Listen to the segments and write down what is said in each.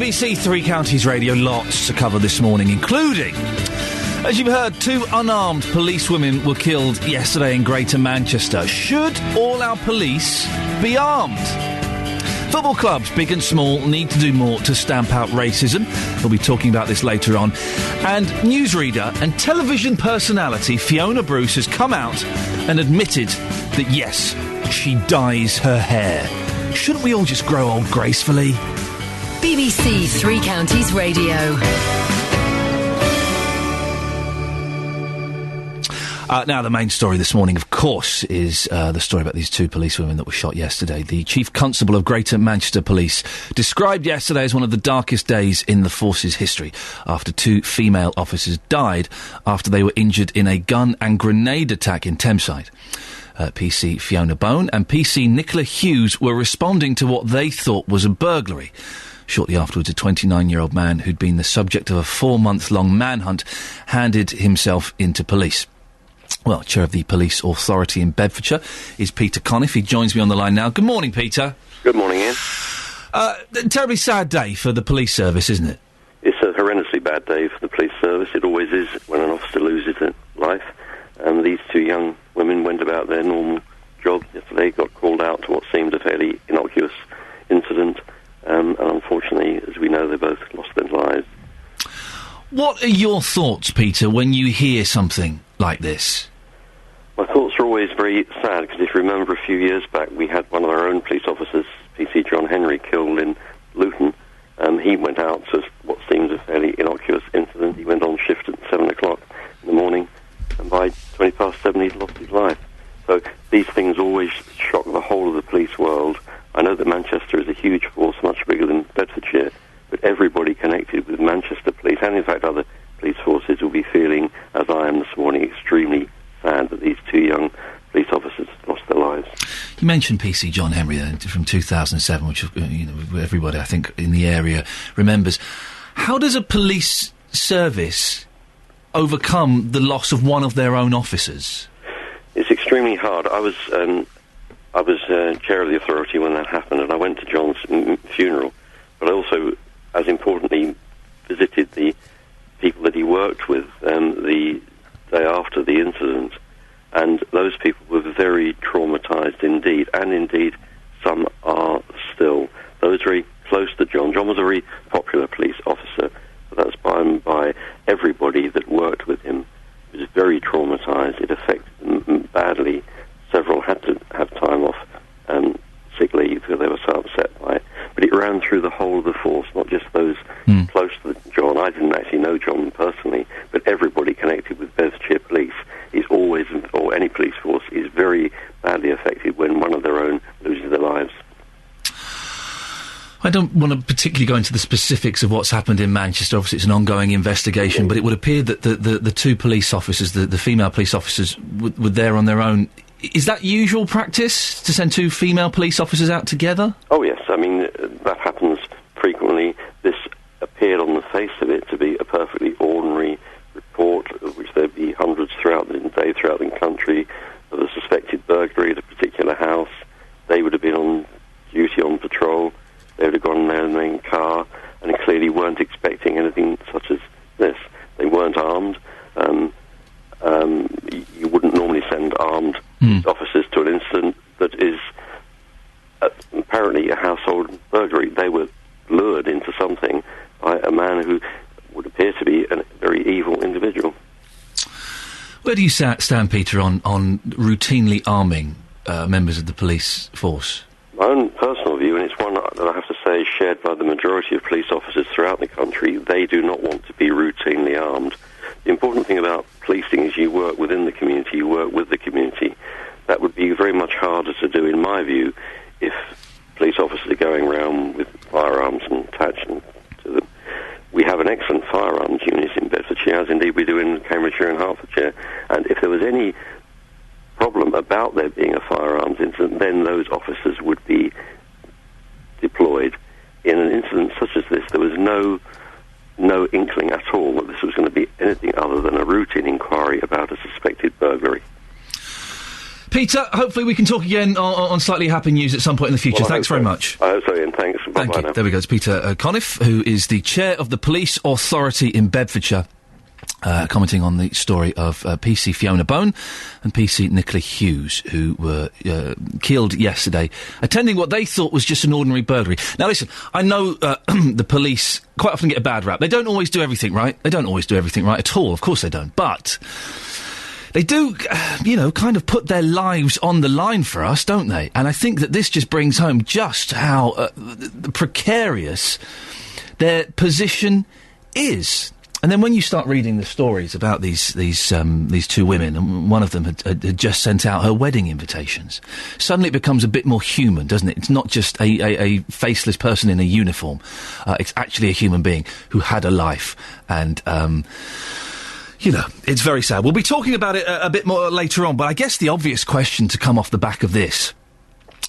BBC Three Counties Radio, lots to cover this morning, including, as you've heard, 2 unarmed policewomen were killed yesterday in Greater Manchester. Should all our police be armed? Football clubs, big and small, need to do more to stamp out racism. We'll be talking about this later on. And newsreader and television personality Fiona Bruce has come out and admitted that, yes, she dyes her hair. Shouldn't we all just grow old gracefully? BBC Three Counties Radio. Now, the main story this morning, of course, is the story about these 2 policewomen that were shot yesterday. The Chief Constable of Greater Manchester Police described yesterday as one of the darkest days in the force's history after 2 female officers died after they were injured in a gun and grenade attack in Thameside. PC Fiona Bone and PC Nicola Hughes were responding to what they thought was a burglary. Shortly afterwards, a 29-year-old man who'd been the subject of a 4-month-long manhunt handed himself into police. Well, Chair of the Police Authority in Bedfordshire is Peter Conniff. He joins me on the line now. Good morning, Peter. Good morning, Ian. Terribly sad day for the police service, isn't it? It's a horrendously bad day for the police service. It always is when an officer loses his life. These 2 young women went about their normal job yesterday, got called out to what seemed a fairly innocuous incident, and unfortunately, as we know, they both lost their lives. What are your thoughts, Peter, when you hear something like this? My thoughts are always very sad, because if you remember a few years back, we had one of our own police officers, PC John Henry, killed in Luton. He went out to what seems a fairly innocuous incident. He went on shift at 7 o'clock in the morning, and by 20 past 7 he'd lost his life. So these things always shock the whole of the police world. I know that Manchester is a huge force, much bigger than Bedfordshire, but everybody connected with Manchester Police, and in fact other police forces, will be feeling, as I am this morning, extremely sad that these 2 young police officers lost their lives. You mentioned PC John Henry from 2007, which everybody, I think, in the area remembers. How does a police service overcome the loss of one of their own officers? It's extremely hard. I was chair of the authority when that happened, and I went to John's funeral, but I also, as importantly, visited the people that he worked with the day after the incident, and those people were very traumatised indeed, and indeed some are still. Those very close to John. John was a very popular police officer, but that's by everybody that worked with him. He was very traumatised. It affected them badly. Several had to have time off sick leave because they were so upset by it. But it ran through the whole of the force, not just those close to John. I didn't actually know John personally, but everybody connected with Bedfordshire Police is always, or any police force, is very badly affected when one of their own loses their lives. I don't want to particularly go into the specifics of what's happened in Manchester. Obviously, it's an ongoing investigation, but it would appear that the 2 police officers, the female police officers, were there on their own. Is that usual practice, to send 2 female police officers out together? Oh, yes. I mean, that happens frequently. This appeared on the face of it to be a perfectly ordinary report, of which there'd be hundreds throughout the day, throughout the country, of a suspected burglary at a particular house. They would have been on duty on patrol. They would have gone there in their main car, and clearly weren't expecting anything such as this. They weren't armed. You wouldn't normally send armed officers to an incident that is apparently a household burglary. They were lured into something by a man who would appear to be a very evil individual. Where do you stand, Peter, on routinely arming members of the police force? My own personal view, and it's one that I have to say is shared by the majority of police officers throughout the country, they do not want to be routinely armed. The important thing about policing is you work within the community, you work with the community. That would be very much harder to do, in my view, if police officers are going around with firearms and attached to them. We have an excellent firearms unit in Bedfordshire, as indeed we do in Cambridgeshire and Hertfordshire, and if there was any problem about there being a firearms incident, then those officers would be deployed. In an incident such as this, there was no inkling at all that this was going to be anything other than a routine inquiry about a suspected burglary. Peter, hopefully we can talk again on Slightly Happy News at some point in the future. Well, thanks very much. I hope so, Ian. Thanks. Thank you. There we go. It's Peter Conniff, who is the chair of the Police Authority in Bedfordshire, commenting on the story of PC Fiona Bone and PC Nicola Hughes, who were killed yesterday, attending what they thought was just an ordinary burglary. Now, listen, I know the police quite often get a bad rap. They don't always do everything right. They don't always do everything right at all. Of course they don't. But they do, kind of put their lives on the line for us, don't they? And I think that this just brings home just how precarious their position is. And then when you start reading the stories about these two women, and one of them had just sent out her wedding invitations, suddenly it becomes a bit more human, doesn't it? It's not just a faceless person in a uniform. It's actually a human being who had a life, and it's very sad. We'll be talking about it a bit more later on, but I guess the obvious question to come off the back of this,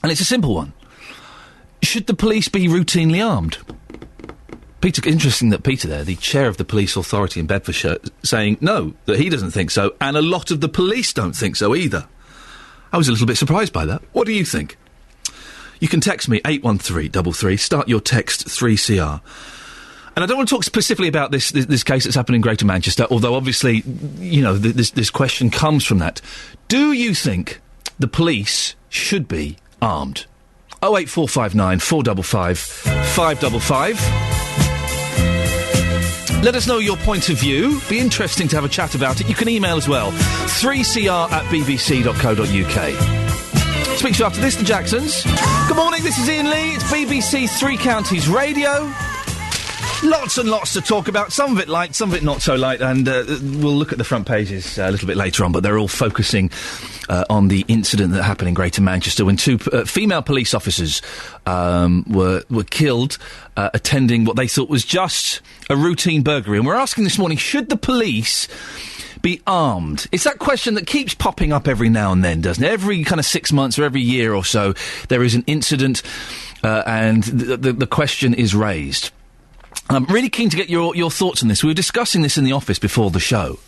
and it's a simple one: should the police be routinely armed? Peter, interesting that Peter there, the chair of the Police Authority in Bedfordshire, saying no, that he doesn't think so, and a lot of the police don't think so either. I was a little bit surprised by that. What do you think? You can text me 81333, start your text 3CR. And I don't want to talk specifically about this case that's happened in Greater Manchester, although obviously, this question comes from that. Do you think the police should be armed? 08459 455 555. Let us know your point of view. Be interesting to have a chat about it. You can email as well. 3cr@bbc.co.uk. Speak to you after this, the Jacksons. Good morning, this is Iain Lee. It's BBC Three Counties Radio. Lots and lots to talk about. Some of it light, some of it not so light. And we'll look at the front pages a little bit later on. But they're all focusing on the incident that happened in Greater Manchester when two female police officers were killed attending what they thought was just a routine burglary. And we're asking this morning, should the police be armed? It's that question that keeps popping up every now and then, doesn't it? Every kind of 6 months or every year or so, there is an incident and the question is raised. I'm really keen to get your thoughts on this. We were discussing this in the office before the show.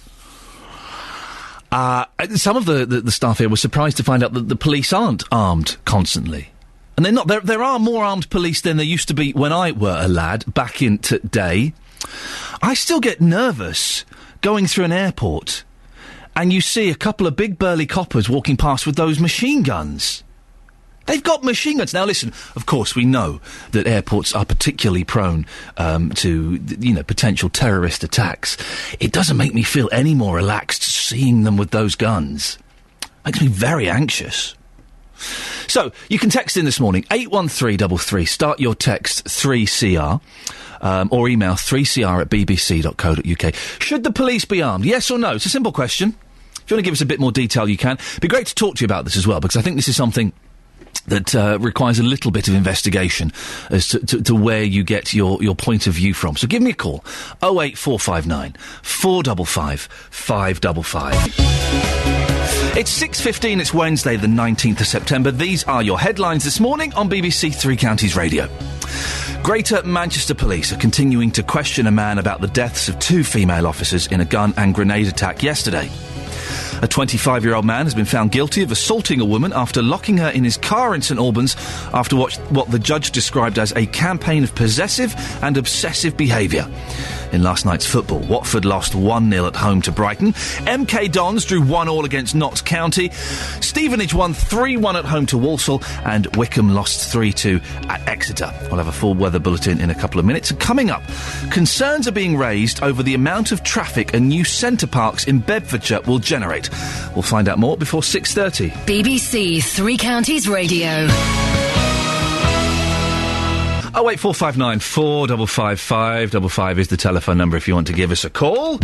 Some of the staff here were surprised to find out that the police aren't armed constantly. And they're not. There are more armed police than there used to be when I were a lad back in today. I still get nervous going through an airport and you see a couple of big burly coppers walking past with those machine guns. They've got machine guns. Now, listen, of course, we know that airports are particularly prone to, potential terrorist attacks. It doesn't make me feel any more relaxed seeing them with those guns. Makes me very anxious. So, you can text in this morning, 81333, start your text 3CR, or email 3cr@bbc.co.uk. Should the police be armed? Yes or no? It's a simple question. If you want to give us a bit more detail, you can. It'd be great to talk to you about this as well, because I think this is something that requires a little bit of investigation as to where you get your point of view from. So give me a call, 08459 455 555. It's 6:15, it's Wednesday the 19th of September. These are your headlines this morning on BBC Three Counties Radio. Greater Manchester Police are continuing to question a man about the deaths of two female officers in a gun and grenade attack yesterday. A 25-year-old man has been found guilty of assaulting a woman after locking her in his car in St Albans after what the judge described as a campaign of possessive and obsessive behaviour. In last night's football, Watford lost 1-0 at home to Brighton. MK Dons drew 1-1 against Notts County. Stevenage won 3-1 at home to Walsall. And Wickham lost 3-2 at Exeter. We'll have a full weather bulletin in a couple of minutes. And coming up, concerns are being raised over the amount of traffic a new centre parks in Bedfordshire will generate. We'll find out more before 6:30. BBC Three Counties Radio. 08459 455 555 is the telephone number if you want to give us a call.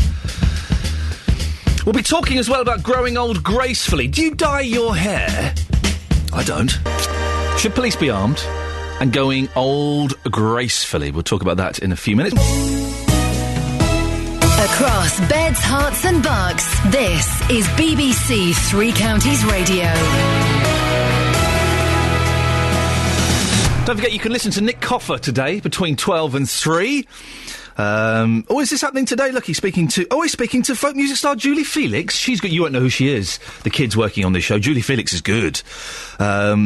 We'll be talking as well about growing old gracefully. Do you dye your hair? I don't. Should police be armed? And going old gracefully. We'll talk about that in a few minutes. Across beds, hearts and bucks, this is BBC Three Counties Radio. Don't forget you can listen to Nick Coffer today between 12 and 3. Is this happening today? Look, he's speaking to folk music star Julie Felix. She's good. You won't know who she is. The kids working on this show. Julie Felix is good.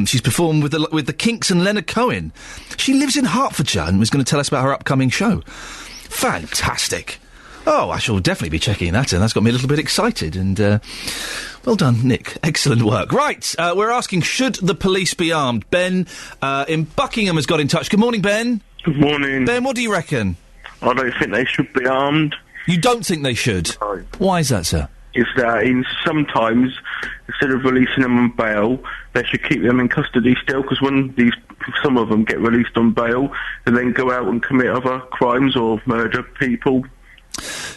She's performed with the Kinks and Leonard Cohen. She lives in Hertfordshire and was going to tell us about her upcoming show. Fantastic. Oh, I shall definitely be checking that in. That's got me a little bit excited. And, well done, Nick. Excellent work. Right, we're asking, should the police be armed? Ben in Buckingham has got in touch. Good morning, Ben. Good morning. Ben, what do you reckon? I don't think they should be armed. You don't think they should? No. Why is that, sir? Is that sometimes, instead of releasing them on bail, they should keep them in custody still, because some of them get released on bail, and then go out and commit other crimes or murder people.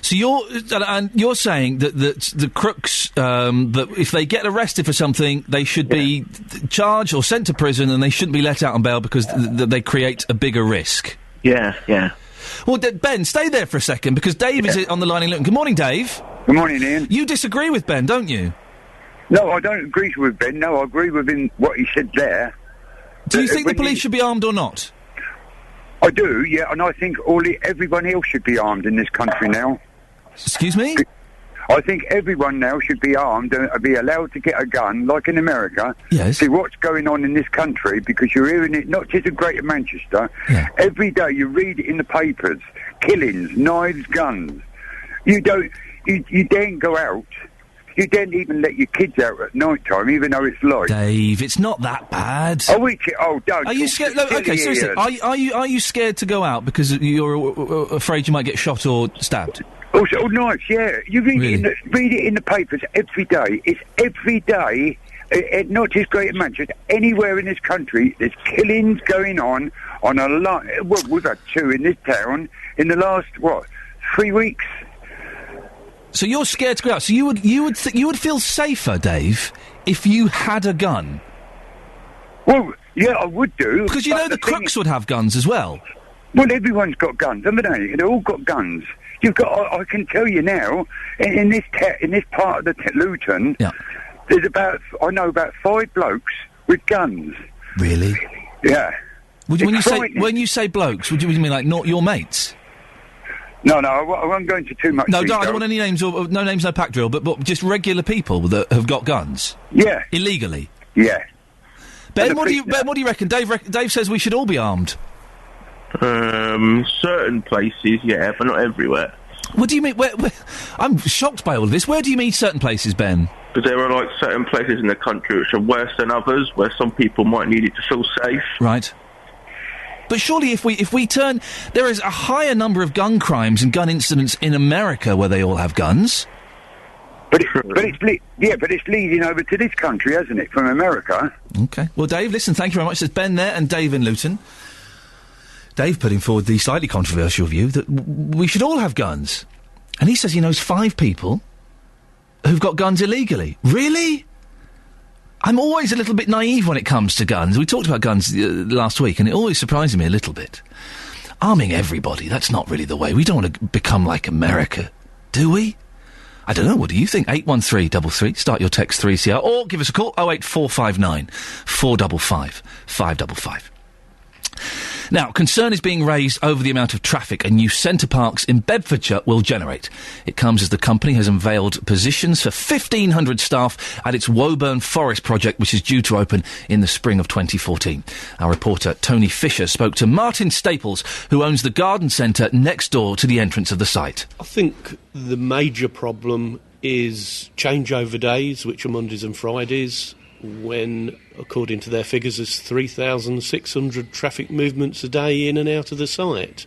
So you're saying that the crooks, that if they get arrested for something, they should be charged or sent to prison, and they shouldn't be let out on bail because they create a bigger risk? Yeah. Well, Ben, stay there for a second, because Dave is on the line in Luton. Good morning, Dave. Good morning, Ian. You disagree with Ben, don't you? No, I don't agree with Ben. No, I agree with him, what he said there. Do you think the police should be armed or not? I do, yeah, and I think everyone else should be armed in this country now. Excuse me? I think everyone now should be armed and be allowed to get a gun, like in America. Yes. See what's going on in this country, because you're hearing it, not just in Greater Manchester. Yeah. Every day you read it in the papers. Killings, knives, guns. You daren't go out. You daren't even let your kids out at night time, even though it's light. Dave, it's not that bad. Don't. Are you scared? No, okay, seriously. Are you scared to go out because you're afraid you might get shot or stabbed? Also, knives, yeah. You read it in the papers every day. It's every day. Not just Greater Manchester, anywhere in this country, there's killings going on a lot. Well, we've had 2 in this town in the last 3 weeks. So you're scared to go out. So you would feel safer, Dave, if you had a gun. Well, yeah, I would do. Because you know the crooks would have guns as well. Well, everyone's got guns, haven't they? They've all got guns. You've got. I can tell you now, in this part of the Luton, there's about 5 blokes with guns. Really? Yeah. When you say blokes, would you mean like not your mates? No, I won't go into too much. No, I don't want any names or no names, no pack drill, but just regular people that have got guns. Yeah. Illegally. Yeah. Ben, what do you reckon? Dave says we should all be armed. Certain places, yeah, but not everywhere. What do you mean? Where, I'm shocked by all of this. Where do you mean certain places, Ben? Because there are certain places in the country which are worse than others, where some people might need it to feel safe. Right. But surely if we turn... There is a higher number of gun crimes and gun incidents in America where they all have guns. But it's leading over to this country, hasn't it, from America? OK. Well, Dave, listen, thank you very much. There's Ben there and Dave in Luton. Dave putting forward the slightly controversial view that we should all have guns. And he says he knows 5 people who've got guns illegally. Really? I'm always a little bit naive when it comes to guns. We talked about guns last week, and it always surprises me a little bit. Arming everybody, that's not really the way. We don't want to become like America, do we? I don't know, what do you think? 81333, start your text 3CR, or give us a call, 08459 455 555. Now, concern is being raised over the amount of traffic a new Centre Parks in Bedfordshire will generate. It comes as the company has unveiled positions for 1,500 staff at its Woburn Forest project, which is due to open in the spring of 2014. Our reporter, Tony Fisher, spoke to Martin Staples, who owns the garden centre next door to the entrance of the site. I think the major problem is changeover days, which are Mondays and Fridays, when, according to their figures, there's 3,600 traffic movements a day in and out of the site.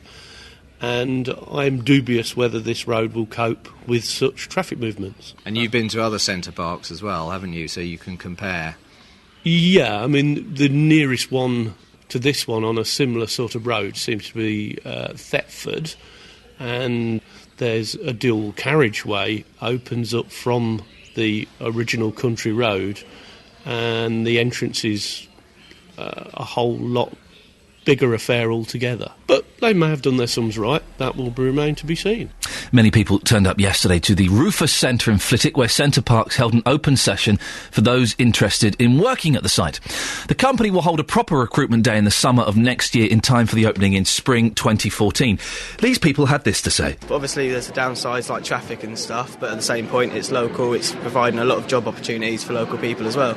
And I'm dubious whether this road will cope with such traffic movements. And you've been to other Centre Parks as well, haven't you, so you can compare? Yeah, I mean, the nearest one to this one on a similar sort of road seems to be Thetford, and there's a dual carriageway opens up from the original country road, and the entrance is a whole lot bigger affair altogether. But they may have done their sums right. That will remain to be seen. Many people turned up yesterday to the Rufus Centre in Flitwick, where Centre Parks held an open session for those interested in working at the site. The company will hold a proper recruitment day in the summer of next year in time for the opening in spring 2014. These people had this to say. But obviously there's the downsides like traffic and stuff, but at the same point it's local, it's providing a lot of job opportunities for local people as well.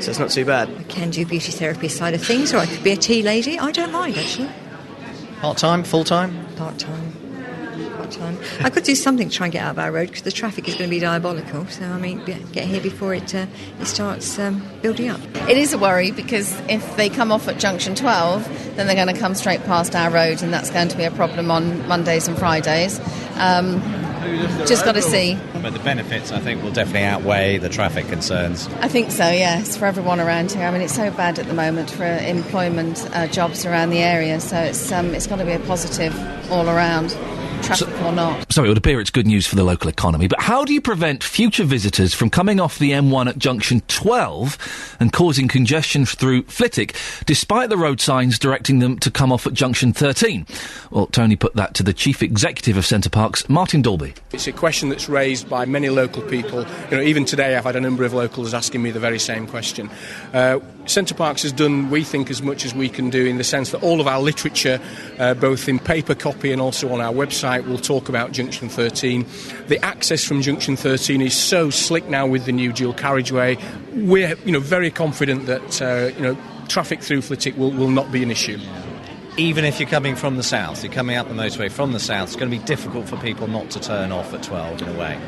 So it's not too bad. I can do beauty therapy side of things, or I could be a tea lady. I don't mind, actually. Part-time, full-time? Part-time. I could do something to try and get out of our road, because the traffic is going to be diabolical. So, I mean, get here before it starts building up. It is a worry, because if they come off at junction 12, then they're going to come straight past our road, and that's going to be a problem on Mondays and Fridays. Just got to see. But the benefits, I think, will definitely outweigh the traffic concerns. I think so, yes, for everyone around here. I mean, it's so bad at the moment for employment jobs around the area, so it's got to be a positive all around. Traffic or not. Sorry, it would appear it's good news for the local economy, but how do you prevent future visitors from coming off the M1 at junction 12 and causing congestion through Flitwick, despite the road signs directing them to come off at junction 13? Well, Tony put that to the Chief Executive of Centre Parks, Martin Dalby. It's a question that's raised by many local people. You know, even today I've had a number of locals asking me the very same question. Centre Parks has done, we think, as much as we can do, in the sense that all of our literature, both in paper copy and also on our website, will talk about Junction 13. The access from Junction 13 is so slick now with the new dual carriageway. We're, very confident that, traffic through Flitwick will not be an issue. Even if you're coming from the south, you're coming up the motorway from the south, it's going to be difficult for people not to turn off at 12 in a way.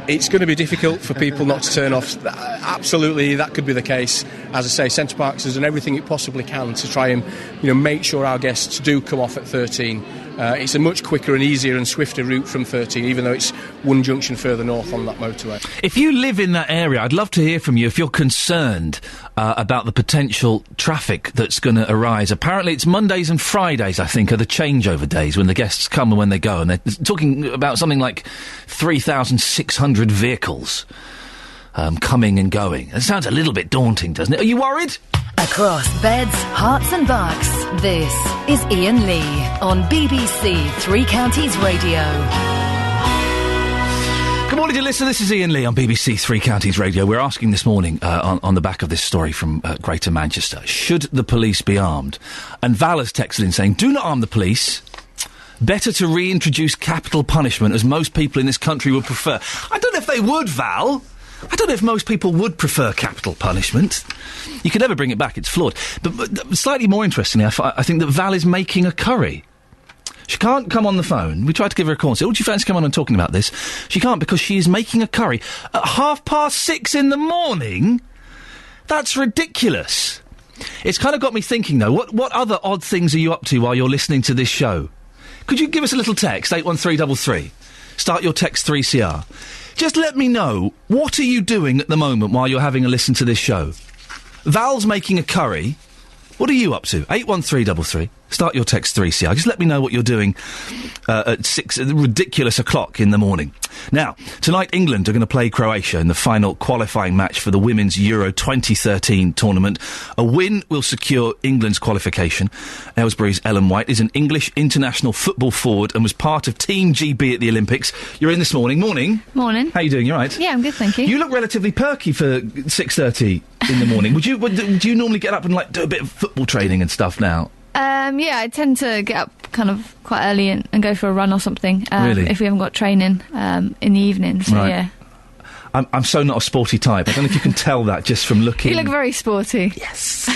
It's going to be difficult for people not to turn off. Absolutely, that could be the case. As I say, Centre Parks has done everything it possibly can to try and make sure our guests do come off at 13. It's a much quicker and easier and swifter route from 13, even though it's one junction further north on that motorway. If you live in that area, I'd love to hear from you if you're concerned about the potential traffic that's going to arise. Apparently it's Mondays and Fridays, I think, are the changeover days when the guests come and when they go, and they're talking about something like 3,600 vehicles coming and going. It sounds a little bit daunting, doesn't it? Are you worried? Across beds, hearts and bucks, this is Iain Lee on BBC Three Counties Radio. Good morning, dear listener. This is Iain Lee on BBC Three Counties Radio. We're asking this morning, on the back of this story from Greater Manchester, should the police be armed? And Val has texted in saying, do not arm the police. Better to reintroduce capital punishment, as most people in this country would prefer. I don't know if they would, Val. I don't know if most people would prefer capital punishment. You can never bring it back, it's flawed. But slightly more interestingly, I think that Val is making a curry. She can't come on the phone. We tried to give her a call and say, would you fancy coming on and talking about this? She can't, because she is making a curry at 6:30 in the morning. That's ridiculous. It's kind of got me thinking, though, what other odd things are you up to while you're listening to this show? Could you give us a little text, 81333? Start your text 3CR. Just let me know, what are you doing at the moment while you're having a listen to this show? Val's making a curry. What are you up to? 81333. Start your text 3CR. Just let me know what you're doing at 6 ridiculous o'clock in the morning. Now, tonight England are going to play Croatia in the final qualifying match for the Women's Euro 2013 tournament. A win will secure England's qualification. Aylesbury's Ellen White is an English international football forward and was part of Team GB at the Olympics. You're in this morning. Morning. Morning. How are you doing? You all right? Yeah, I'm good, thank you. You look relatively perky for 6:30 in the morning. Do you normally get up and do a bit of football training and stuff now? Yeah, I tend to get up kind of quite early and go for a run or something. Really? If we haven't got training in the evening. So, right. Yeah. I'm so not a sporty type. I don't know if you can tell that just from looking. You look very sporty. Yes.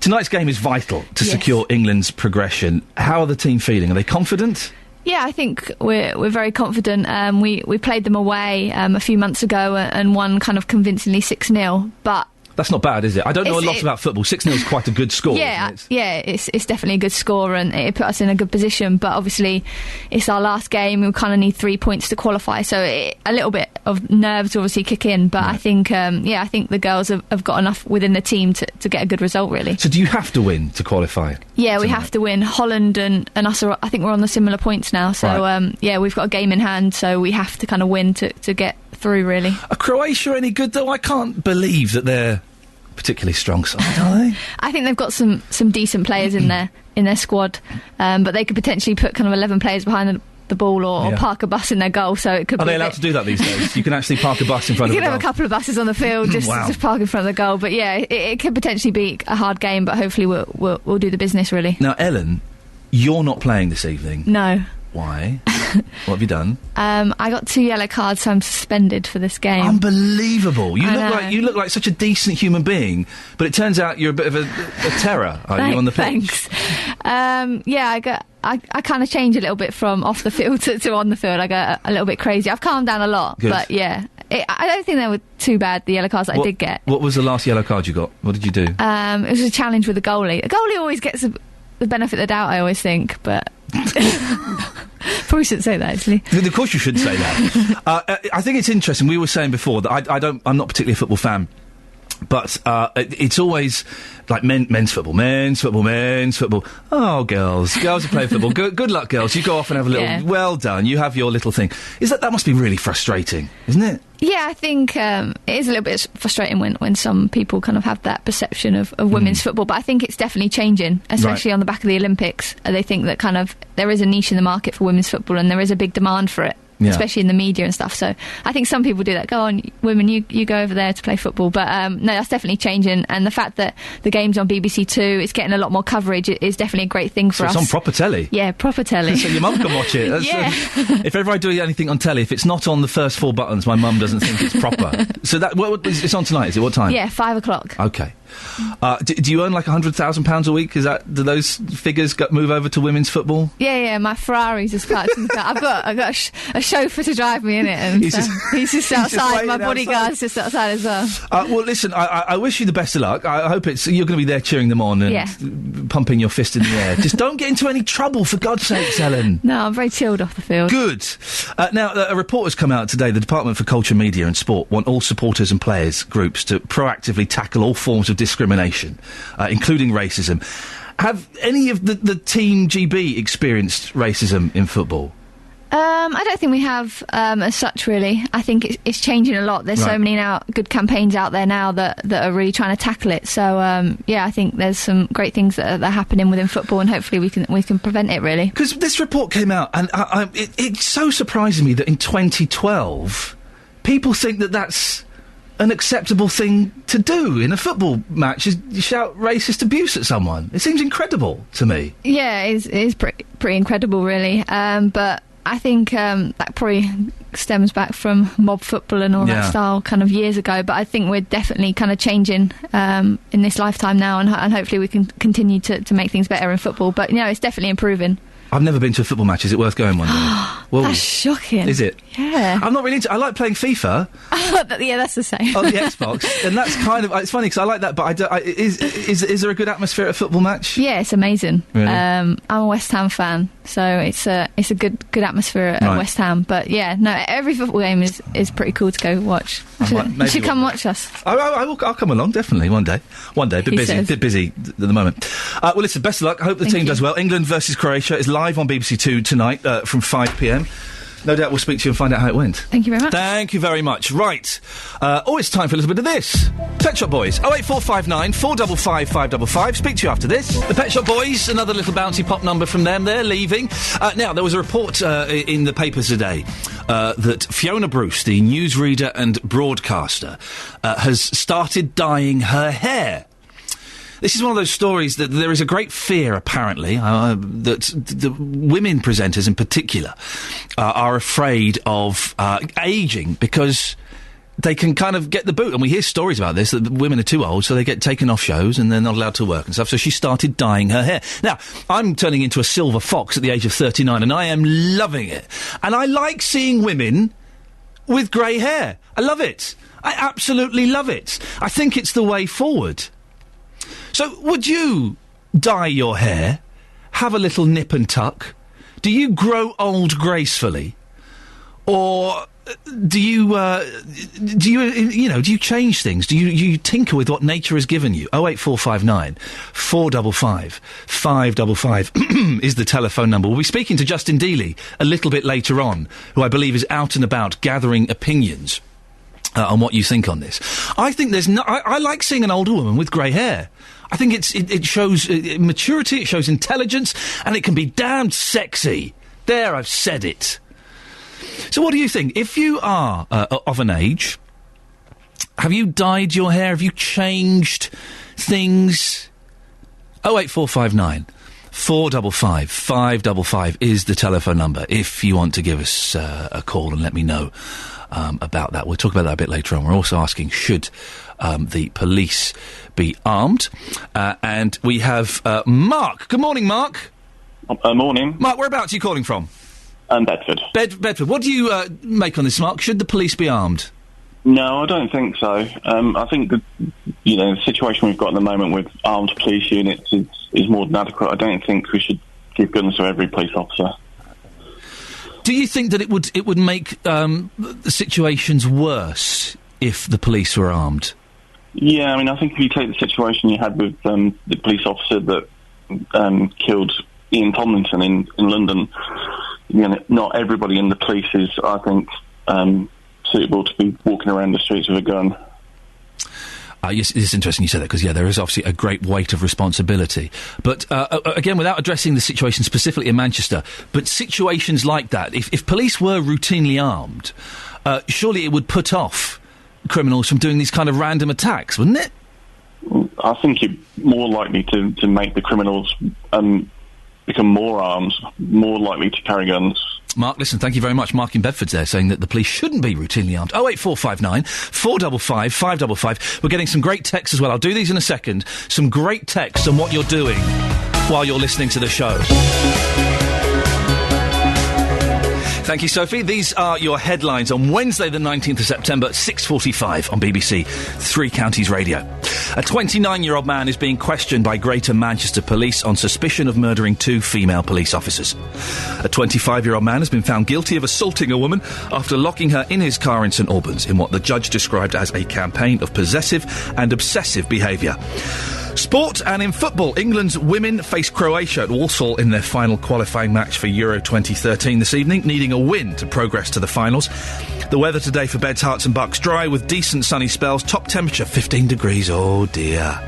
Tonight's game is vital to secure England's progression. How are the team feeling? Are they confident? Yeah, I think we're very confident. We played them away a few months ago and won kind of convincingly 6-0, but... That's not bad, is it? I don't know a lot about football. 6-0 is quite a good score. Yeah, isn't it? it's definitely a good score, and it put us in a good position. But obviously, it's our last game. We kind of need 3 points to qualify, so a little bit of nerves obviously kick in. But right. I think the girls have got enough within the team to get a good result, really. So do you have to win to qualify? Yeah, tonight? We have to win. Holland and us are, I think we're on the similar points now. So right. We've got a game in hand, so we have to kind of win to get through, really. Are Croatia any good though? I can't believe that they're particularly strong side, are they? I think they've got some decent players in their squad, but they could potentially put kind of 11 players behind the ball or park a bus in their goal. So it could. Are they allowed to do that these days? You can actually park a bus in front of the goal. You can have a couple of buses on the field, just park in front of the goal. But yeah, it could potentially be a hard game, but hopefully we'll do the business really. Now, Ellen, you're not playing this evening. No. Why? What have you done? I got 2 yellow cards, so I'm suspended for this game. Unbelievable! You look like such a decent human being, but it turns out you're a bit of a terror. Are you on the pitch? Thanks. I kind of change a little bit from off the field to on the field. I go a little bit crazy. I've calmed down a lot, but yeah. I don't think they were too bad, the yellow cards that I did get. What was the last yellow card you got? What did you do? It was a challenge with the goalie. The goalie always gets the benefit of the doubt, I always think, but... Probably shouldn't say that, actually. Of course you shouldn't say that. I think it's interesting. We were saying before that I'm not particularly a football fan, but it's always like men's football. Oh, girls are playing football. Good luck, girls. You go off and have a little. Well done. You have your little thing. That must be really frustrating, isn't it? Yeah, I think it is a little bit frustrating when some people kind of have that perception of women's football, but I think it's definitely changing, especially on the back of the Olympics. They think that kind of there is a niche in the market for women's football and there is a big demand for it. Yeah. Especially in the media and stuff. So I think some people do that. Go on, women, you go over there to play football. But no, that's definitely changing. And the fact that the game's on BBC Two, it's getting a lot more coverage, is definitely a great thing for us. It's on proper telly. Yeah, proper telly. So your mum can watch it. If ever I do anything on telly, if it's not on the first 4 buttons, my mum doesn't think it's proper. So it's on tonight, is it? What time? Yeah, 5 o'clock. Okay. Do you earn like £100,000 a week? Do those figures move over to women's football? Yeah. My Ferrari's just parked in the car. I've got a chauffeur to drive me in it, and he's just outside. My bodyguard's just outside as well. Well, listen, I wish you the best of luck. I hope you're going to be there cheering them on and pumping your fist in the air. Just don't get into any trouble, for God's sake, Ellen. No, I'm very chilled off the field. Good. Now, a report has come out today. The Department for Culture, Media and Sport want all supporters and players groups to proactively tackle all forms of discrimination, including racism. Have any of the Team GB experienced racism in football? I don't think we have as such, really. I think it's changing a lot. There's so many now good campaigns out there now that are really trying to tackle it. So I think there's some great things that are happening within football, and hopefully we can prevent it, really. Because this report came out, and it so surprises me that in 2012 people think that that's an acceptable thing to do in a football match, is shout racist abuse at someone. It seems incredible to me. Yeah, it is pretty incredible, really. But I think that probably stems back from mob football and all that style kind of years ago. But I think we're definitely kind of changing in this lifetime now, and hopefully we can continue to make things better in football. But, it's definitely improving. I've never been to a football match. Is it worth going one day? Well, that's shocking. Is it? Yeah. I'm not really into... I like playing FIFA. Yeah, that's the same. On the Xbox. And that's kind of... It's funny because I like that, but is there a good atmosphere at a football match? Yeah, it's amazing. Really? I'm a West Ham fan, so it's a good atmosphere at West Ham. But yeah, no, every football game is pretty cool to go watch. You should come watch us. I'll come along, definitely, one day. A bit busy at the moment. Well, listen, best of luck. I hope the team does well. England versus Croatia is live on BBC Two tonight from 5pm. No doubt we'll speak to you and find out how it went. Thank you very much. Thank you very much. Right. It's time for a little bit of this. Pet Shop Boys. 08459 455 555. Speak to you after this. The Pet Shop Boys, another little bouncy pop number from them. They're leaving. Now, there was a report in the papers today that Fiona Bruce, the newsreader and broadcaster, has started dyeing her hair. This is one of those stories that there is a great fear, apparently, that the women presenters in particular are afraid of ageing because they can kind of get the boot. And we hear stories about this, that the women are too old, so they get taken off shows and they're not allowed to work and stuff. So she started dyeing her hair. Now, I'm turning into a silver fox at the age of 39 and I am loving it. And I like seeing women with grey hair. I love it. I absolutely love it. I think it's the way forward. So, would you dye your hair, have a little nip and tuck? Do you grow old gracefully, or do you change things? Do you tinker with what nature has given you? 08459 455 555 is the telephone number. We'll be speaking to Justin Dealey a little bit later on, who I believe is out and about gathering opinions on what you think on this. I think I like seeing an older woman with grey hair. I think it shows maturity, it shows intelligence, and it can be damned sexy. There, I've said it. So what do you think? If you are of an age, have you dyed your hair? Have you changed things? 08459 455 555 is the telephone number if you want to give us a call and let me know about that. We'll talk about that a bit later on. We're also asking, should the police be armed? And we have Mark. Good morning, Mark. Morning. Mark, whereabouts are you calling from? Bedford. Bedford. What do you make on this, Mark? Should the police be armed? No, I don't think so. I think the situation we've got at the moment with armed police units is more than adequate. I don't think we should give guns to every police officer. Do you think that it would make the situations worse if the police were armed? Yeah, I mean, I think if you take the situation you had with the police officer that killed Ian Tomlinson in London, not everybody in the police is, I think, suitable to be walking around the streets with a gun. Yes, it's interesting you said that, because, there is obviously a great weight of responsibility. But, again, without addressing the situation specifically in Manchester, but situations like that, if police were routinely armed, surely it would put off criminals from doing these kind of random attacks, wouldn't it? I think you're more likely to make the criminals become more armed, more likely to carry guns. Mark, listen, thank you very much. Mark in Bedford's there saying that the police shouldn't be routinely armed. 08459 455 555. We're getting some great texts as well. I'll do these in a second. Some great texts on what you're doing while you're listening to the show. Thank you, Sophie. These are your headlines on Wednesday the 19th of September at 6:45 on BBC Three Counties Radio. A 29-year-old man is being questioned by Greater Manchester Police on suspicion of murdering 2 female police officers. A 25-year-old man has been found guilty of assaulting a woman after locking her in his car in St Albans in what the judge described as a campaign of possessive and obsessive behaviour. Sport, and in football, England's women face Croatia at Walsall in their final qualifying match for Euro 2013 this evening, needing a win to progress to the finals. The weather today for Beds, Herts and Bucks dry with decent sunny spells, top temperature 15 degrees, oh dear.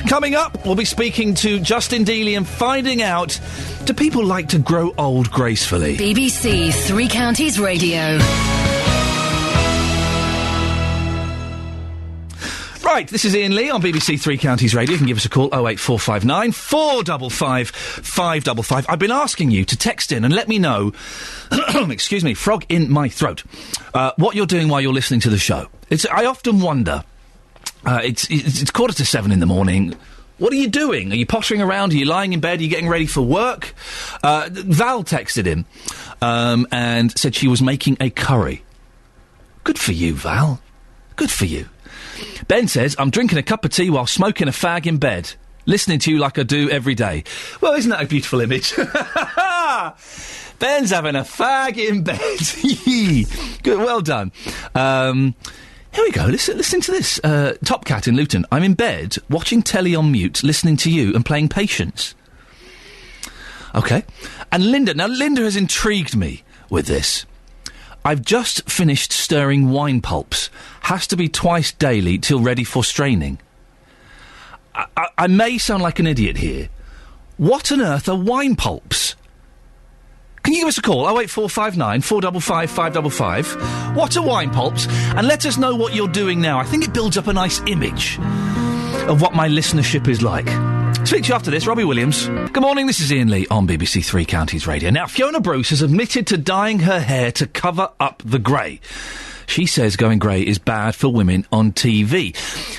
Coming up, we'll be speaking to Justin Dealey and finding out, do people like to grow old gracefully? BBC Three Counties Radio. Right, this is Iain Lee on BBC Three Counties Radio. You can give us a call, 08459 455 555. I've been asking you to text in and let me know, excuse me, frog in my throat, what you're doing while you're listening to the show. I often wonder, it's 7:15 in the morning. What are you doing? Are you pottering around? Are you lying in bed? Are you getting ready for work? Val texted him and said she was making a curry. Good for you, Val. Good for you. Ben says, I'm drinking a cup of tea while smoking a fag in bed, listening to you like I do every day. Well, isn't that a beautiful image? Ben's having a fag in bed. Good, well done. Here we go. Listen to this. Top Cat in Luton. I'm in bed, watching telly on mute, listening to you and playing Patience. OK. And Linda. Now, Linda has intrigued me with this. I've just finished stirring wine pulps. Has to be twice daily till ready for straining. I may sound like an idiot here. What on earth are wine pulps? Can you give us a call? 08459 455 555. What are wine pulps? And let us know what you're doing now. I think it builds up a nice image of what my listenership is like. Speak to you after this, Robbie Williams. Good morning, this is Iain Lee on BBC Three Counties Radio. Now, Fiona Bruce has admitted to dyeing her hair to cover up the grey. She says going grey is bad for women on TV.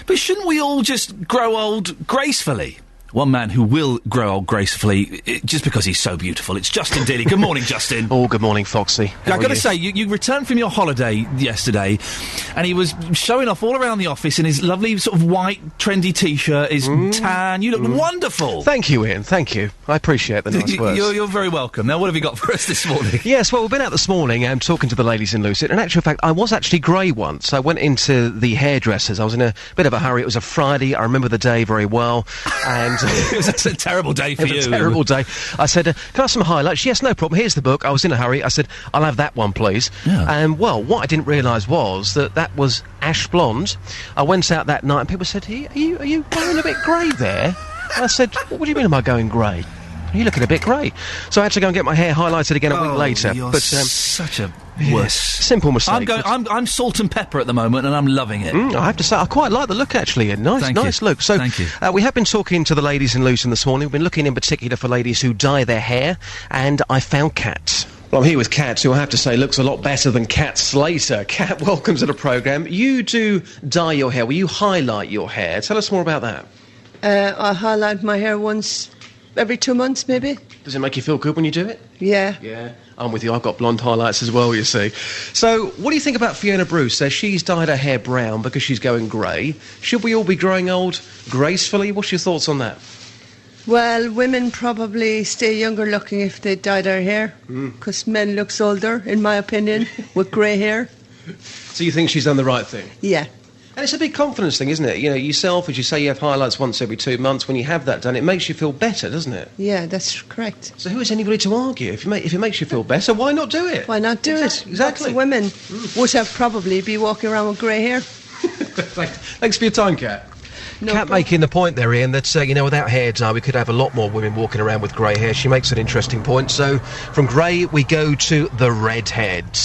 But shouldn't we all just grow old gracefully? One man who will grow old gracefully just because he's so beautiful. It's Justin Dealey. Good morning, Justin. Oh, good morning, Foxy. I've got to say, you returned from your holiday yesterday, and he was showing off all around the office in his lovely sort of white, trendy T-shirt, his tan. You look wonderful. Thank you, Ian. Thank you. I appreciate the nice words. You're very welcome. Now, what have you got for us this morning? Yes, well, we've been out this morning talking to the ladies in Lucid. In actual fact, I was actually grey once. I went into the hairdressers. I was in a bit of a hurry. It was a Friday. I remember the day very well. And it was a terrible day for you. It was a terrible day. I said, can I have some highlights? Yes, no problem. Here's the book. I was in a hurry. I said, I'll have that one, please. Yeah. And, well, what I didn't realise was that was ash blonde. I went out that night and people said, are you going a bit grey there? And I said, what do you mean am I going grey? You're looking a bit grey. So I had to go and get my hair highlighted again a week later. You're but such a wuss. Simple mistake. I'm salt and pepper at the moment, and I'm loving it. I have to say, I quite like the look, actually. Nice look. So, Thank you. We have been talking to the ladies in Luton this morning. We've been looking in particular for ladies who dye their hair, and I found Kat. Well, I'm here with Kat, who I have to say looks a lot better than Kat Slater. Kat, welcome to the programme. You do dye your hair. Will you highlight your hair? Tell us more about that. I highlight my hair once every 2 months, maybe. Does it make you feel good when you do it? Yeah. Yeah. I'm with you. I've got blonde highlights as well, you see. So, what do you think about Fiona Bruce? She's dyed her hair brown because she's going grey. Should we all be growing old gracefully? What's your thoughts on that? Well, women probably stay younger looking if they dye their hair, because men looks older, in my opinion, with grey hair. So you think she's done the right thing? Yeah. And it's a big confidence thing, isn't it? You know, yourself, as you say, you have highlights once every 2 months. When you have that done, it makes you feel better, doesn't it? Yeah, that's correct. So who is anybody to argue? If it makes you feel better, why not do it? Why not do it? Exactly. Lots of women would have probably be walking around with grey hair. Thanks for your time, Kat. No Kat making the point there, Ian, that, without hair dye, we could have a lot more women walking around with grey hair. She makes an interesting point. So, from grey, we go to the redhead.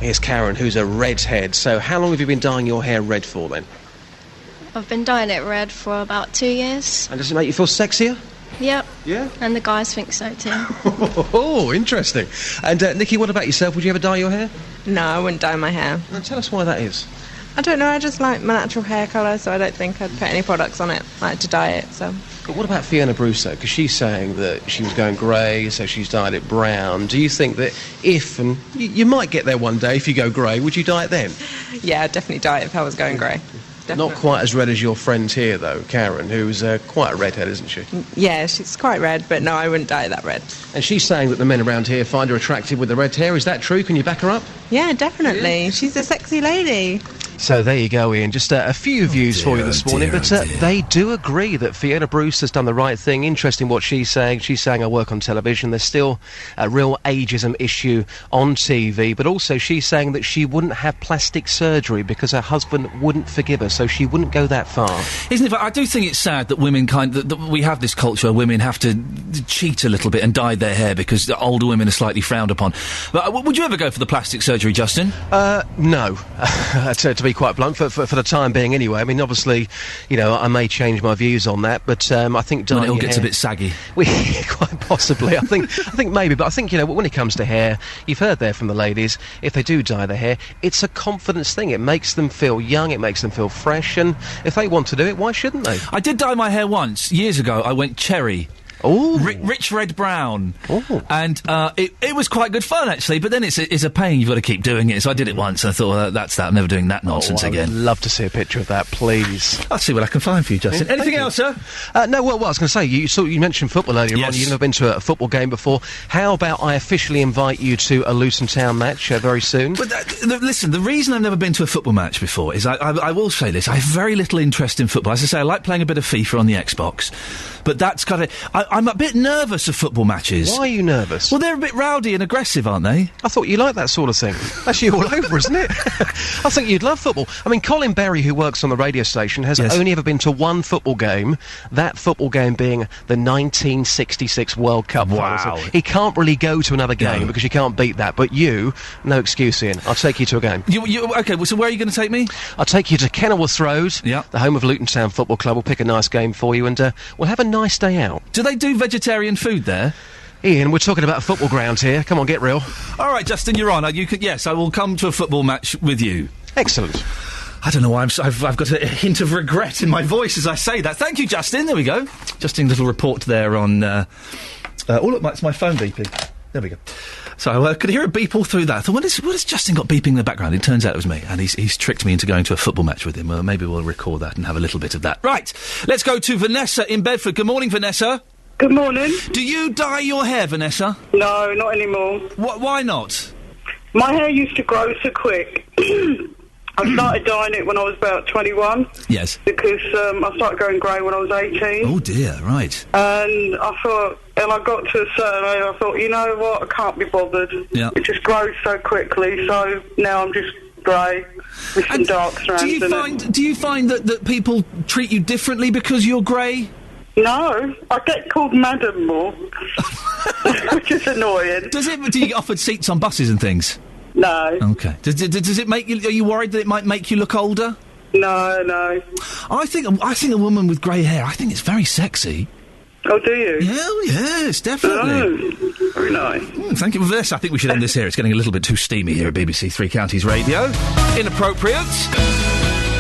Here's Karen, who's a redhead. So, how long have you been dyeing your hair red for, then? I've been dyeing it red for about 2 years. And does it make you feel sexier? Yep. Yeah? And the guys think so too. Oh, interesting. And, Nikki, what about yourself? Would you ever dye your hair? No, I wouldn't dye my hair. Now, tell us why that is. I don't know, I just like my natural hair colour, so I don't think I'd put any products on it, like to dye it, so... But what about Fiona Bruce, though? Because she's saying that she was going grey, so she's dyed it brown. Do you think that if, and you might get there one day if you go grey, would you dye it then? Yeah, I'd definitely dye it if I was going grey. Definitely. Not quite as red as your friend here, though, Karen, who's quite a redhead, isn't she? Yeah, she's quite red, but no, I wouldn't dye it that red. And she's saying that the men around here find her attractive with the red hair. Is that true? Can you back her up? Yeah, definitely. Yeah. She's a sexy lady. So there you go, Ian. Just a few views for you this morning, but they do agree that Fiona Bruce has done the right thing. Interesting what she's saying. She's saying I work on television. There's still a real ageism issue on TV, but also she's saying that she wouldn't have plastic surgery because her husband wouldn't forgive her, so she wouldn't go that far. Isn't it? I do think it's sad that women that we have this culture where women have to cheat a little bit and dye their hair because the older women are slightly frowned upon. But would you ever go for the plastic surgery, Justin? No. To be quite blunt, for the time being anyway. I mean, obviously, I may change my views on that, but I think dyeing when it all your gets hair, a bit saggy. Quite possibly. I think maybe, but I think, when it comes to hair, you've heard there from the ladies, if they do dye their hair, it's a confidence thing. It makes them feel young, it makes them feel fresh, and if they want to do it, why shouldn't they? I did dye my hair once, years ago. I went cherry. Oh, rich red brown, and it was quite good fun actually. But then it's a pain. You've got to keep doing it. So I did it once, and I thought, well, that's that. I'm never doing that nonsense again. I'd love to see a picture of that, please. I'll see what I can find for you, Justin. Anything else, sir? No. Well, I was going to say you mentioned football earlier on. You've never been to a football game before. How about I officially invite you to a Luton Town match very soon? But listen, the reason I've never been to a football match before is I will say this: I have very little interest in football. As I say, I like playing a bit of FIFA on the Xbox, but that's kind of I'm a bit nervous of football matches. Why are you nervous? Well, they're a bit rowdy and aggressive, aren't they? I thought you liked that sort of thing. That's you all over, isn't it? I think you'd love football. I mean, Colin Berry, who works on the radio station, has only ever been to one football game, that football game being the 1966 World Cup final. So he can't really go to another game because you can't beat that. But you, no excuse, Ian. I'll take you to a game. Okay, well, so where are you going to take me? I'll take you to Kenilworth Road, the home of Luton Town Football Club. We'll pick a nice game for you and we'll have a nice day out. Do they do vegetarian food there? Ian, we're talking about a football ground here. Come on, get real. All right, Justin, you're on. Yes, I will come to a football match with you. Excellent. I don't know why I've got a hint of regret in my voice as I say that. Thank you, Justin. There we go. Justin's little report there on... oh, look, it's my phone beeping. There we go. So I could hear a beep all through that. I thought, what has Justin got beeping in the background? It turns out it was me, and he's tricked me into going to a football match with him. Well, maybe we'll record that and have a little bit of that. Right, let's go to Vanessa in Bedford. Good morning, Vanessa. Good morning. Do you dye your hair, Vanessa? No, not anymore. Why not? My hair used to grow so quick. I started dyeing it when I was about 21. Yes. Because I started going grey when I was 18. Oh, dear, right. And I thought, and I got to a certain age, I thought, you know what, I can't be bothered. Yeah. It just grows so quickly, so now I'm just grey with some dark strands do you find that people treat you differently because you're grey? No, I get called Madam more, which is annoying. Do you get offered seats on buses and things? No. Okay. Does it make you? Are you worried that it might make you look older? No. I think a woman with grey hair. I think it's very sexy. Oh, do you? Yes, definitely. Oh, very nice. Thank you for this. I think we should end this here. It's getting a little bit too steamy here at BBC Three Counties Radio. Inappropriate.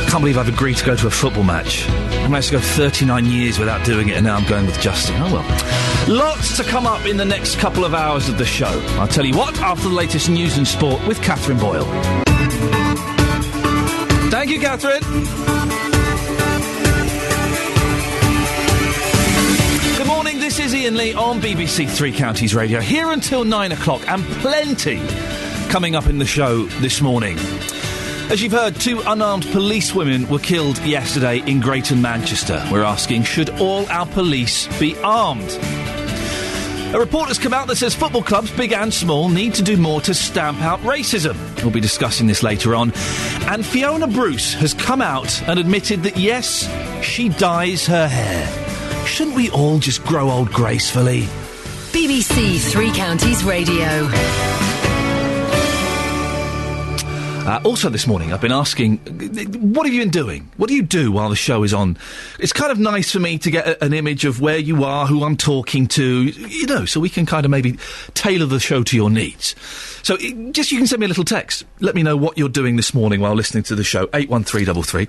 Can't believe I've agreed to go to a football match. I managed to go 39 years without doing it, and now I'm going with Justin. Oh well. Lots to come up in the next couple of hours of the show. I'll tell you what, after the latest news and sport with Catherine Boyle. Thank you, Catherine. Good morning, this is Iain Lee on BBC Three Counties Radio. Here until 9 o'clock, and plenty coming up in the show this morning. As you've heard, 2 unarmed policewomen were killed yesterday in Greater Manchester. We're asking, should all our police be armed? A report has come out that says football clubs, big and small, need to do more to stamp out racism. We'll be discussing this later on. And Fiona Bruce has come out and admitted that, yes, she dyes her hair. Shouldn't we all just grow old gracefully? BBC Three Counties Radio. Also this morning, I've been asking, what have you been doing? What do you do while the show is on? It's kind of nice for me to get an image of where you are, who I'm talking to, so we can kind of maybe tailor the show to your needs. So you can send me a little text. Let me know what you're doing this morning while listening to the show. 81333.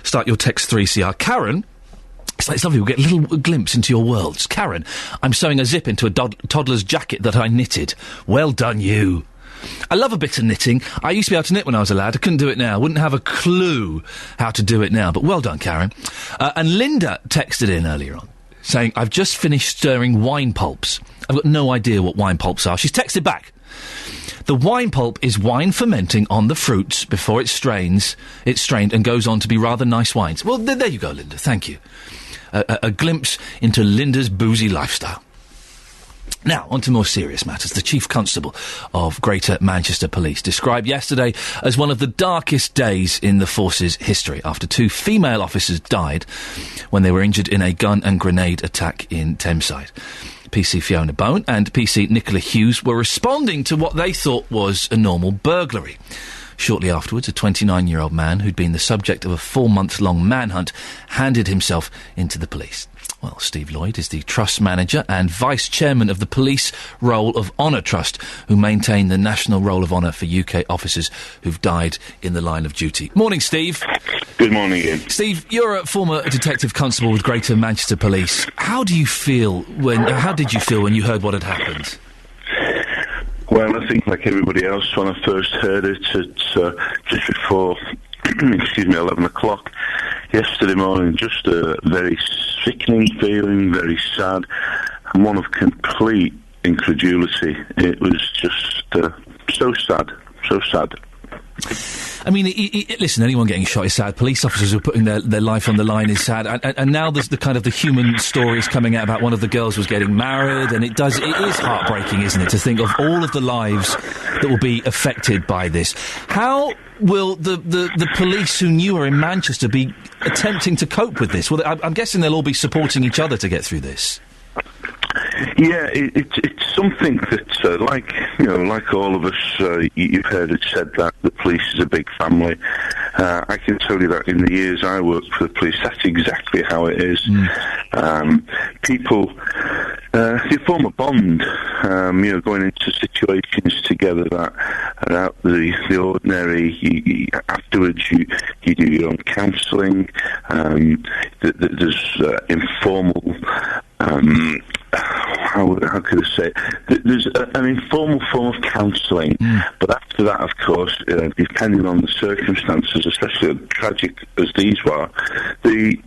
Start your text 3CR. Karen... It's lovely, we'll get a little glimpse into your worlds. Karen, I'm sewing a zip into a toddler's jacket that I knitted. Well done, you. I love a bit of knitting. I used to be able to knit when I was a lad. I couldn't do it now. I wouldn't have a clue how to do it now. But well done, Karen. And Linda texted in earlier on, saying, I've just finished stirring wine pulps. I've got no idea what wine pulps are. She's texted back. The wine pulp is wine fermenting on the fruits before it's strained and goes on to be rather nice wines. Well, there you go, Linda. Thank you. A glimpse into Linda's boozy lifestyle. Now, on to more serious matters. The Chief Constable of Greater Manchester Police described yesterday as one of the darkest days in the force's history after 2 female officers died when they were injured in a gun and grenade attack in Thameside. PC Fiona Bone and PC Nicola Hughes were responding to what they thought was a normal burglary. Shortly afterwards, a 29-year-old man who'd been the subject of a 4-month-long manhunt handed himself into the police. Well, Steve Lloyd is the Trust Manager and Vice Chairman of the Police Roll of Honour Trust, who maintain the National Roll of Honour for UK officers who've died in the line of duty. Morning, Steve. Good morning, Ian. Steve, you're a former detective constable with Greater Manchester Police. How did you feel when you heard what had happened? Well, I think like everybody else, when I first heard it, it's just before, 11 o'clock yesterday morning, just a very sickening feeling, very sad, and one of complete incredulity. It was just so sad. I mean, listen, anyone getting shot is sad. Police officers who are putting their life on the line is sad. And now there's the kind of the human stories coming out about one of the girls was getting married, and it is heartbreaking, isn't it, to think of all of the lives that will be affected by this. How will the police who knew her in Manchester be attempting to cope with this? Well, I'm guessing they'll all be supporting each other to get through this. Yeah, it's something that, like all of us, you've heard it said that the police is a big family. I can tell you that in the years I worked for the police, that's exactly how it is. People, they form a bond, going into situations together that are out the ordinary. Afterwards, you do your own counselling. There's informal... how could I say it? There's an informal form of counselling, but after that, of course, depending on the circumstances, especially tragic as these were, the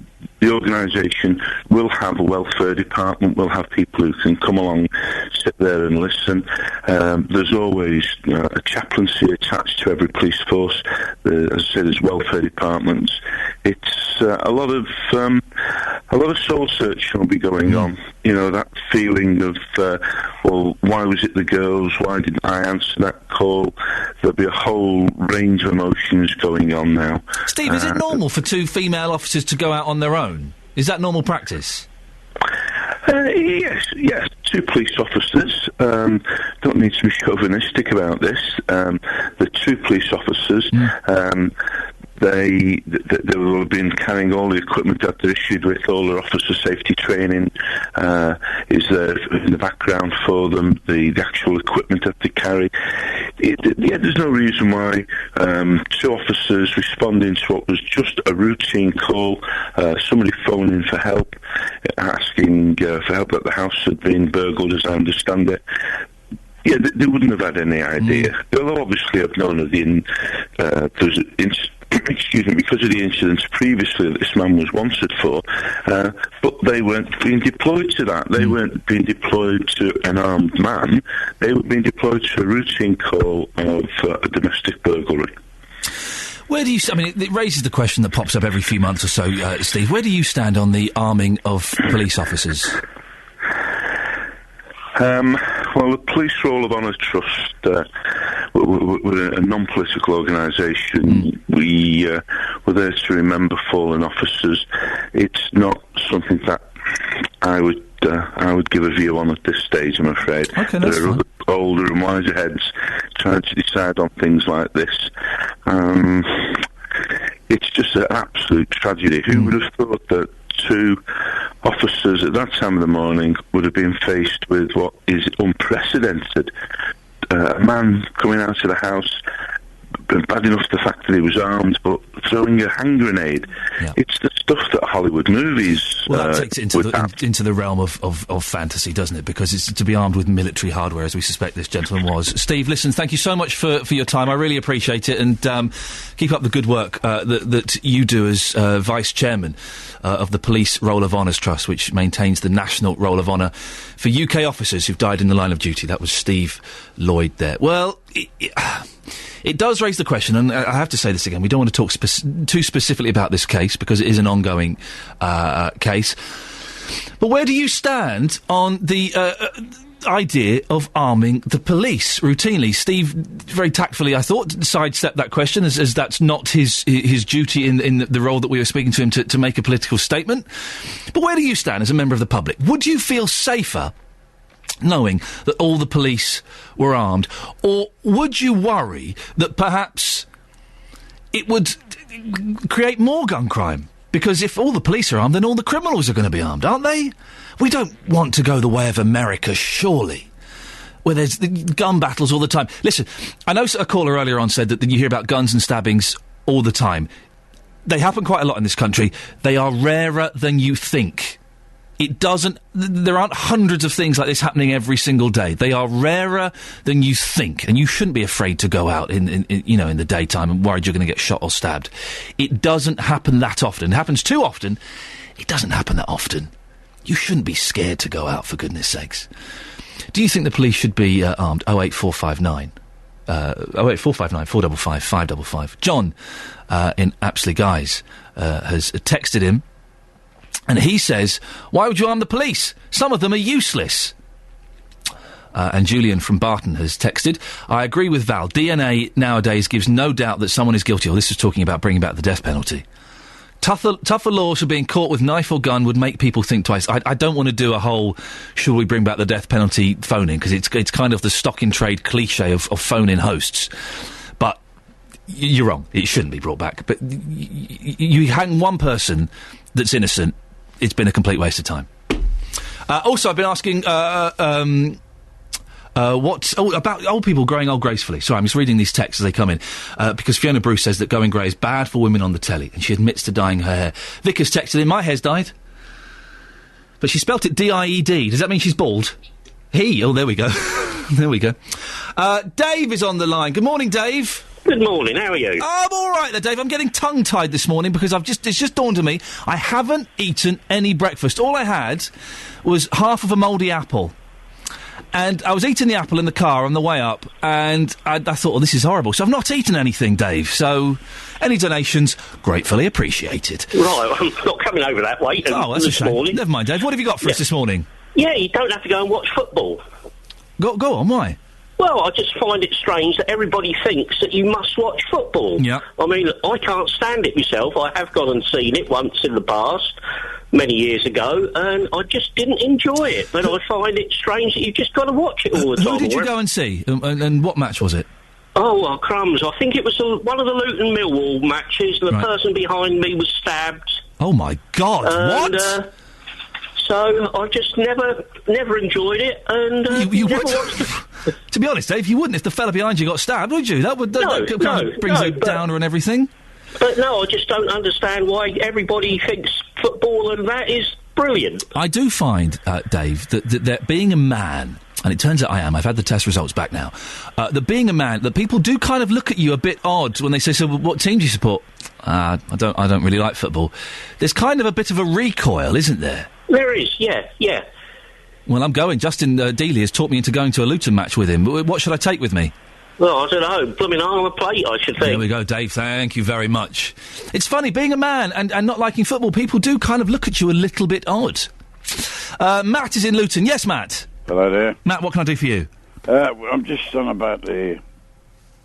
organisation will have a welfare department, will have people who can come along, sit there and listen. There's always a chaplaincy attached to every police force. As I say, there's welfare departments. It's a lot of soul searching will be going on. That feeling of, why was it the girls? Why didn't I answer that call? There'll be a whole range of emotions going on now. Steve, is it normal for 2 female officers to go out on their own? Is that normal practice? Yes, two police officers. Don't need to be chauvinistic about this. The two police officers, they will have been carrying all the equipment that they're issued with. All their officer safety training is there in the background for them. The actual equipment that they carry. There's no reason why two officers responding to what was just a routine call, somebody phoning for help, asking for help that the house had been burgled, as I understand it. Yeah, they wouldn't have had any idea. They'll obviously have known of because of the incidents previously that this man was wanted for, but they weren't being deployed to that. They weren't being deployed to an armed man. They were being deployed to a routine call of a domestic burglary. Where do you... I mean, it raises the question that pops up every few months or so, Steve. Where do you stand on the arming of police officers? Well, the Police Roll of Honour Trust, we're a non-political organisation. We were there to remember fallen officers. It's not something that I would give a view on at this stage, I'm afraid. Okay, that's there are fine. Older and wiser heads trying to decide on things like this. It's just an absolute tragedy. Who would have thought that two officers at that time of the morning would have been faced with what is unprecedented? A man coming out of the house, bad enough the fact that he was armed, but throwing a hand grenade. Yeah. It's the stuff that Hollywood movies Well, that takes it into the realm of fantasy, doesn't it? Because it's to be armed with military hardware, as we suspect this gentleman was. Steve, listen, thank you so much for your time. I really appreciate it, and keep up the good work that you do as Vice Chairman of the Police Roll of Honours Trust, which maintains the National Roll of Honour for UK officers who've died in the line of duty. That was Steve Lloyd there. Well, it does raise the question, and I have to say this again, we don't want to talk too specifically about this case, because it is an ongoing case. But where do you stand on the idea of arming the police routinely? Steve, very tactfully, I thought, sidestepped that question, as that's not his duty in the role that we were speaking to him to make a political statement. But where do you stand as a member of the public? Would you feel safer knowing that all the police were armed? Or would you worry that perhaps it would create more gun crime? Because if all the police are armed, then all the criminals are going to be armed, aren't they? We don't want to go the way of America, surely, where there's the gun battles all the time. Listen, I know a caller earlier on said that you hear about guns and stabbings all the time. They happen quite a lot in this country. They are rarer than you think. There aren't hundreds of things like this happening every single day. They are rarer than you think, and you shouldn't be afraid to go out in the daytime and worried you're going to get shot or stabbed. It doesn't happen that often. It happens too often. It doesn't happen that often. You shouldn't be scared to go out, for goodness sakes. Do you think the police should be armed? 08459. 08459 455 555. John in Apsley Guys has texted him. And he says, why would you arm the police? Some of them are useless. And Julian from Barton has texted, I agree with Val. DNA nowadays gives no doubt that someone is guilty. This is talking about bringing back the death penalty. Tougher laws for being caught with knife or gun would make people think twice. I don't want to do a whole, should we bring back the death penalty phone-in, because it's kind of the stock-in-trade cliche of phone-in hosts. But you're wrong. It shouldn't be brought back. But you hang one person that's innocent, it's been a complete waste of time. Also, I've been asking about old people growing old gracefully. Sorry, I'm just reading these texts as they come in. Because Fiona Bruce says that going grey is bad for women on the telly, and she admits to dyeing her hair. Vic has texted in, my hair's dyed. But she spelt it D-I-E-D. Does that mean she's bald? Oh, there we go. There we go. Dave is on the line. Good morning, Dave. Good morning, how are you? I'm all right there, Dave. I'm getting tongue-tied this morning because it's just dawned on me I haven't eaten any breakfast. All I had was half of a mouldy apple. And I was eating the apple in the car on the way up, and I thought, this is horrible. So I've not eaten anything, Dave. So any donations, gratefully appreciated. Right, I'm not coming over that way. That's a shame. Morning. Never mind, Dave. What have you got for us this morning? Yeah, you don't have to go and watch football. Go on, why? Well, I just find it strange that everybody thinks that you must watch football. Yeah. I mean, I can't stand it myself. I have gone and seen it once in the past. many years ago, and I just didn't enjoy it. And I find it strange that you've just got to watch it all the time. Who did you go and see? And what match was it? Oh, well, crumbs. I think it was one of the Luton Millwall matches, and the person behind me was stabbed. Oh, my God, And, what? So I just never enjoyed it, and never watched it. To be honest, Dave, you wouldn't if the fella behind you got stabbed, would you? That brings a downer and everything. But no, I just don't understand why everybody thinks football and that is brilliant. I do find, Dave, that being a man, and it turns out I am, I've had the test results back now, that being a man, that people do kind of look at you a bit odd when they say, so what team do you support? I don't really like football. There's kind of a bit of a recoil, isn't there? There is, yeah. Well, I'm going. Justin Dealey has talked me into going to a Luton match with him. What should I take with me? Well, I don't know. Blooming armour plate, I should think. There we go, Dave. Thank you very much. It's funny, being a man and not liking football, people do kind of look at you a little bit odd. Matt is in Luton. Yes, Matt? Hello there. Matt, what can I do for you? I'm just on about there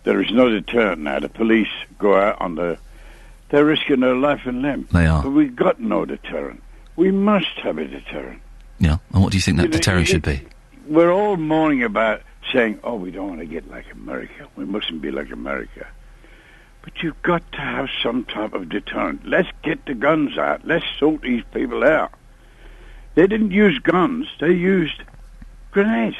is no deterrent now. The police go out on they're risking their life and limb. They are. But we've got no deterrent. We must have a deterrent. Yeah, and what do you think that deterrent should be? We're all moaning about saying, oh, we don't want to get like America. We mustn't be like America. But you've got to have some type of deterrent. Let's get the guns out. Let's sort these people out. They didn't use guns. They used grenades.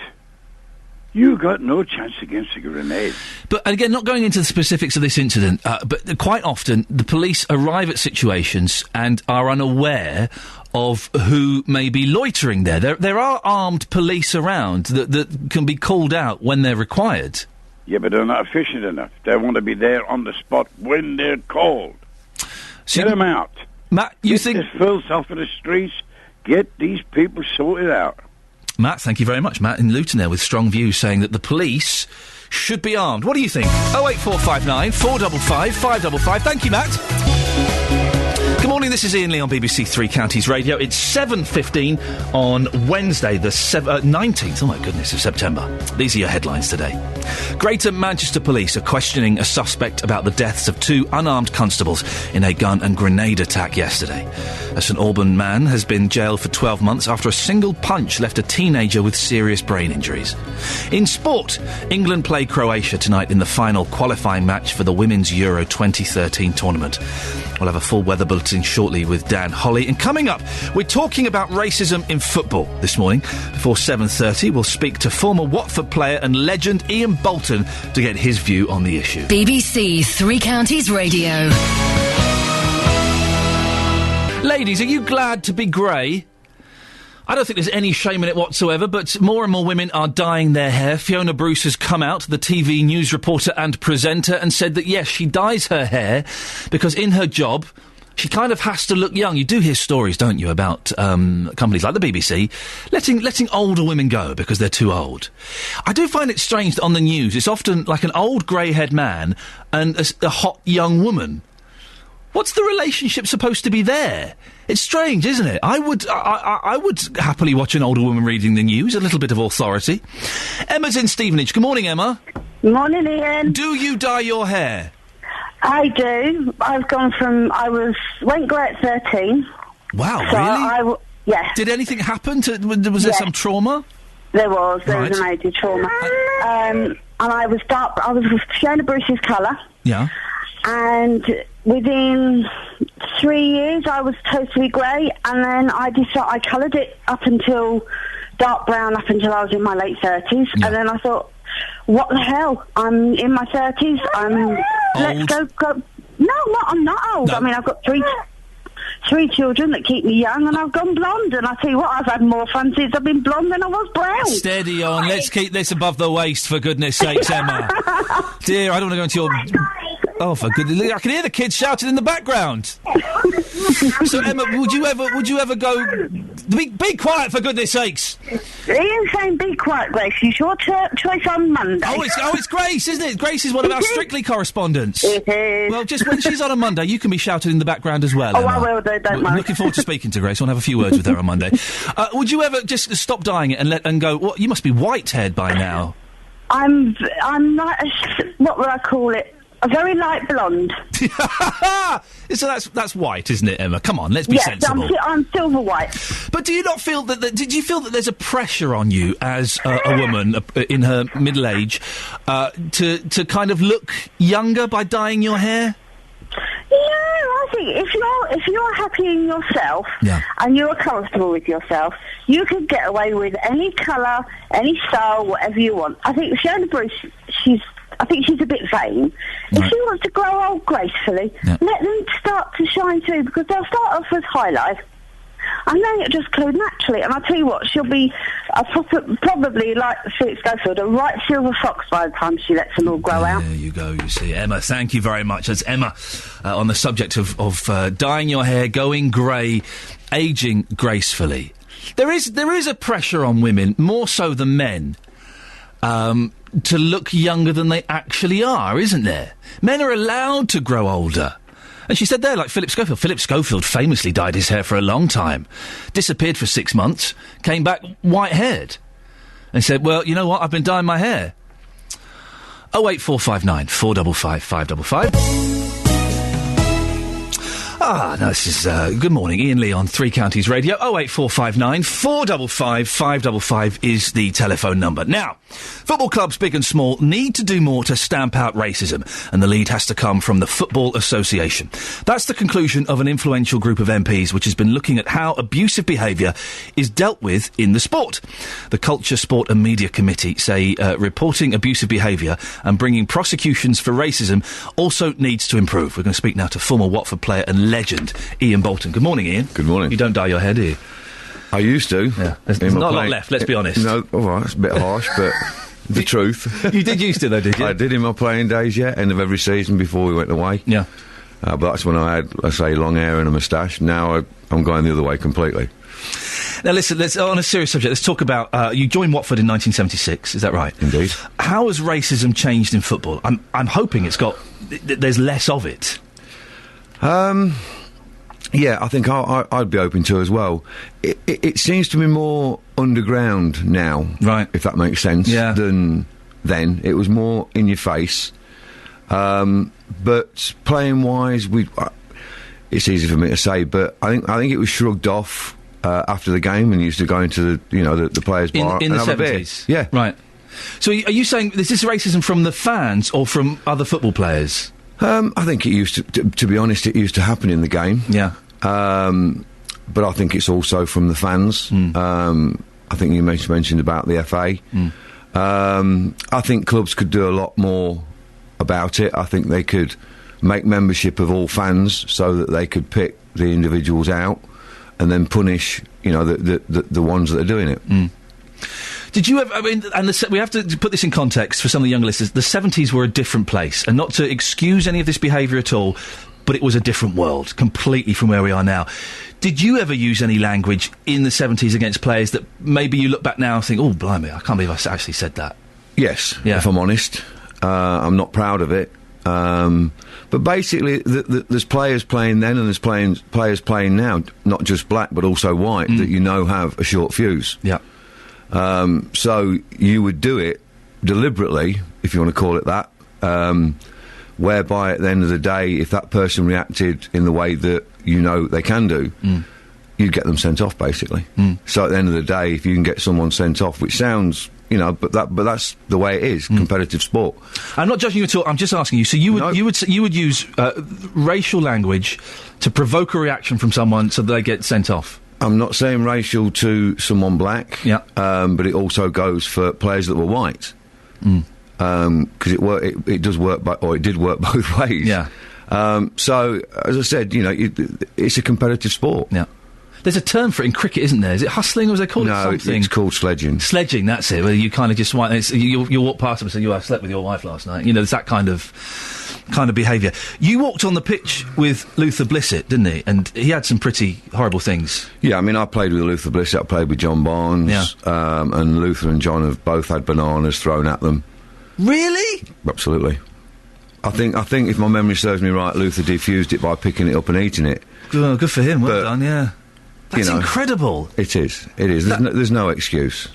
You got no chance against a grenade. But again, not going into the specifics of this incident, but quite often the police arrive at situations and are unaware of who may be loitering there. There are armed police around that can be called out when they're required. Yeah, but they're not efficient enough. They want to be there on the spot when they're called. Get them out. Matt, you think... Get the filth off of the streets. Get these people sorted out. Matt, thank you very much. Matt in Luton there with strong views saying that the police should be armed. What do you think? 08459 455 555. Thank you, Matt. Good morning, this is Iain Lee on BBC Three Counties Radio. It's 7:15 on Wednesday, the 19th, oh my goodness, of September. These are your headlines today. Greater Manchester Police are questioning a suspect about the deaths of two unarmed constables in a gun and grenade attack yesterday. A St Alban man has been jailed for 12 months after a single punch left a teenager with serious brain injuries. In sport, England play Croatia tonight in the final qualifying match for the Women's Euro 2013 tournament. We'll have a full weather bulletin shortly with Dan Holly. And coming up, we're talking about racism in football this morning. Before 7:30, we'll speak to former Watford player and legend Ian Bolton to get his view on the issue. BBC Three Counties Radio. Ladies, are you glad to be grey? I don't think there's any shame in it whatsoever, but more and more women are dyeing their hair. Fiona Bruce has come out, the TV news reporter and presenter, and said that, yes, she dyes her hair because in her job, she kind of has to look young. You do hear stories, don't you, about companies like the BBC letting older women go because they're too old. I do find it strange that on the news it's often like an old grey-haired man and a hot young woman. What's the relationship supposed to be there? It's strange, isn't it? I would happily watch an older woman reading the news, a little bit of authority. Emma's in Stevenage. Good morning, Emma. Morning, Ian. Do you dye your hair? I do. I've gone from... went grey at 13. Wow, so really? Yeah. Did anything happen? Was there some trauma? There was a major trauma. And I was Fiona Bruce's colour. Yeah. And within 3 years, I was totally grey, and then I coloured it up until dark brown up until I was in my late 30s, and then I thought, what the hell? I'm in my 30s. Let's go. No, I'm not old. No. I mean, I've got three children that keep me young, and I've gone blonde. And I tell you what, I've had more fun since I've been blonde than I was brown. Steady on. Let's keep this above the waist, for goodness sakes, Emma. Dear, I don't want to go into your... Oh, for goodness! I can hear the kids shouting in the background. So, Emma, would you ever go? Be quiet, for goodness sakes! Ian's saying, "Be quiet, Grace." It's your choice on Monday. It's Grace, isn't it? Grace is one of our Strictly correspondents. It is. Well, just when she's on a Monday, you can be shouted in the background as well. Oh, Emma. I will do. Don't worry. Looking forward to speaking to Grace. I want to have a few words with her on Monday. Would you ever just stop dyeing it and go? Well, you must be white-haired by now. I'm not. What would I call it? A very light blonde. So that's white, isn't it, Emma? Come on, let's be sensible. I'm silver white. But do you not feel did you feel that there's a pressure on you as a woman in her middle age to kind of look younger by dyeing your hair? Yeah, I think if you're happy in yourself and you're comfortable with yourself, you could get away with any colour, any style, whatever you want. I think Fiona Bruce, I think she's a bit vain. If she wants to grow old gracefully, let them start to shine through, because they'll start off as highlight, and then it'll just go naturally. And I'll tell you what, she'll be probably like Philip Schofield, a right silver fox by the time she lets them all grow out. There you go, you see. Emma, thank you very much. That's Emma on the subject of dyeing your hair, going grey, ageing gracefully. There is a pressure on women, more so than men, to look younger than they actually are, isn't there? Men are allowed to grow older. And she said there, like Philip Schofield. Philip Schofield famously dyed his hair for a long time, disappeared for 6 months, came back white-haired, and said, well, you know what, I've been dyeing my hair. 08459 455 555. No, this is, good morning, Iain Lee on Three Counties Radio. 08459 455 555 is the telephone number. Now, football clubs, big and small, need to do more to stamp out racism, and the lead has to come from the Football Association. That's the conclusion of an influential group of MPs which has been looking at how abusive behaviour is dealt with in the sport. The Culture, Sport and Media Committee say reporting abusive behaviour and bringing prosecutions for racism also needs to improve. We're going to speak now to former Watford player and legend Ian Bolton. Good morning, Ian. Good morning. You don't dye your hair, do you? I used to. Yeah. There's not a lot left, let's be honest. No, all right, it's a bit harsh, but the truth. You did used to, though, did you? I did in my playing days, yeah, end of every season before we went away. Yeah. But that's when I had, let's say, long hair and a moustache. Now I'm going the other way completely. Now, listen, let's on a serious subject. Let's talk about you joined Watford in 1976. Is that right? Indeed. How has racism changed in football? I'm hoping there's less of it. Yeah, I think I'd be open to as well. It seems to be more underground now, right? If that makes sense. Yeah. Than then. It was more in your face. But playing wise, it's easy for me to say, but I think it was shrugged off after the game and used to go into the players' bar in the and have 70s. A beer. Yeah, right. So are you saying is this racism from the fans or from other football players? I think it used to be honest, it used to happen in the game. Yeah. But I think it's also from the fans. I think you mentioned about the FA. I think clubs could do a lot more about it. I think they could make membership of all fans so that they could pick the individuals out and then punish, the ones that are doing it. Did you ever, we have to put this in context for some of the younger listeners, the 70s were a different place, and not to excuse any of this behaviour at all, but it was a different world, completely from where we are now. Did you ever use any language in the 70s against players that maybe you look back now and think, oh, blimey, I can't believe I actually said that? Yes, if I'm honest. I'm not proud of it. But basically, there's players playing then and there's players playing now, not just black but also white, that have a short fuse. Yeah. So you would do it deliberately, if you want to call it that, whereby at the end of the day, if that person reacted in the way that they can do, you'd get them sent off, basically. So at the end of the day, if you can get someone sent off, which sounds, but that's the way it is, competitive sport. I'm not judging you at all. I'm just asking you. So you would use racial language to provoke a reaction from someone so that they get sent off. I'm not saying racial to someone black, but it also goes for players that were white, because it does work, it did work both ways. Yeah. So as I said, it's a competitive sport. Yeah. There's a term for it in cricket, isn't there? Is it hustling, or is they call it something? No, it's called sledging. Sledging, that's it. Where you kind of just you walk past them and say, "I slept with your wife last night." There's that kind of behaviour. You walked on the pitch with Luther Blissett, didn't he? And he had some pretty horrible things. Yeah, I mean, I played with Luther Blissett. I played with John Barnes. And Luther and John have both had bananas thrown at them. Really? Absolutely. I think if my memory serves me right, Luther defused it by picking it up and eating it. Well, good for him. Well done. Yeah. That's incredible. It is. There's no excuse.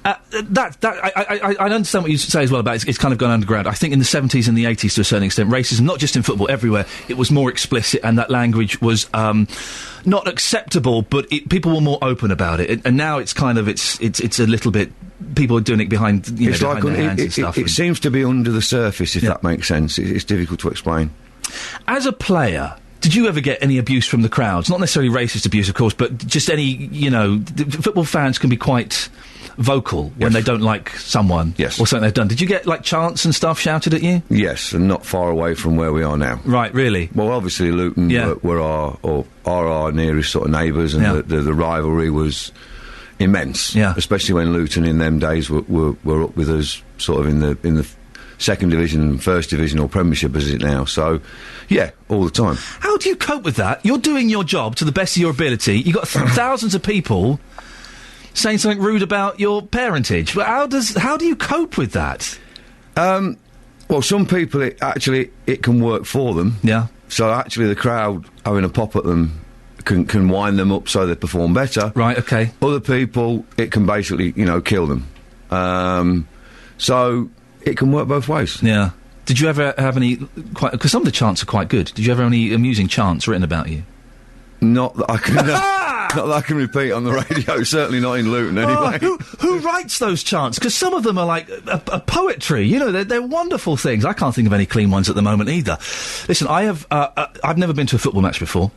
I understand what you say as well about it's kind of gone underground. I think in the 70s and the 80s to a certain extent, racism, not just in football, everywhere, it was more explicit and that language was not acceptable, but people were more open about it. And now it's kind of, it's a little bit, people are doing it behind, behind their hands and stuff. It seems to be under the surface, if that makes sense. It's difficult to explain. As a player, did you ever get any abuse from the crowds? Not necessarily racist abuse, of course, but just any, football fans can be quite vocal when they don't like someone or something they've done. Did you get, chants and stuff shouted at you? Yes, and not far away from where we are now. Right, really? Well, obviously Luton were our nearest sort of neighbours, and the rivalry was immense. Yeah. Especially when Luton in them days were up with us sort of in the second division, first division or Premiership as it now. So, yeah, all the time. How do you cope with that? You're doing your job to the best of your ability. You've got thousands of people saying something rude about your parentage. How do you cope with that? Well, some people, it can work for them. Yeah. So actually the crowd having a pop at them can wind them up so they perform better. Right, okay. Other people, it can basically, kill them. So it can work both ways. Yeah. Did you ever have any, because some of the chants are quite good, did you ever have any amusing chants written about you? Not that I can... Not that I can repeat on the radio, certainly not in Luton anyway. Who writes those chants? Because some of them are like a poetry. They're wonderful things. I can't think of any clean ones at the moment either. Listen, I've never been to a football match before.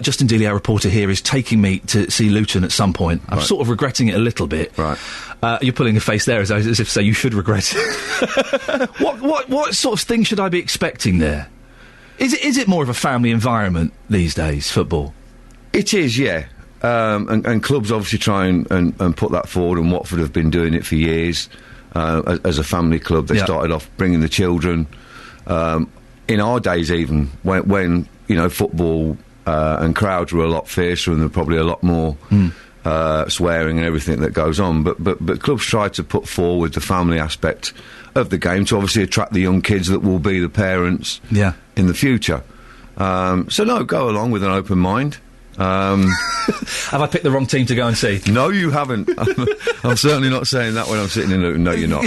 Justin Dealey, our reporter here, is taking me to see Luton at some point. I'm sort of regretting it a little bit. Right. You're pulling a face there as if to say you should regret it. What sort of thing should I be expecting there? Is it more of a family environment these days, football? It is, yeah. And clubs obviously try and put that forward, and Watford have been doing it for years. As a family club, they started off bringing the children. In our days, even when football and crowds were a lot fiercer, and there were probably a lot more swearing and everything that goes on. But clubs try to put forward the family aspect of the game to obviously attract the young kids that will be the parents in the future. So no, go along with an open mind. Have I picked the wrong team to go and see? No, you haven't. I'm certainly not saying that when I'm sitting in Luton. No, you're not.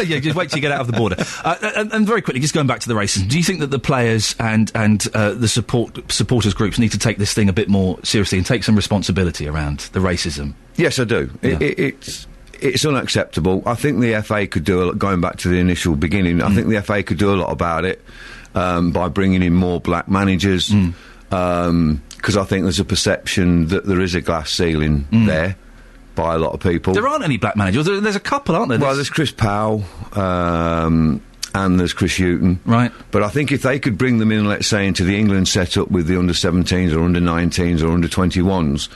Yeah, just wait till you get out of the border. And very quickly, just going back to the racism, do you think that the players and the supporters groups need to take this thing a bit more seriously and take some responsibility around the racism? Yes, I do. Yeah. It's unacceptable. I think the FA could do going back to the initial beginning. I think the FA could do a lot about it by bringing in more black managers. Because I think there's a perception that there is a glass ceiling there by a lot of people. There aren't any black managers. There's a couple, aren't there? Well, there's Chris Powell, and there's Chris Hughton. Right. But I think if they could bring them in, let's say, into the England setup with the under-17s or under-19s or under-21s,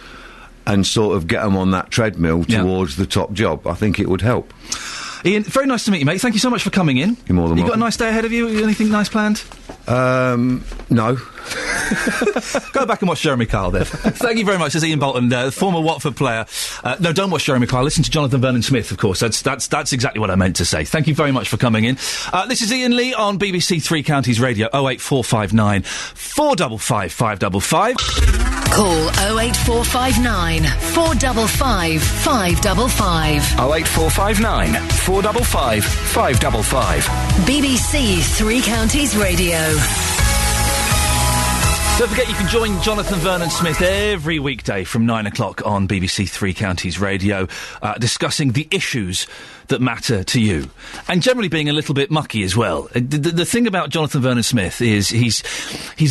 and sort of get them on that treadmill towards the top job, I think it would help. Iain, very nice to meet you, mate. Thank you so much for coming in. You're more than welcome. You got a nice day ahead of you? Anything nice planned? No. Go back and watch Jeremy Kyle then. Thank you very much. There's Iain Bolton, the former Watford player. No, don't watch Jeremy Kyle. Listen to Jonathan Vernon-Smith, of course. That's exactly what I meant to say. Thank you very much for coming in. This is Iain Lee on BBC Three Counties Radio, 08459 455 555. Call 08459 455 555. 08459 455 555. BBC Three Counties Radio. Don't forget you can join Jonathan Vernon-Smith every weekday from 9 o'clock on BBC Three Counties Radio, discussing the issues that matter to you. And generally being a little bit mucky as well. The thing about Jonathan Vernon-Smith is he's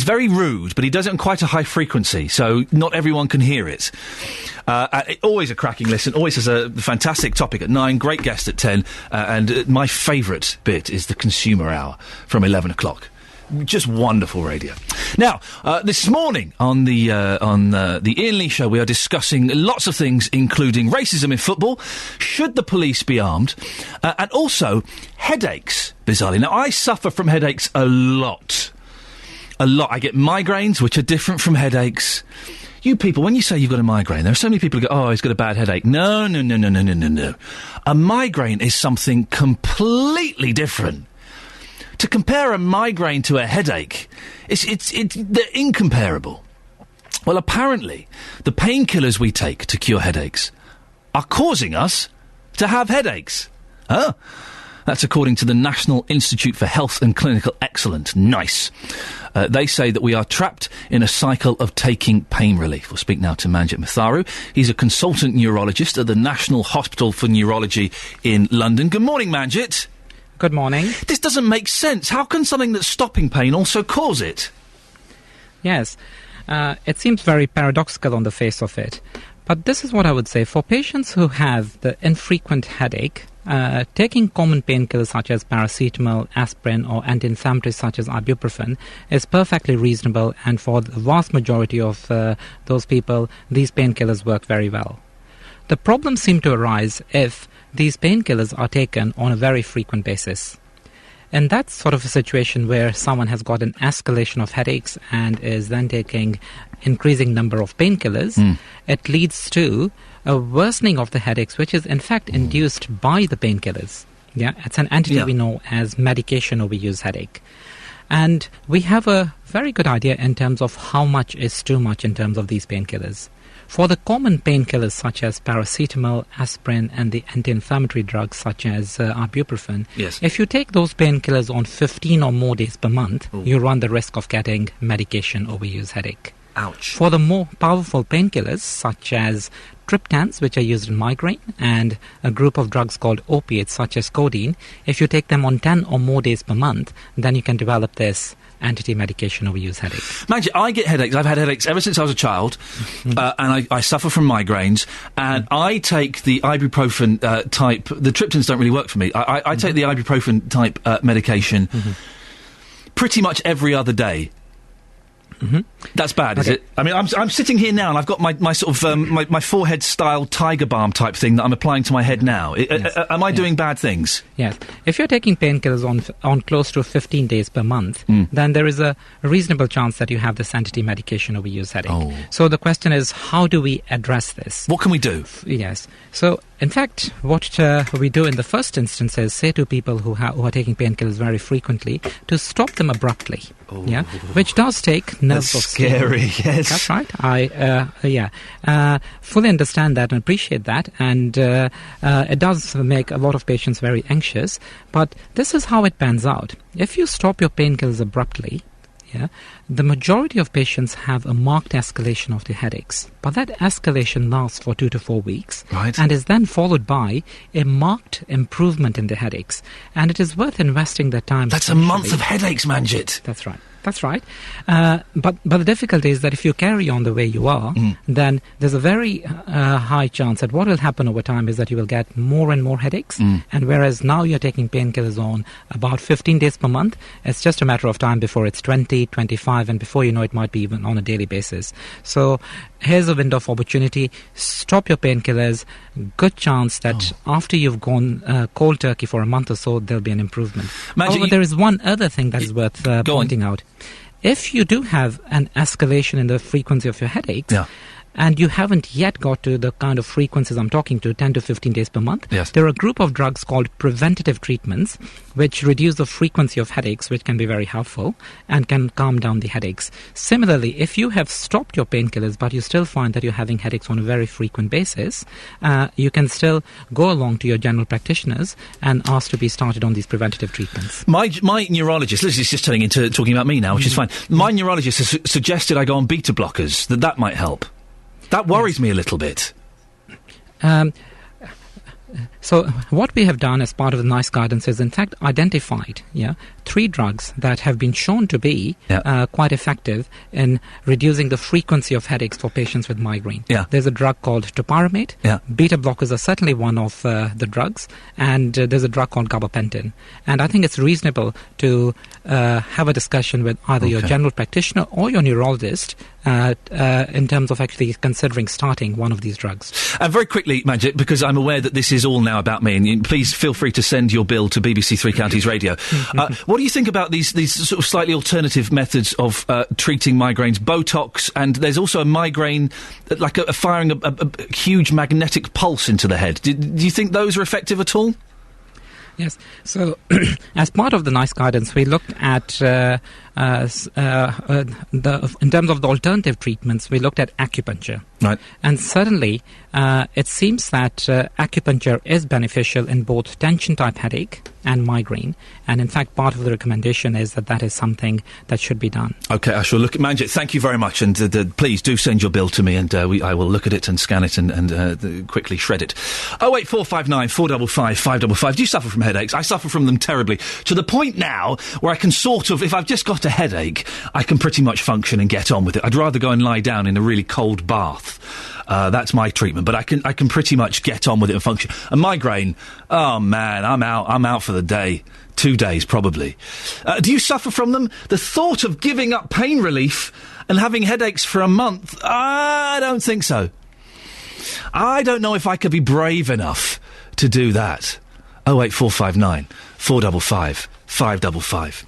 very rude, but he does it on quite a high frequency, so not everyone can hear it. Always a cracking listen, always has a fantastic topic at 9, great guest at 10, and my favourite bit is the Consumer Hour from 11 o'clock. Just wonderful radio. Now, this morning on the Iain Lee Show, we are discussing lots of things, including racism in football, should the police be armed, and also headaches, bizarrely. Now, I suffer from headaches a lot. I get migraines, which are different from headaches. You people, when you say you've got a migraine, there are so many people who go, oh, he's got a bad headache. No. A migraine is something completely different. To compare a migraine to a headache, they're incomparable. Well, apparently, the painkillers we take to cure headaches are causing us to have headaches. Huh? That's according to the National Institute for Health and Clinical Excellence. Nice. They say that we are trapped in a cycle of taking pain relief. We'll speak now to Manjit Matharu. He's a consultant neurologist at the National Hospital for Neurology in London. Good morning, Manjit. Good morning. This doesn't make sense. How can something that's stopping pain also cause it? Yes. It seems very paradoxical on the face of it. But this is what I would say. For patients who have the infrequent headache, taking common painkillers such as paracetamol, aspirin or anti-inflammatories such as ibuprofen is perfectly reasonable, and for the vast majority of those people, these painkillers work very well. The problems seem to arise if these painkillers are taken on a very frequent basis. And that's sort of a situation where someone has got an escalation of headaches and is then taking increasing number of painkillers. It leads to a worsening of the headaches, which is in fact induced by the painkillers. Yeah, it's an entity we know as medication overuse headache. And we have a very good idea in terms of how much is too much in terms of these painkillers. For the common painkillers such as paracetamol, aspirin and the anti-inflammatory drugs such as ibuprofen, if you take those painkillers on 15 or more days per month, you run the risk of getting medication overuse headache. Ouch. For the more powerful painkillers such as triptans, which are used in migraine, and a group of drugs called opiates such as codeine, if you take them on 10 or more days per month, then you can develop this anti-medication overuse headache. Magic, I get headaches. I've had headaches ever since I was a child, and I suffer from migraines, and I take the ibuprofen type... The triptans don't really work for me. I take the ibuprofen type medication pretty much every other day. That's bad, is it? I mean, I'm sitting here now and I've got my sort of my forehead style tiger balm type thing that I'm applying to my head now. Am I doing bad things? Yes. If you're taking painkillers on close to 15 days per month, then there is a reasonable chance that you have this anti-medication overuse headache. So the question is, how do we address this? What can we do? Yes. So in fact, what we do in the first instance is say to people who are taking painkillers very frequently to stop them abruptly. Yeah, which does take nerves of steel. Scary, yes. That's right. I fully understand that and appreciate that, and it does make a lot of patients very anxious. But this is how it pans out. If you stop your painkillers abruptly, the majority of patients have a marked escalation of the headaches, but that escalation lasts for 2 to 4 weeks, and is then followed by a marked improvement in the headaches, and it is worth investing that time. That's a month of headaches, Manjit. That's right. That's right. But the difficulty is that if you carry on the way you are, then there's a very high chance that what will happen over time is that you will get more and more headaches. And whereas now you're taking painkillers on about 15 days per month, it's just a matter of time before it's 20, 25, and before you know it might be even on a daily basis. So here's a window of opportunity. Stop your painkillers. Good chance that after you've gone cold turkey for a month or so, there'll be an improvement. However, there is one other thing that is worth pointing out. If you do have an escalation in the frequency of your headaches, and you haven't yet got to the kind of frequencies I'm talking to, 10 to 15 days per month, there are a group of drugs called preventative treatments which reduce the frequency of headaches, which can be very helpful and can calm down the headaches. Similarly, if you have stopped your painkillers but you still find that you're having headaches on a very frequent basis, you can still go along to your general practitioners and ask to be started on these preventative treatments. My neurologist, this is just turning into talking about me now, which is fine. My neurologist has suggested I go on beta blockers, that might help. That worries me a little bit. So what we have done as part of the NICE guidance is in fact identified 3 drugs that have been shown to be quite effective in reducing the frequency of headaches for patients with migraine. There's a drug called topiramate. Beta blockers are certainly one of the drugs, and there's a drug called gabapentin. And I think it's reasonable to have a discussion with either your general practitioner or your neurologist in terms of actually considering starting one of these drugs. Very quickly, Manjit, because I'm aware that this is all now about me, and please feel free to send your bill to BBC Three Counties Radio. What do you think about these sort of slightly alternative methods of treating migraines? Botox, and there's also a migraine, like firing a huge magnetic pulse into the head. Do you think those are effective at all? Yes. So, as part of the NICE guidance, we looked at in terms of the alternative treatments, we looked at acupuncture. Right. And certainly, it seems that acupuncture is beneficial in both tension-type headache and migraine. And in fact, part of the recommendation is that is something that should be done. OK, I shall look at Manjit. Thank you very much. And please do send your bill to me, and I will look at it and scan it and quickly shred it. 08459 455 555. Do you suffer from headaches? I suffer from them terribly, to the point now where I can sort of, if I've just got a headache, I can pretty much function and get on with it. I'd rather go and lie down in a really cold bath. That's my treatment, but I can pretty much get on with it and function. A migraine, oh man, I'm out for the day. 2 days, probably. Do you suffer from them? The thought of giving up pain relief and having headaches for a month, I don't think so. I don't know if I could be brave enough to do that. 08459 455 555.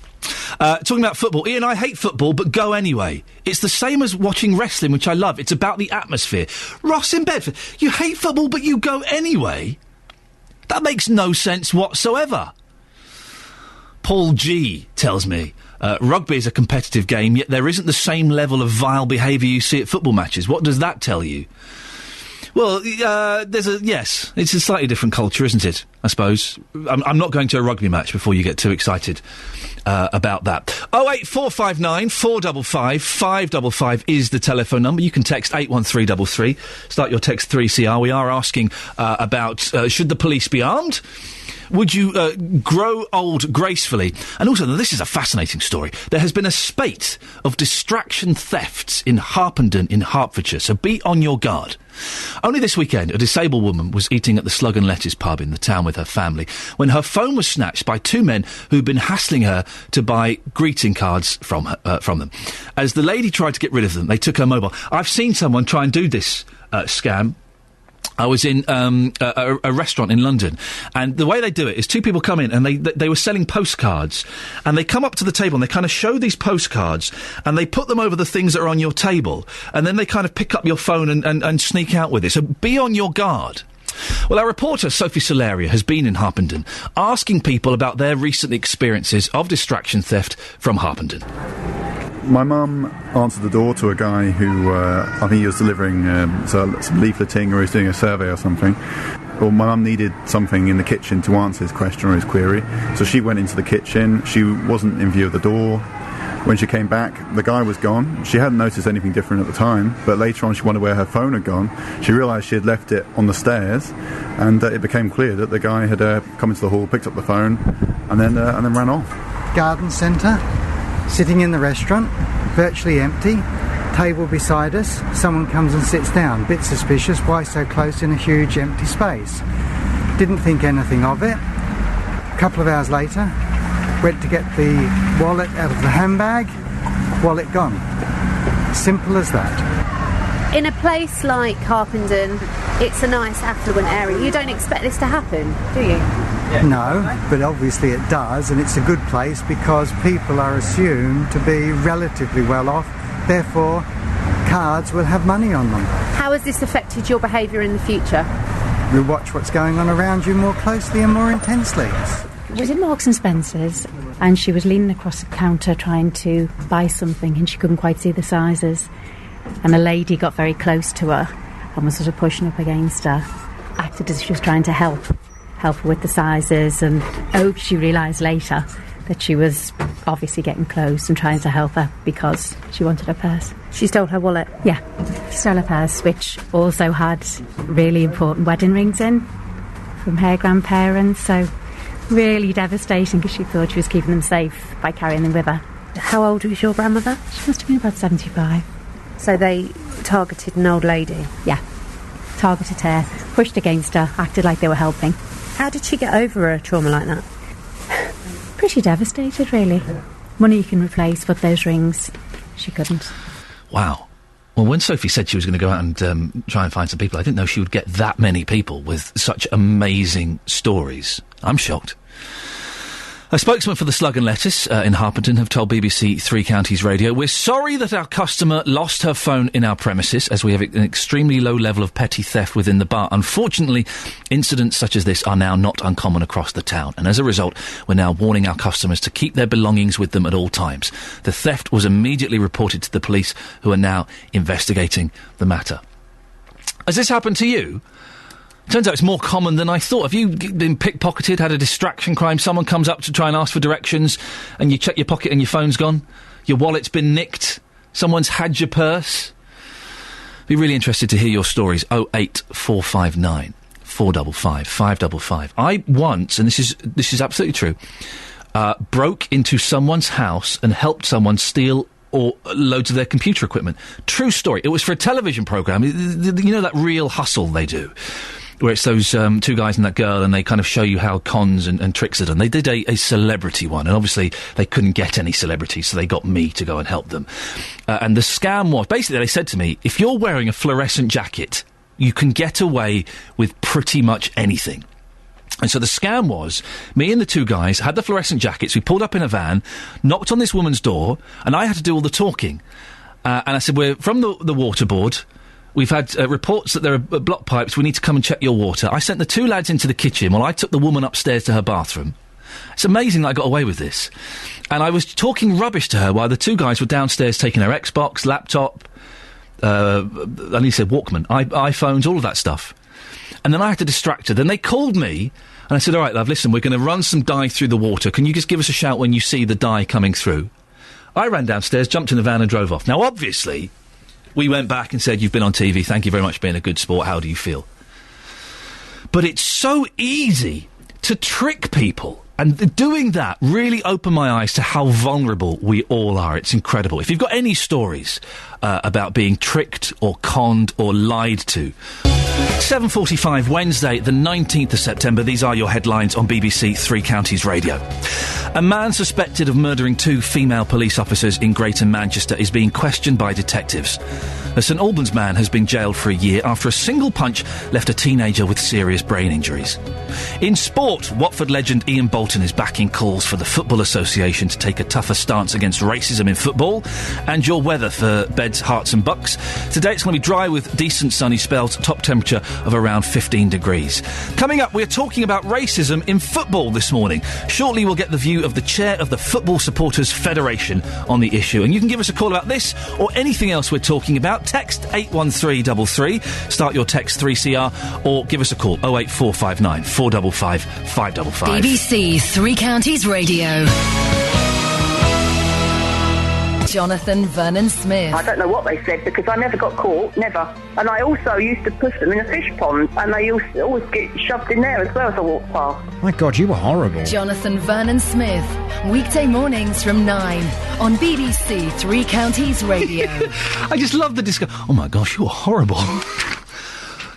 Talking about football, Iain, I hate football, but go anyway. It's the same as watching wrestling, which I love. It's about the atmosphere. Ross in Bedford, you hate football, but you go anyway? That makes no sense whatsoever. Paul G tells me, rugby is a competitive game, yet there isn't the same level of vile behaviour you see at football matches. What does that tell you? Well, yes, it's a slightly different culture, isn't it, I suppose? I'm not going to a rugby match before you get too excited about that. 08459 455 555 is the telephone number. You can text 81333. Start your text 3CR. We are asking about should the police be armed? Would you grow old gracefully? And also, this is a fascinating story. There has been a spate of distraction thefts in Harpenden in Hertfordshire, so be on your guard. Only this weekend, a disabled woman was eating at the Slug and Lettuce pub in the town with her family when her phone was snatched by two men who'd been hassling her to buy greeting cards from them. As the lady tried to get rid of them, they took her mobile. I've seen someone try and do this scam. I was in a restaurant in London, and the way they do it is two people come in and they were selling postcards, and they come up to the table and they kind of show these postcards and they put them over the things that are on your table, and then they kind of pick up your phone and sneak out with it. So be on your guard. Well, our reporter, Sophie Solaria, has been in Harpenden asking people about their recent experiences of distraction theft from Harpenden. My mum answered the door to a guy who, I think he was delivering some leafleting, or he was doing a survey or something. Well, my mum needed something in the kitchen to answer his question or his query, so she went into the kitchen. She wasn't in view of the door. When she came back, the guy was gone. She hadn't noticed anything different at the time, but later on she wondered where her phone had gone. She realised she had left it on the stairs, and it became clear that the guy had come into the hall, picked up the phone, and then ran off. Garden centre. Sitting in the restaurant, virtually empty, table beside us, someone comes and sits down, bit suspicious, why so close in a huge empty space? Didn't think anything of it. A couple of hours later, went to get the wallet out of the handbag, wallet gone. Simple as that. In a place like Harpenden, it's a nice affluent area. You don't expect this to happen, do you? No, but obviously it does, and it's a good place because people are assumed to be relatively well off, therefore cards will have money on them. How has this affected your behaviour in the future? You watch what's going on around you more closely and more intensely. She was in Marks and Spencer's, and she was leaning across the counter trying to buy something, and she couldn't quite see the sizes, and a lady got very close to her and was sort of pushing up against her, acted as if she was trying to help her with the sizes, and she realised later that she was obviously getting close and trying to help her because she wanted her purse. She stole her wallet? Yeah, she stole her purse, which also had really important wedding rings in from her grandparents, so really devastating because she thought she was keeping them safe by carrying them with her. How old was your grandmother? She must have been about 75. So they targeted an old lady? Yeah, targeted her, pushed against her, acted like they were helping. How did she get over a trauma like that? Pretty devastated, really. Money you can replace, but those rings, she couldn't. Wow. Well, when Sophie said she was going to go out and try and find some people, I didn't know she would get that many people with such amazing stories. I'm shocked. A spokesman for the Slug and Lettuce in Harpenden have told BBC Three Counties Radio, "We're sorry that our customer lost her phone in our premises, as we have an extremely low level of petty theft within the bar. Unfortunately, incidents such as this are now not uncommon across the town, and as a result, we're now warning our customers to keep their belongings with them at all times." The theft was immediately reported to the police, who are now investigating the matter. Has this happened to you? Turns out it's more common than I thought. Have you been pickpocketed, had a distraction crime, someone comes up to try and ask for directions, and you check your pocket and your phone's gone? Your wallet's been nicked? Someone's had your purse? Be really interested to hear your stories. 08459 455 555. I once, and this is absolutely true, broke into someone's house and helped someone steal loads of their computer equipment. True story. It was for a television programme. You know that Real Hustle they do? Where it's those two guys and that girl, and they kind of show you how cons and tricks are done. They did a celebrity one, and obviously they couldn't get any celebrities, so they got me to go and help them. And the scam was, basically they said to me, if you're wearing a fluorescent jacket, you can get away with pretty much anything. And so the scam was, me and the two guys had the fluorescent jackets, we pulled up in a van, knocked on this woman's door, and I had to do all the talking. And I said, we're from the water board. We've had reports that there are block pipes. We need to come and check your water. I sent the two lads into the kitchen while I took the woman upstairs to her bathroom. It's amazing that I got away with this. And I was talking rubbish to her while the two guys were downstairs taking her Xbox, laptop, I need to say Walkman, iPhones, all of that stuff. And then I had to distract her. Then they called me, and I said, all right, love, listen, we're going to run some dye through the water. Can you just give us a shout when you see the dye coming through? I ran downstairs, jumped in the van and drove off. Now, obviously, we went back and said, you've been on TV, thank you very much for being a good sport, how do you feel? But it's so easy to trick people. And doing that really opened my eyes to how vulnerable we all are. It's incredible. If you've got any stories about being tricked or conned or lied to, 7:45 Wednesday, the 19th of September. These are your headlines on BBC Three Counties Radio. A man suspected of murdering two female police officers in Greater Manchester is being questioned by detectives. A St Albans man has been jailed for a year after a single punch left a teenager with serious brain injuries. In sport, Watford legend Ian Bolton is backing calls for the Football Association to take a tougher stance against racism in football. And your weather for Beds, Hearts and Bucks. Today it's going to be dry with decent sunny spells, top temperature of around 15 degrees. Coming up, we're talking about racism in football this morning. Shortly we'll get the view of the chair of the Football Supporters Federation on the issue. And you can give us a call about this or anything else we're talking about. Text 81333, start your text 3CR, or give us a call 08459 455 555. BBC Three Counties Radio. Jonathan Vernon Smith. I don't know what they said because I never got caught, never. And I also used to push them in a fish pond, and they used to always get shoved in there as well as I walked past. My God, you were horrible. Jonathan Vernon Smith, weekday mornings from 9 on BBC Three Counties Radio. I just love the discussion. Oh my gosh, you were horrible.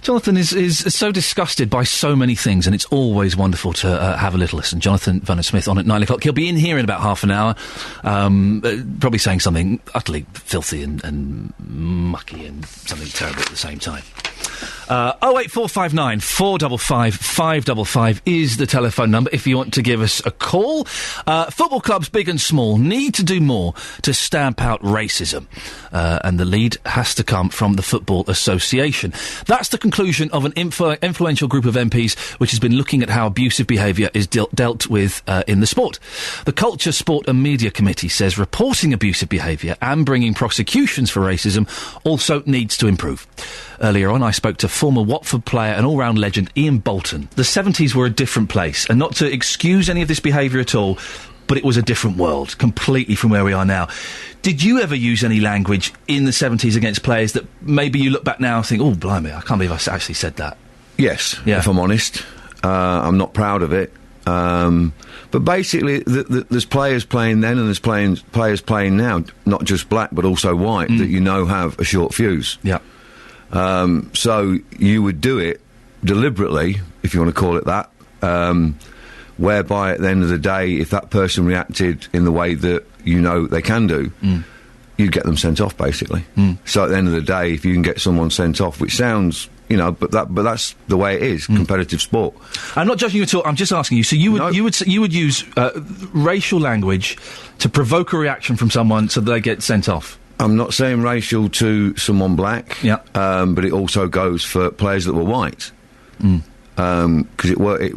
Jonathan is so disgusted by so many things, and it's always wonderful to have a little listen. Jonathan Vernon Smith on at 9 o'clock. He'll be in here in about half an hour, probably saying something utterly filthy and mucky and something terrible at the same time. 08459 455 555 is the telephone number if you want to give us a call. Football clubs, big and small, need to do more to stamp out racism. And the lead has to come from the Football Association. That's the conclusion of an influential group of MPs which has been looking at how abusive behaviour is dealt with in the sport. The Culture, Sport and Media Committee says reporting abusive behaviour and bringing prosecutions for racism also needs to improve. Earlier on, I spoke to former Watford player and all-round legend Ian Bolton. The 70s were a different place, and not to excuse any of this behaviour at all, but it was a different world, completely from where we are now. Did you ever use any language in the 70s against players that maybe you look back now and think, oh, blimey, I can't believe I actually said that? Yes, if I'm honest. I'm not proud of it. But basically, there's players playing then and there's players playing now, not just black but also white, that you know have a short fuse. Yeah. So you would do it deliberately, if you want to call it that, whereby at the end of the day, if that person reacted in the way that you know they can do, you'd get them sent off, basically. So at the end of the day, if you can get someone sent off, which sounds, you know, but that's the way it is, competitive sport. I'm not judging you at all, I'm just asking you, so you would use racial language to provoke a reaction from someone so that they get sent off? I'm not saying racial to someone black, but it also goes for players that were white. because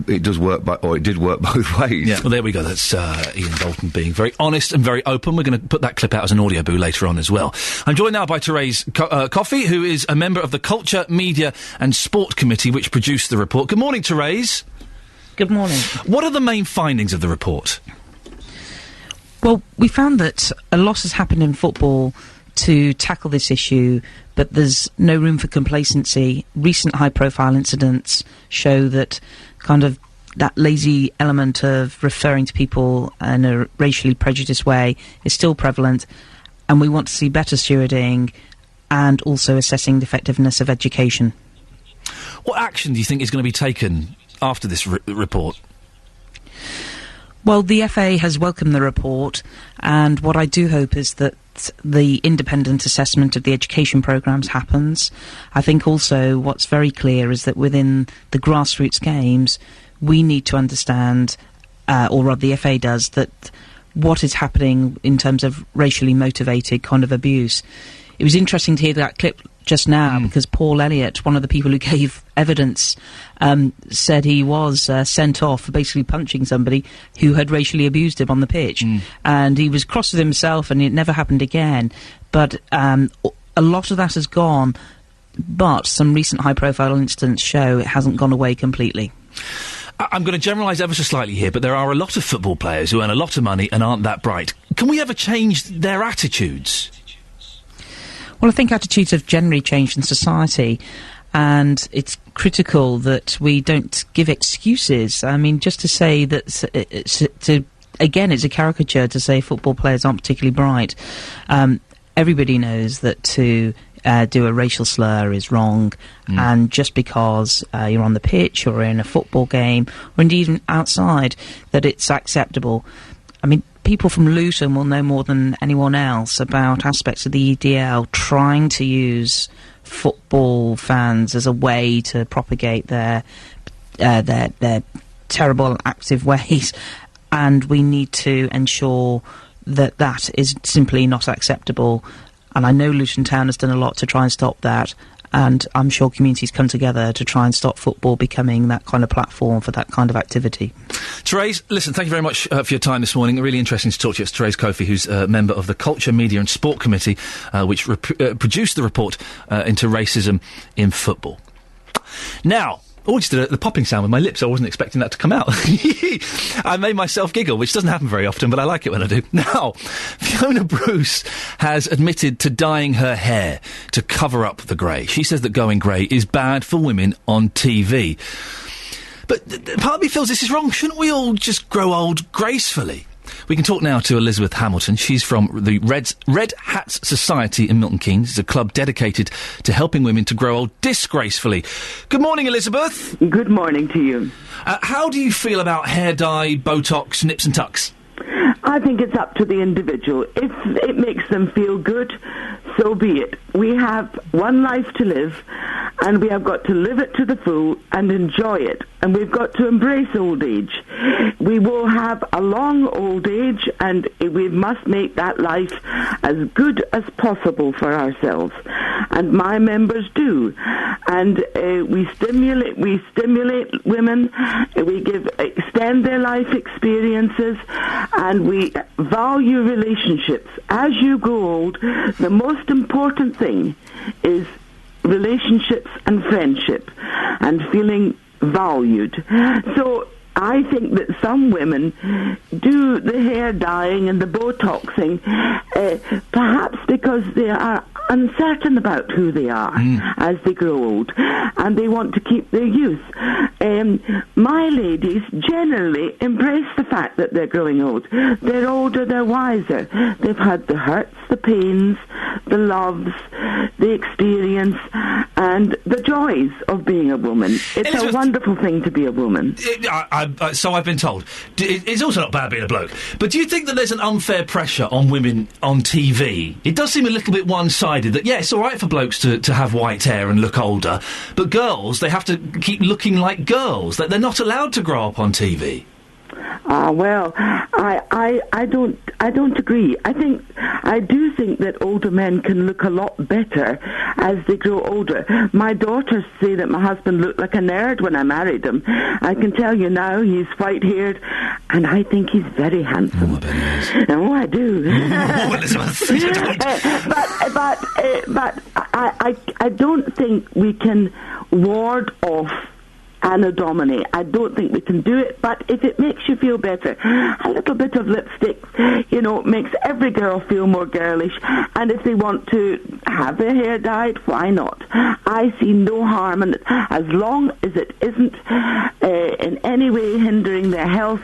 it does work, it did work both ways. Yeah, well, there we go. That's Ian Dalton being very honest and very open. We're going to put that clip out as an audio boo later on as well. I'm joined now by Therese Coffey, who is a member of the Culture, Media and Sport Committee, which produced the report. Good morning, Therese. Good morning. What are the main findings of the report? Well, we found that a lot has happened in football to tackle this issue, but there's no room for complacency. Recent high-profile incidents show that kind of that lazy element of referring to people in a racially prejudiced way is still prevalent, and we want to see better stewarding and also assessing the effectiveness of education. What action do you think is going to be taken after this report? Well, the FA has welcomed the report, and what I do hope is that the independent assessment of the education programmes happens. I think also what's very clear is that within the grassroots games, we need to understand, or rather the FA does, that what is happening in terms of racially motivated kind of abuse. It was interesting to hear that clip just now because Paul Elliott, one of the people who gave evidence, said he was sent off for basically punching somebody who had racially abused him on the pitch. And he was cross with himself and it never happened again. But a lot of that has gone, but some recent high-profile incidents show it hasn't gone away completely. I'm going to generalise ever so slightly here, but there are a lot of football players who earn a lot of money and aren't that bright. Can we ever change their attitudes? Well, I think attitudes have generally changed in society, and it's critical that we don't give excuses. I mean, just to say that, again, it's a caricature to say football players aren't particularly bright. Everybody knows that to do a racial slur is wrong, and just because you're on the pitch or in a football game, or indeed even outside, that it's acceptable. I mean, people from Luton will know more than anyone else about aspects of the EDL trying to use football fans as a way to propagate their terrible active ways, and we need to ensure that that is simply not acceptable. And I know Luton Town has done a lot to try and stop that, and I'm sure communities come together to try and stop football becoming that kind of platform for that kind of activity. Therese, listen, thank you very much for your time this morning. Really interesting to talk to you. It's Therese Coffey, who's a member of the Culture, Media and Sport Committee, which produced the report into racism in football. Now, I just did the popping sound with my lips. I wasn't expecting that to come out. I made myself giggle, which doesn't happen very often, but I like it when I do. Now, Fiona Bruce has admitted to dyeing her hair to cover up the grey. She says that going grey is bad for women on TV. But part of me feels this is wrong. Shouldn't we all just grow old gracefully? We can talk now to Elizabeth Hamilton. She's from the Red Hats Society in Milton Keynes. It's a club dedicated to helping women to grow old disgracefully. Good morning, Elizabeth. Good morning to you. How do you feel about hair dye, Botox, nips and tucks? I think it's up to the individual. If it makes them feel good, so be it. We have one life to live, and we have got to live it to the full and enjoy it. And we've got to embrace old age. We will have a long old age, and we must make that life as good as possible for ourselves. And my members do. And we stimulate women. We extend their life experiences, and we value relationships. As you grow old, the most important thing is relationships and friendship and feeling valued. So I think that some women do the hair dyeing and the Botoxing perhaps because they are uncertain about who they are as they grow old, and they want to keep their youth. My ladies generally embrace the fact that they're growing old. They're older, they're wiser. They've had the hurts, the pains, the loves, the experience, and the joys of being a woman. It's a wonderful thing to be a woman. So I've been told. It's also not bad being a bloke. But do you think that there's an unfair pressure on women on TV? It does seem a little bit one-sided that, yeah, it's all right for blokes to have white hair and look older, but girls, they have to keep looking like girls. They're not allowed to grow up on TV. Well, I don't agree. I do think that older men can look a lot better as they grow older. My daughters say that my husband looked like a nerd when I married him. I can tell you now he's white-haired, and I think he's very handsome. Oh, I bet he is. Oh, I do. Oh, Elizabeth, you don't. But I don't think we can ward off Anno Domini. I don't think we can do it, but if it makes you feel better, a little bit of lipstick, makes every girl feel more girlish, and if they want to have their hair dyed, why not? I see no harm in it, as long as it isn't in any way hindering their health.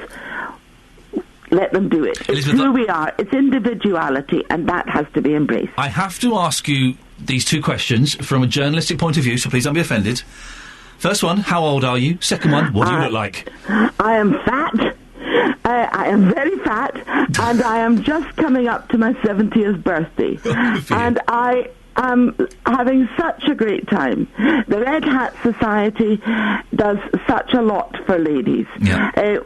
Let them do it. It's who we are. It's individuality, and that has to be embraced. I have to ask you these two questions from a journalistic point of view, so please don't be offended. First one, how old are you? Second one, what do you look like? I am fat. I am very fat, and I am just coming up to my 70th birthday. And I am having such a great time. The Red Hat Society does such a lot for ladies. Yeah.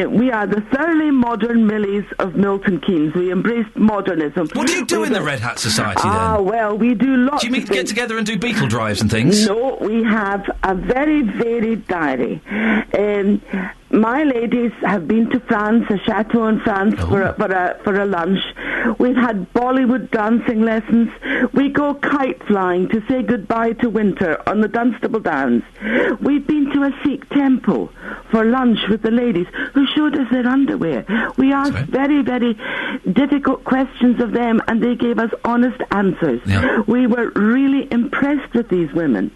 We are the thoroughly modern Millies of Milton Keynes. We embraced modernism. What do you do in the Red Hat Society, then? Well, we do lots of things. Do you get together and do Beetle drives and things? No, we have a very varied diary. My ladies have been to France, a chateau in France, for a lunch. We've had Bollywood dancing lessons. We go kite flying to say goodbye to winter on the Dunstable Downs. We've been to a Sikh temple for lunch with the ladies who showed us their underwear. We asked very, very difficult questions of them, and they gave us honest answers. Yeah. We were really impressed with these women.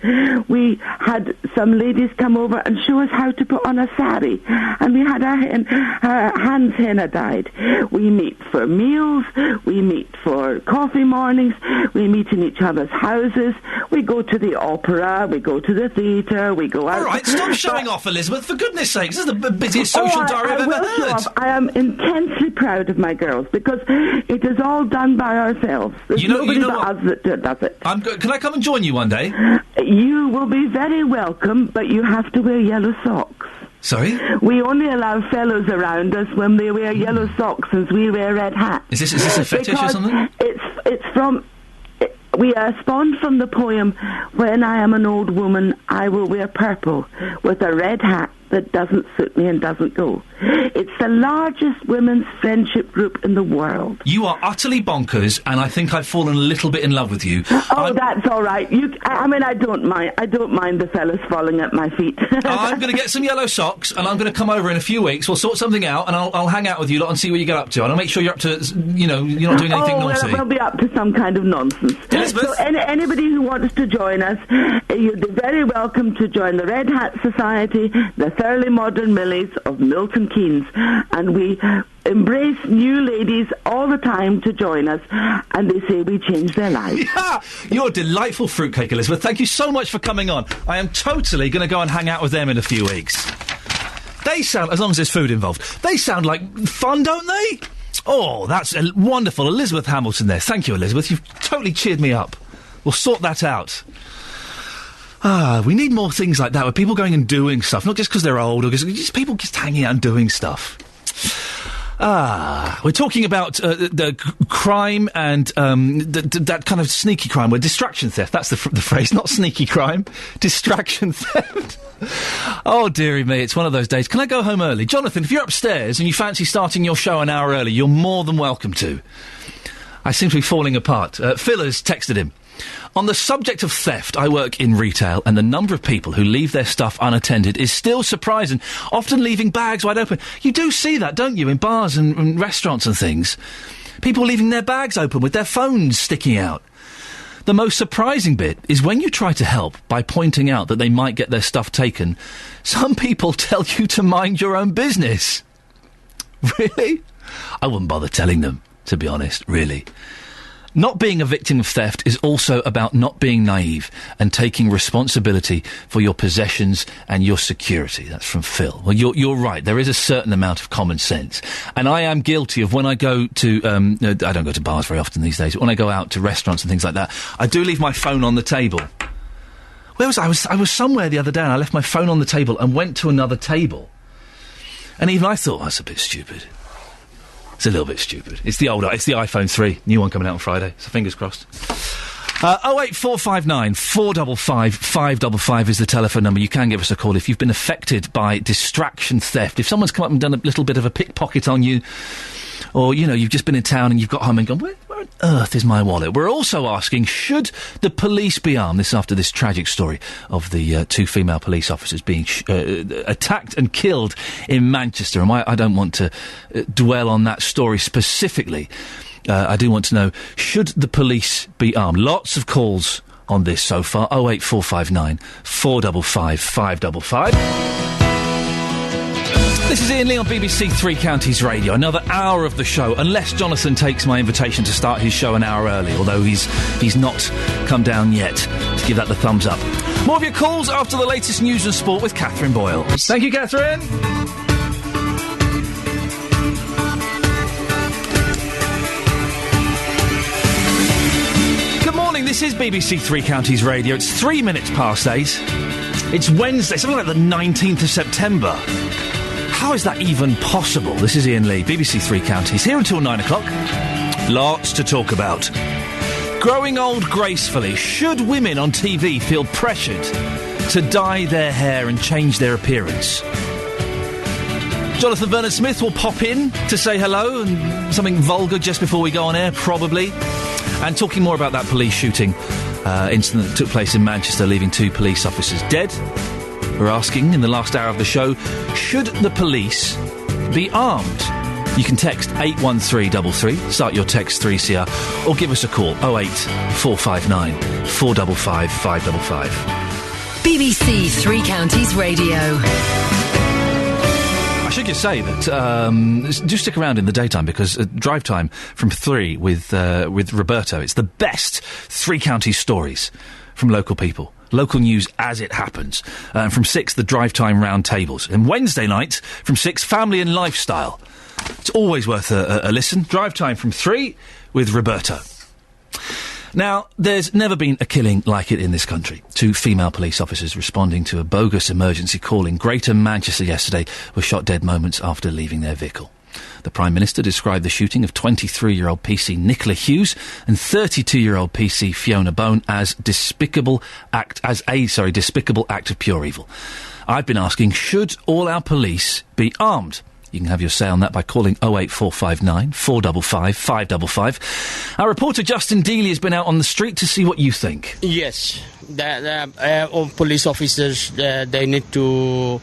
We had some ladies come over and show us how to put on a sari, and we had our hands henna dyed. We meet for meals, we meet for coffee mornings, we meet in each other's houses, we go to the opera, we go to the theatre, we go out... All right, stop showing off, Elizabeth, for goodness sakes. This is the busiest social diary I've ever heard. I am intensely proud of my girls, because it is all done by ourselves. There's nobody but us that does it. Can I come and join you one day? You will be very welcome, but you have to wear yellow socks. Sorry? We only allow fellows around us when they wear yellow socks, since we wear red hats. Is this a fetish or something? It's from... We are spawned from the poem, "When I am an old woman, I will wear purple with a red hat that doesn't suit me and doesn't go." It's the largest women's friendship group in the world. You are utterly bonkers, and I think I've fallen a little bit in love with you. That's all right. I don't mind. I don't mind the fellas falling at my feet. I'm going to get some yellow socks, and I'm going to come over in a few weeks. We'll sort something out, and I'll hang out with you lot and see what you get up to. And I'll make sure you're up to, you're not doing anything naughty. We'll be up to some kind of nonsense. Elizabeth? So anybody who wants to join us, you'd be very welcome to join the Red Hat Society, the thoroughly modern Millies of Milton Keynes, and we embrace new ladies all the time to join us, and they say we change their lives. Yeah! You're a delightful fruitcake, Elizabeth. Thank you so much for coming on. I am totally going to go and hang out with them in a few weeks. They sound, as long as there's food involved, they sound like fun, don't they? Oh, that's wonderful. Elizabeth Hamilton there. Thank you, Elizabeth. You've totally cheered me up. We'll sort that out. We need more things like that, where people going and doing stuff, not just because they're old, or just people just hanging out and doing stuff. We're talking about the crime and that kind of sneaky crime, where distraction theft, that's the phrase, not sneaky crime, distraction theft. Oh, dearie me, it's one of those days. Can I go home early? Jonathan, if you're upstairs and you fancy starting your show an hour early, you're more than welcome to. I seem to be falling apart. Phil has texted him. On the subject of theft, I work in retail, and the number of people who leave their stuff unattended is still surprising, often leaving bags wide open. You do see that, don't you, in bars and restaurants and things? People leaving their bags open with their phones sticking out. The most surprising bit is when you try to help by pointing out that they might get their stuff taken, some people tell you to mind your own business. Really? I wouldn't bother telling them, to be honest, really. Not being a victim of theft is also about not being naive and taking responsibility for your possessions and your security. That's from Phil. Well, you're right. There is a certain amount of common sense. And I am guilty of when I go to... I don't go to bars very often these days, but when I go out to restaurants and things like that, I do leave my phone on the table. Where was I? I was somewhere the other day and I left my phone on the table and went to another table. And even I thought, that's a bit stupid. It's a little bit stupid. It's the iPhone 3, new one coming out on Friday, so fingers crossed. 08459 455 555 is the telephone number. You can give us a call if you've been affected by distraction theft. If someone's come up and done a little bit of a pickpocket on you, or, you know, you've just been in town and you've got home and gone, where on earth is my wallet? We're also asking, should the police be armed? This after this tragic story of the two female police officers being attacked and killed in Manchester. And I don't want to dwell on that story specifically. I do want to know, should the police be armed? Lots of calls on this so far. 08459 455 555. This is Iain Lee on BBC Three Counties Radio. Another hour of the show, unless Jonathan takes my invitation to start his show an hour early, although he's not come down yet to give that the thumbs up. More of your calls after the latest news and sport with Catherine Boyle. Thank you, Catherine. Good morning, this is BBC Three Counties Radio. It's 3 minutes past 8. It's Wednesday, something like the 19th of September. How is that even possible? This is Iain Lee, BBC Three Counties, here until 9 o'clock. Lots to talk about. Growing old gracefully. Should women on TV feel pressured to dye their hair and change their appearance? Jonathan Bernard-Smith will pop in to say hello and something vulgar just before we go on air, probably. And talking more about that police shooting incident that took place in Manchester, leaving two police officers dead. We're asking in the last hour of the show, should the police be armed? You can text 81333, start your text 3CR, or give us a call 08459 455 555. BBC Three Counties Radio. I should just say that do stick around in the daytime, because drive time from 3 with Roberto, it's the best Three Counties stories from local people. Local news as it happens. From 6, the drive time round tables. And Wednesday night, from 6, family and lifestyle. It's always worth a listen. Drive time from 3 with Roberto. Now, there's never been a killing like it in this country. Two female police officers responding to a bogus emergency call in Greater Manchester yesterday were shot dead moments after leaving their vehicle. The Prime Minister described the shooting of 23-year-old PC Nicola Hughes and 32-year-old PC Fiona Bone as a despicable act of pure evil. I've been asking, should all our police be armed? You can have your say on that by calling 08459 455 555. Our reporter Justin Dealey has been out on the street to see what you think. Yes, all police officers, they need to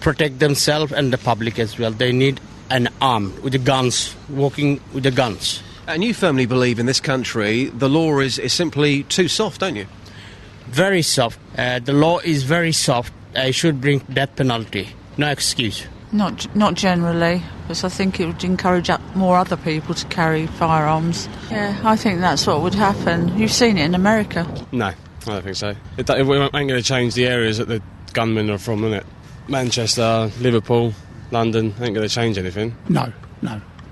protect themselves and the public as well. They need an arm with the guns, walking with the guns. And you firmly believe in this country the law is simply too soft, don't you? Very soft. The law is very soft. It should bring death penalty. No excuse. Not generally, because I think it would encourage more other people to carry firearms. Yeah, I think that's what would happen. You've seen it in America. No, I don't think so. It ain't going to change the areas that the gunmen are from, isn't it? Manchester, Liverpool, London, ain't going to change anything. No,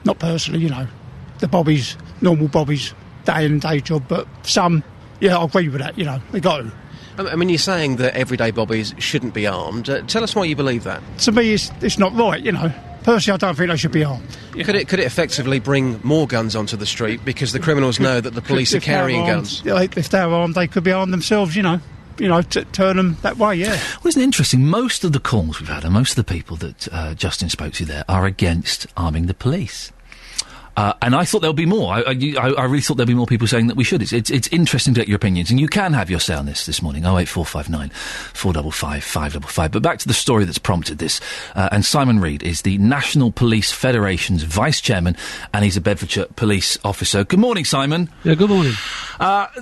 not personally, you know. The bobbies, normal bobbies, day in day job, but some, yeah, I agree with that, you know, they got to. I mean, you're saying that everyday bobbies shouldn't be armed. Tell us why you believe that. To me, it's not right, you know. Personally, I don't think they should be armed. Could it effectively bring more guns onto the street because the criminals know that the police are carrying guns? If they're armed, they could be armed themselves, you know. Turn them that way, yeah. Well, isn't it interesting? Most of the calls we've had and most of the people that Justin spoke to there are against arming the police. And I thought there'll be more. I really thought there'll be more people saying that we should. It's interesting to get your opinions, and you can have your say on this morning. 08459 455 555. But back to the story that's prompted this. And Simon Reed is the National Police Federation's vice chairman, and he's a Bedfordshire police officer. Good morning, Simon. Yeah, good morning.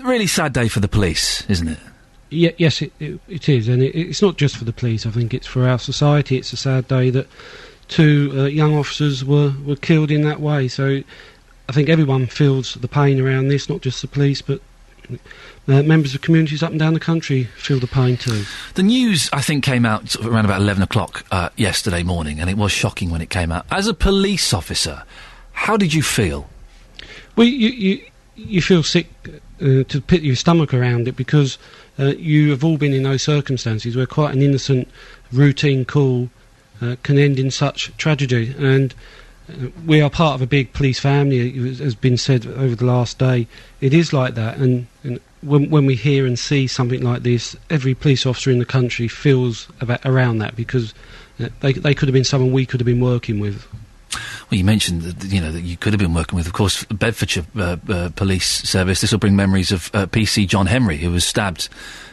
Really sad day for the police, isn't it? Yeah, yes, it is, and it's not just for the police. I think it's for our society. It's a sad day that two young officers were killed in that way. So I think everyone feels the pain around this, not just the police, but members of communities up and down the country feel the pain too. The news, I think, came out sort of around about 11 o'clock yesterday morning, and it was shocking when it came out. As a police officer, how did you feel? Well, you feel sick to pit your stomach around it, because you have all been in those circumstances where quite an innocent, routine call can end in such tragedy. And we are part of a big police family, it has been said over the last day. It is like that, and when we hear and see something like this, every police officer in the country feels around that, because they could have been someone we could have been working with. Well, you mentioned that you could have been working with, of course, Bedfordshire Police Service. This will bring memories of PC John Henry, who was stabbed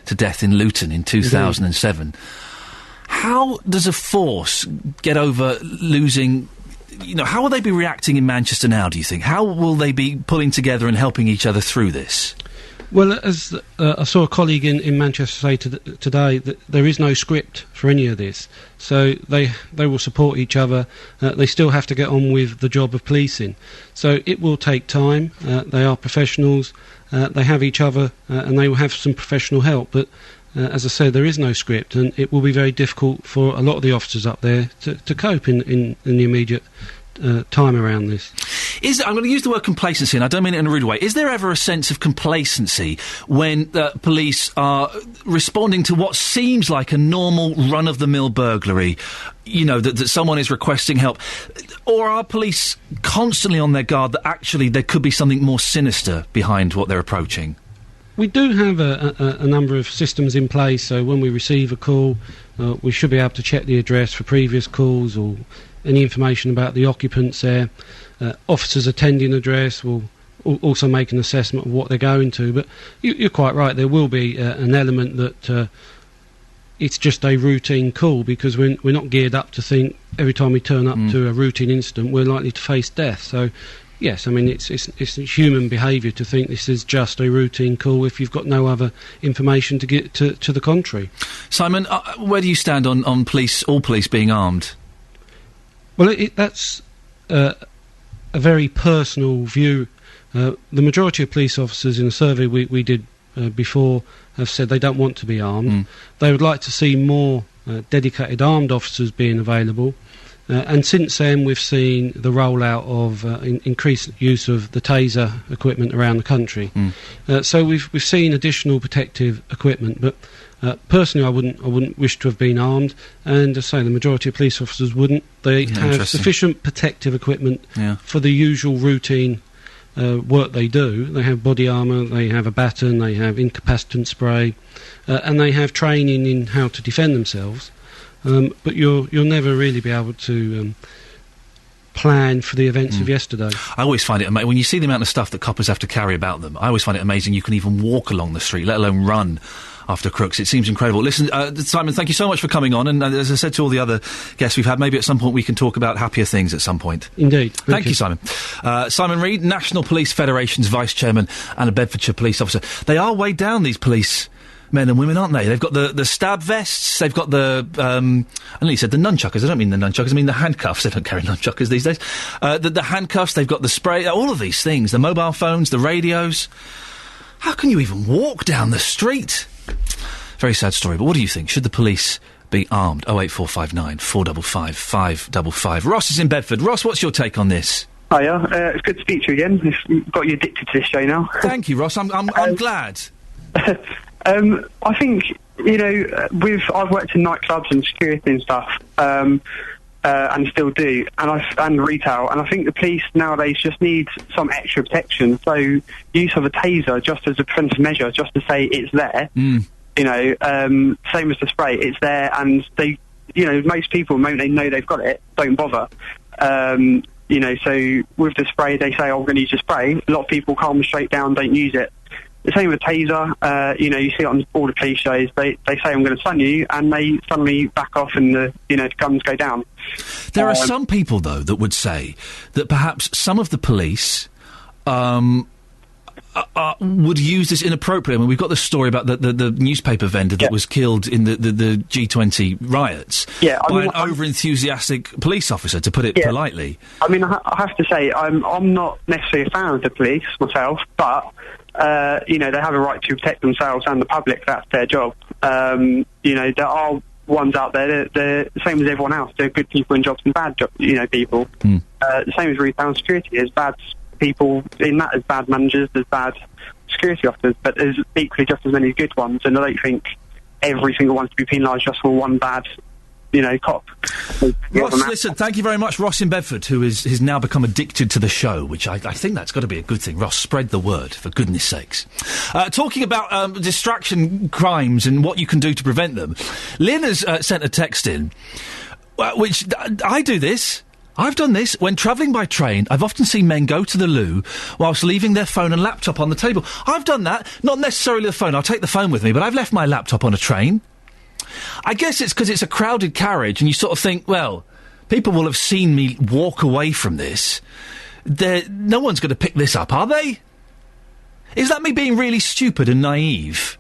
to death in Luton in 2007. How does a force get over losing? How will they be reacting in Manchester now, do you think? How will they be pulling together and helping each other through this? Well, as I saw a colleague in Manchester say today, that there is no script for any of this. So they will support each other. They still have to get on with the job of policing. So it will take time. They are professionals. They have each other, and they will have some professional help. But as I said, there is no script, and it will be very difficult for a lot of the officers up there to cope in the immediate time around this. I'm going to use the word complacency, and I don't mean it in a rude way. Is there ever a sense of complacency when police are responding to what seems like a normal run-of-the-mill burglary, that someone is requesting help? Or are police constantly on their guard that actually there could be something more sinister behind what they're approaching? We do have a number of systems in place, so when we receive a call, we should be able to check the address for previous calls or any information about the occupants there. Officers attending address will also make an assessment of what they're going to, but you're quite right, there will be an element that it's just a routine call, because we're not geared up to think every time we turn up to a routine incident we're likely to face death. So yes, I mean, it's human behaviour to think this is just a routine call if you've got no other information to get to the contrary. Simon, where do you stand on all police being armed? Well, that's a very personal view. The majority of police officers in a survey we did before have said they don't want to be armed. They would like to see more dedicated armed officers being available. And since then, we've seen the rollout of increased use of the taser equipment around the country. So we've seen additional protective equipment, but personally, I wouldn't wish to have been armed. And as I say, the majority of police officers wouldn't. They have sufficient protective equipment for the usual routine work they do. They have body armour, they have a baton, they have incapacitant spray, and they have training in how to defend themselves. But you'll never really be able to plan for the events of yesterday. I always find it amazing when you see the amount of stuff that coppers have to carry about them. I always find it amazing you can even walk along the street, let alone run after crooks. It seems incredible. Listen, Simon, thank you so much for coming on, and as I said to all the other guests we've had, maybe at some point we can talk about happier things at some point. Indeed. Thank you, Simon. Simon Reid, National Police Federation's Vice-Chairman and a Bedfordshire police officer. They are weighed down, these police men and women, aren't they? They've got the stab vests, they've got I nearly said the nunchuckers, I don't mean the nunchuckers, I mean the handcuffs. They don't carry nunchuckers these days. The handcuffs, they've got the spray, all of these things, the mobile phones, the radios. How can you even walk down the street? Very sad story, but what do you think? Should the police be armed? 08459 455 555. Ross is in Bedford. Ross, what's your take on this? Hiya, it's good to speak to you again. You've got you addicted to this show now. Thank you, Ross. I'm glad. I think, I've worked in nightclubs and security and stuff, and still do, and retail, and I think the police nowadays just need some extra protection. So use of a taser just as a preventive measure, just to say it's there. Same as the spray, it's there, and they, most people, the moment they know they've got it, don't bother. So with the spray, they say, "Oh, we're going to use a spray." A lot of people calm straight down, don't use it. The same with taser. You see it on all the police shows. They say, "I'm going to stun you," and they suddenly back off, and the guns go down. There are some people, though, that would say that perhaps some of the police would use this inappropriately. I mean, we've got the story about the newspaper vendor that was killed in the G20 riots by an over-enthusiastic police officer, to put it politely. I mean, I have to say, I'm not necessarily a fan of the police myself, but they have a right to protect themselves and the public. That's their job. There are ones out there, they're the same as everyone else. They're good people in jobs and bad people. The same as retail and security. There's bad people in that, as bad managers, there's bad security officers, but there's equally just as many good ones, and I don't think every single one's to be penalised just for one bad cop. Ross, listen, thank you very much, Ross in Bedford, who has now become addicted to the show, which I think that's got to be a good thing. Ross, spread the word, for goodness sakes. Talking about distraction crimes and what you can do to prevent them, Lynn has sent a text in, which I do this. I've done this. When travelling by train, I've often seen men go to the loo whilst leaving their phone and laptop on the table. I've done that. Not necessarily the phone. I'll take the phone with me, but I've left my laptop on a train. I guess it's because it's a crowded carriage and you sort of think, well, people will have seen me walk away from this. No one's going to pick this up, are they? Is that me being really stupid and naive?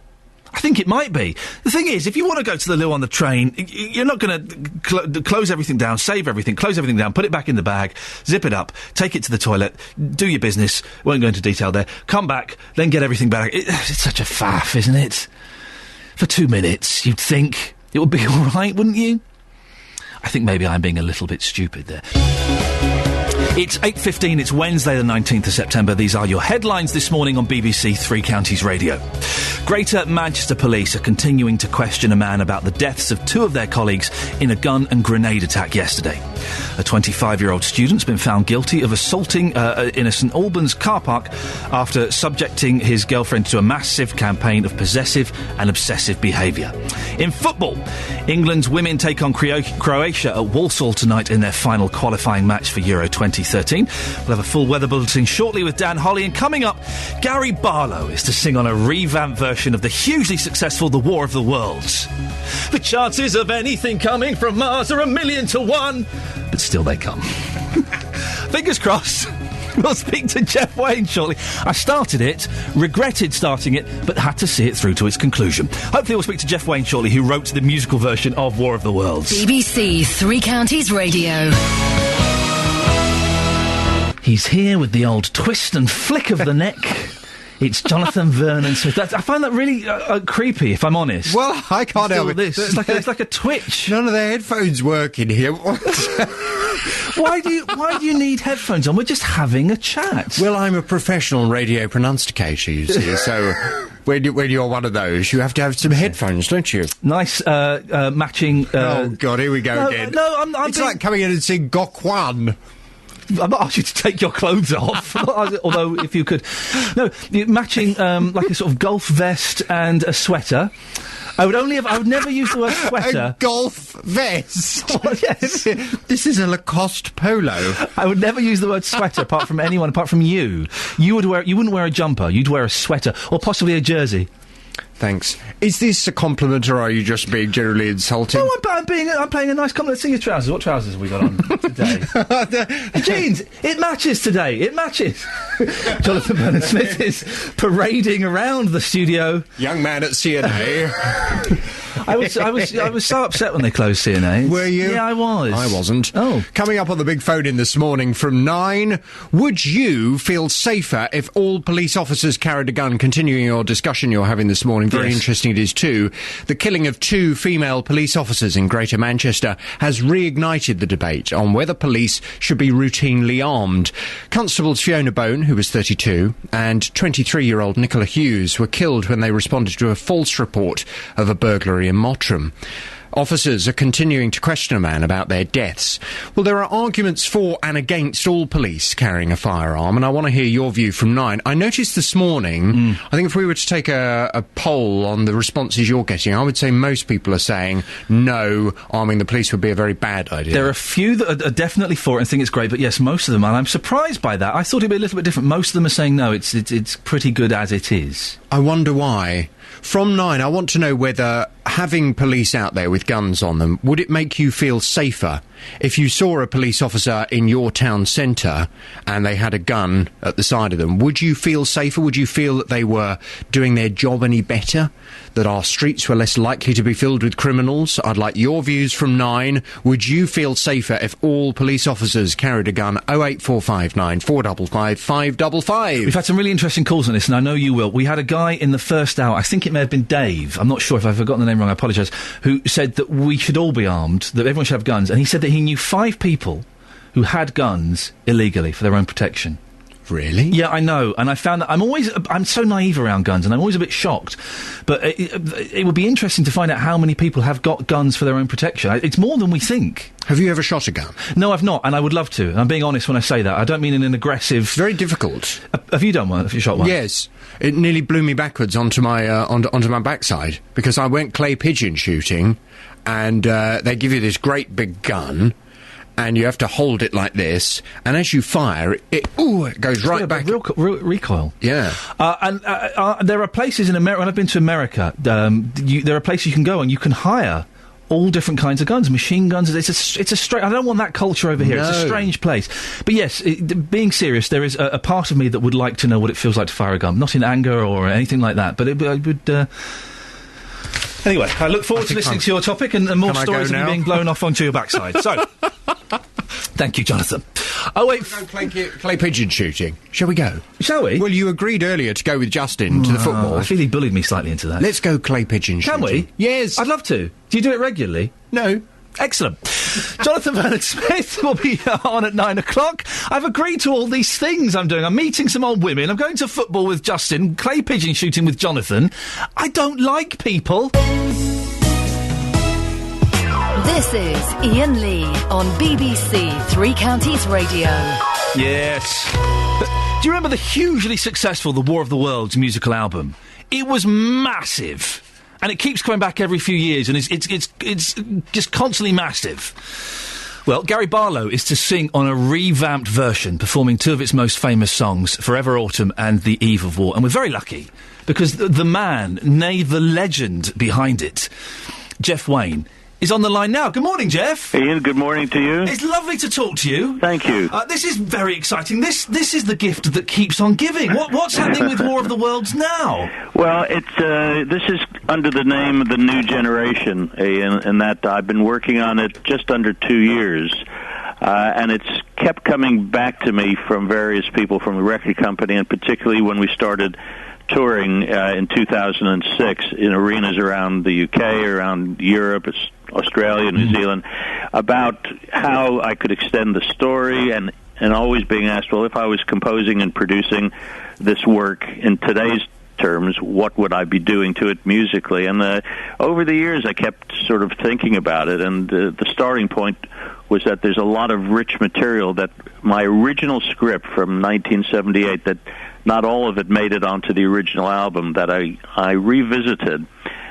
I think it might be. The thing is, if you want to go to the loo on the train, you're not going to close everything down, save everything, close everything down, put it back in the bag, zip it up, take it to the toilet, do your business, won't go into detail there, come back, then get everything back. It's such a faff, isn't it? For 2 minutes, you'd think it would be all right, wouldn't you? I think maybe I'm being a little bit stupid there. It's 8:15, it's Wednesday the 19th of September. These are your headlines this morning on BBC Three Counties Radio. Greater Manchester Police are continuing to question a man about the deaths of 2 of their colleagues in a gun and grenade attack yesterday. A 25-year-old student's been found guilty of assaulting in a St Albans car park after subjecting his girlfriend to a massive campaign of possessive and obsessive behaviour. In football, England's women take on Croatia at Walsall tonight in their final qualifying match for Euro 2013. We'll have a full weather bulletin shortly with Dan Holly, and coming up, Gary Barlow is to sing on a revamped version of the hugely successful The War of the Worlds. The chances of anything coming from Mars are 1,000,000 to 1, but still they come. Fingers crossed. We'll speak to Jeff Wayne shortly. I started it, regretted starting it, but had to see it through to its conclusion. Hopefully we'll speak to Jeff Wayne shortly, who wrote the musical version of War of the Worlds. BBC Three Counties Radio. He's here with the old twist and flick of the neck. It's Jonathan Vernon Smith. I find that really creepy, if I'm honest. Well, I can't help it. It's like a twitch. None of the headphones work in here. Why do you need headphones on? We're just having a chat. Well, I'm a professional radio pronunciator, you see, so when you're one of those, you have to have some headphones, don't you? Nice matching... oh, God, here we go again. No, I'm it's like coming in and saying Gok Wan. I'm not asking you to take your clothes off, although if you could. No, matching like a sort of golf vest and a sweater. I would never use the word sweater. A golf vest? Oh, yes. This is a Lacoste polo. I would never use the word sweater apart from you. You wouldn't wear a jumper, you'd wear a sweater, or possibly a jersey. Thanks. Is this a compliment, or are you just being generally insulting? No, I'm paying a nice compliment. Let's see your trousers. What trousers have we got on today? Jeans. It matches today. It matches. Jonathan Vernon Smith is parading around the studio. Young man at CNA. I was so upset when they closed CNA. Were you? Yeah, I was. I wasn't. Oh. Coming up on the big phone in this morning from 9, would you feel safer if all police officers carried a gun? Continuing your discussion you're having this morning, very interesting it is too. The killing of 2 female police officers in Greater Manchester has reignited the debate on whether police should be routinely armed. Constables Fiona Bone, who was 32, and 23-year-old Nicola Hughes were killed when they responded to a false report of a burglary in Mottram. Officers are continuing to question a man about their deaths. Well, there are arguments for and against all police carrying a firearm, and I want to hear your view from 9. I noticed this morning, I think if we were to take a poll on the responses you're getting, I would say most people are saying no, arming the police would be a very bad idea. There are a few that are definitely for it and think it's great, but yes, most of them, and I'm surprised by that. I thought it'd be a little bit different. Most of them are saying no, it's pretty good as it is. I wonder why. From 9, I want to know whether having police out there with guns on them, would it make you feel safer if you saw a police officer in your town centre and they had a gun at the side of them? Would you feel safer? Would you feel that they were doing their job any better? That our streets were less likely to be filled with criminals? I'd like your views from 9. Would you feel safer if all police officers carried a gun? 08459 455 555. We've had some really interesting calls on this, and I know you will. We had a guy in the first hour, I think it may have been Dave, I'm not sure if I've forgotten the name wrong, I apologise, who said that we should all be armed, that everyone should have guns, and he said that he knew 5 people who had guns illegally for their own protection. Really? Yeah, I know, and I found that I'm so naive around guns, and I'm always a bit shocked. But it would be interesting to find out how many people have got guns for their own protection. It's more than we think. Have you ever shot a gun? No, I've not, and I would love to. And I'm being honest when I say that. I don't mean in an aggressive... It's very difficult. Have you done one? Have you shot one? Yes. It nearly blew me backwards onto my onto my backside, because I went clay pigeon shooting, and they give you this great big gun, and you have to hold it like this, and as you fire, it goes right back. Real recoil. Yeah. And there are places in America, when I've been to America, there are places you can go and you can hire all different kinds of guns, machine guns. It's a strange... I don't want that culture over here. No. It's a strange place. But yes, being serious, there is a part of me that would like to know what it feels like to fire a gun. Not in anger or anything like that, but it would... Anyway, I look forward to listening to your topic and more stories of you being blown off onto your backside. So, thank you, Jonathan. Oh, wait. Clay pigeon shooting. Shall we go? Shall we? Well, you agreed earlier to go with Justin to the football. I feel he bullied me slightly into that. Let's go clay pigeon shooting. Can we? Yes. I'd love to. Do you do it regularly? No. Excellent. Jonathan Bernard-Smith will be on at 9 o'clock. I've agreed to all these things I'm doing. I'm meeting some old women. I'm going to football with Justin. Clay pigeon shooting with Jonathan. I don't like people. This is Iain Lee on BBC Three Counties Radio. Yes. Do you remember the hugely successful The War of the Worlds musical album? It was massive. And it keeps coming back every few years, and it's just constantly massive. Well, Gary Barlow is to sing on a revamped version, performing two of its most famous songs, Forever Autumn and The Eve of War. And we're very lucky, because the man, nay, the legend behind it, Jeff Wayne, is on the line now. Good morning, Jeff. Ian, good morning to you. It's lovely to talk to you. Thank you. This is very exciting. This is the gift that keeps on giving. What's happening with War of the Worlds now? Well, this is under the name of the New Generation, Ian, and that I've been working on it just under 2 years. And it's kept coming back to me from various people from the record company, and particularly when we started touring in 2006 in arenas around the UK, around Europe, Australia, New Zealand, about how I could extend the story, and always being asked, well, if I was composing and producing this work in today's terms, what would I be doing to it musically? And over the years, I kept sort of thinking about it, and the starting point was that there's a lot of rich material that my original script from 1978, that not all of it made it onto the original album, that I revisited.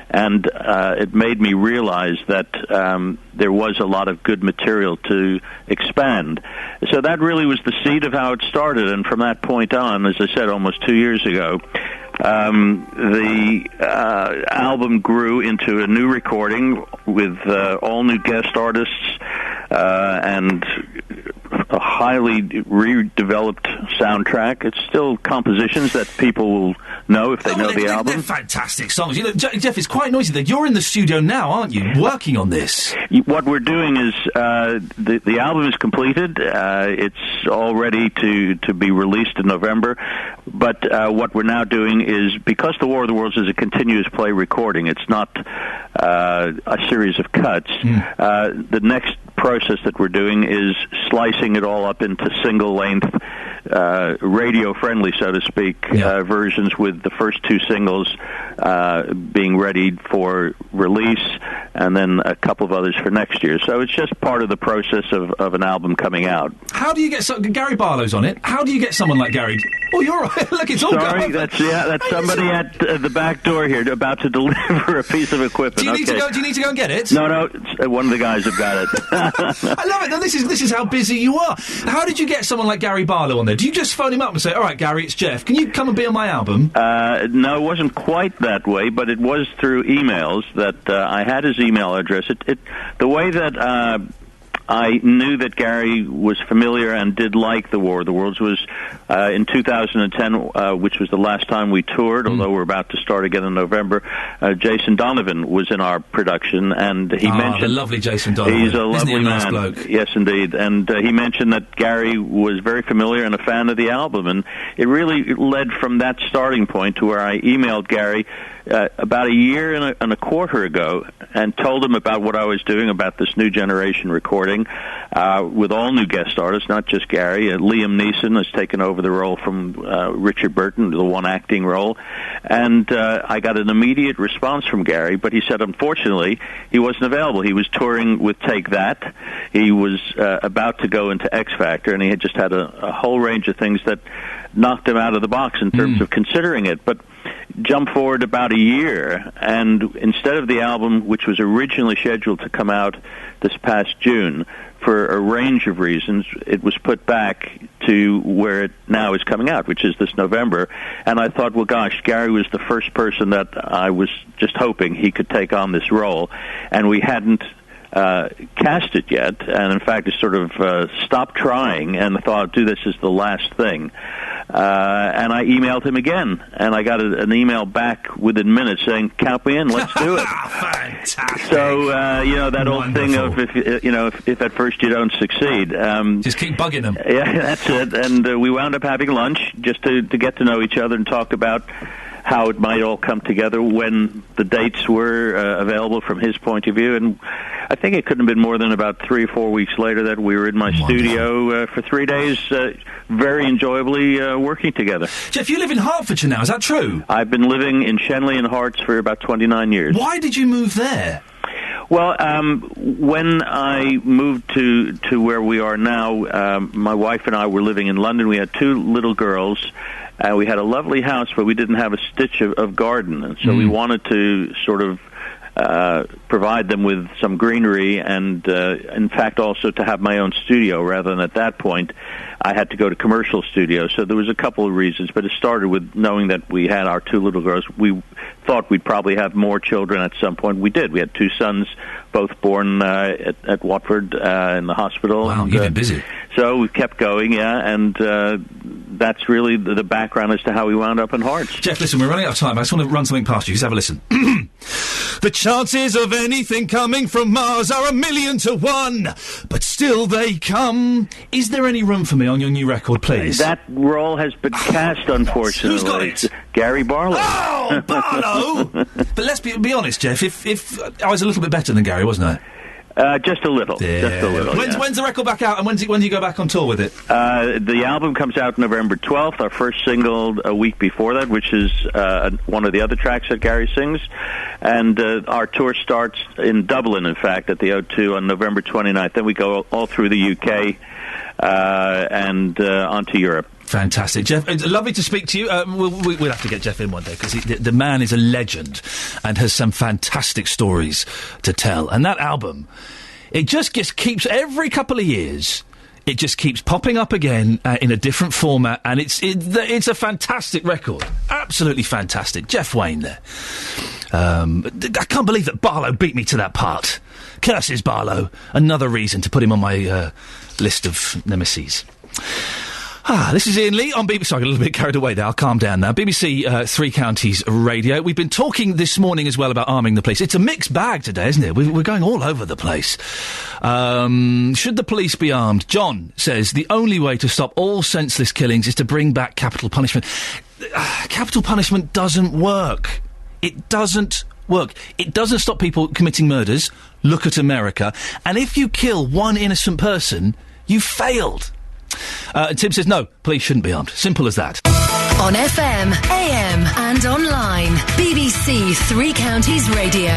And it made me realize that there was a lot of good material to expand. So that really was the seed of how it started. And from that point on, as I said, almost 2 years ago, the album grew into a new recording with all new guest artists and a highly redeveloped soundtrack. It's still compositions that people will know if they know the album. They're fantastic songs. You know, Jeff, it's quite noisy there. You're in the studio now, aren't you, working on this? What we're doing is the album is completed. It's all ready to be released in November. But what we're now doing is, because The War of the Worlds is a continuous play recording, it's not a series of cuts. The next process that we're doing is slicing it all up into single-length, radio-friendly, so to speak, versions, with the first two singles being ready for release, and then a couple of others for next year. So it's just part of the process of an album coming out. How do you get... Gary Barlow's on it. How do you get someone like Gary... Oh, you're right. Look, it's all Sorry, that's somebody at the back door here about to deliver a piece of equipment. Do you need to go and get it? No, one of the guys have got it. I love it. Now, this is how busy you are. How did you get someone like Gary Barlow on there? Do you just phone him up and say, all right, Gary, it's Jeff, can you come and be on my album? No, it wasn't quite that way, but it was through emails that I had his email address. The way that I knew that Gary was familiar and did like The War of the Worlds was in 2010, which was the last time we toured, although we're about to start again in November. Jason Donovan was in our production, and he mentioned... the lovely Jason Donovan. He's a lovely Isn't he a nice man. bloke? Yes, indeed. And he mentioned that Gary was very familiar and a fan of the album, and it really led from that starting point to where I emailed Gary about a year and a quarter ago and told him about what I was doing, about this New Generation recording. recording with all new guest artists, not just Gary. Liam Neeson has taken over the role from Richard Burton, the one acting role. And I got an immediate response from Gary, but he said, unfortunately, he wasn't available. He was touring with Take That. He was about to go into X Factor, and he had just had a whole range of things that knocked him out of the box in terms of considering it. But jump forward about a year, and instead of the album, which was originally scheduled to come out this past June, for a range of reasons, it was put back to where it now is coming out, which is this November. And I thought, well, gosh, Gary was the first person that I was just hoping he could take on this role, and we hadn't cast it yet, and in fact, I sort of stopped trying and thought, do this as the last thing. And I emailed him again, and I got an email back within minutes saying, "Count me in, let's do it." Fantastic. So that old thing of if at first you don't succeed, just keep bugging them. Yeah, that's it. And we wound up having lunch just to get to know each other and talk about how it might all come together when the dates were available from his point of view. And I think it couldn't have been more than about 3 or 4 weeks later that we were in my studio for 3 days, very enjoyably working together. Jeff, you live in Hertfordshire now, is that true? I've been living in Shenley and Hearts for about 29 years. Why did you move there? Well, when I moved to where we are now, my wife and I were living in London. We had 2 little girls. We had a lovely house, but we didn't have a stitch of garden, and so we wanted to sort of provide them with some greenery and, in fact, also to have my own studio, rather than at that point I had to go to commercial studios. So there was a couple of reasons, but it started with knowing that we had our 2 little girls. We thought we'd probably have more children at some point. We did. We had 2 sons, both born at Watford in the hospital. Wow, you've been busy. So we kept going, and that's really the background as to how we wound up in Hearts. Jeff, listen, we're running out of time. I just want to run something past you. Just have a listen. The chances of anything coming from Mars are 1,000,000 to 1, but still they come. Is there any room for me on your new record, please? That role has been cast, unfortunately. Who's got it? Gary Barlow. Oh, Barlow! But let's be honest, Jeff, if I was a little bit better than Gary, wasn't I? Just a little. Yeah. Just a little. When's the record back out, and when do you go back on tour with it? The album comes out November 12th. Our first single a week before that, which is one of the other tracks that Gary sings. And our tour starts in Dublin, in fact, at the O2 on November 29th. Then we go all through the UK and onto Europe. Fantastic. Jeff, it's lovely to speak to you. We'll have to get Jeff in one day, because the man is a legend and has some fantastic stories to tell. And that album, it just keeps, every couple of years, it just keeps popping up again in a different format, and it's a fantastic record. Absolutely fantastic. Jeff Wayne there. I can't believe that Barlow beat me to that part. Curses, Barlow. Another reason to put him on my list of nemesis. This is Iain Lee on BBC. Sorry, I got a little bit carried away there. I'll calm down now. BBC Three Counties Radio. We've been talking this morning as well about arming the police. It's a mixed bag today, isn't it? We're going all over the place. Should the police be armed? John says the only way to stop all senseless killings is to bring back capital punishment. Capital punishment doesn't work. It doesn't work. It doesn't stop people committing murders. Look at America. And if you kill one innocent person, you failed. Tim says, no, police shouldn't be armed. Simple as that. On FM, AM and online. BBC Three Counties Radio.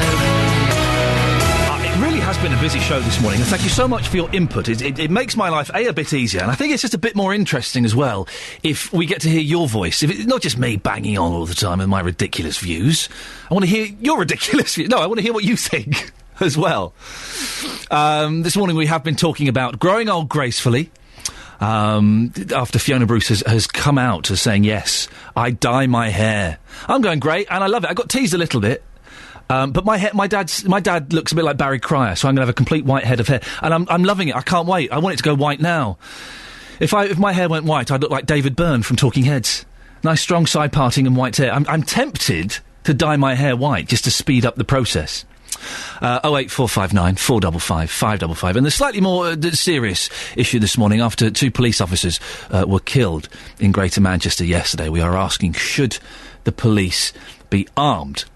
It really has been a busy show this morning, and thank you so much for your input. It makes my life, a bit easier, and I think it's just a bit more interesting as well if we get to hear your voice. If it's not just me banging on all the time with my ridiculous views. I want to hear your ridiculous views. No, I want to hear what you think as well. This morning we have been talking about growing old gracefully. After Fiona Bruce has come out as saying, yes, I dye my hair. I'm going great, and I love it. I got teased a little bit. But my dad looks a bit like Barry Cryer, so I'm going to have a complete white head of hair. And I'm loving it. I can't wait. I want it to go white now. If my hair went white, I'd look like David Byrne from Talking Heads. Nice strong side parting and white hair. I'm tempted to dye my hair white just to speed up the process. 08459 455 555. And the slightly more serious issue this morning, after 2 police officers were killed in Greater Manchester yesterday, we are asking, should the police be armed?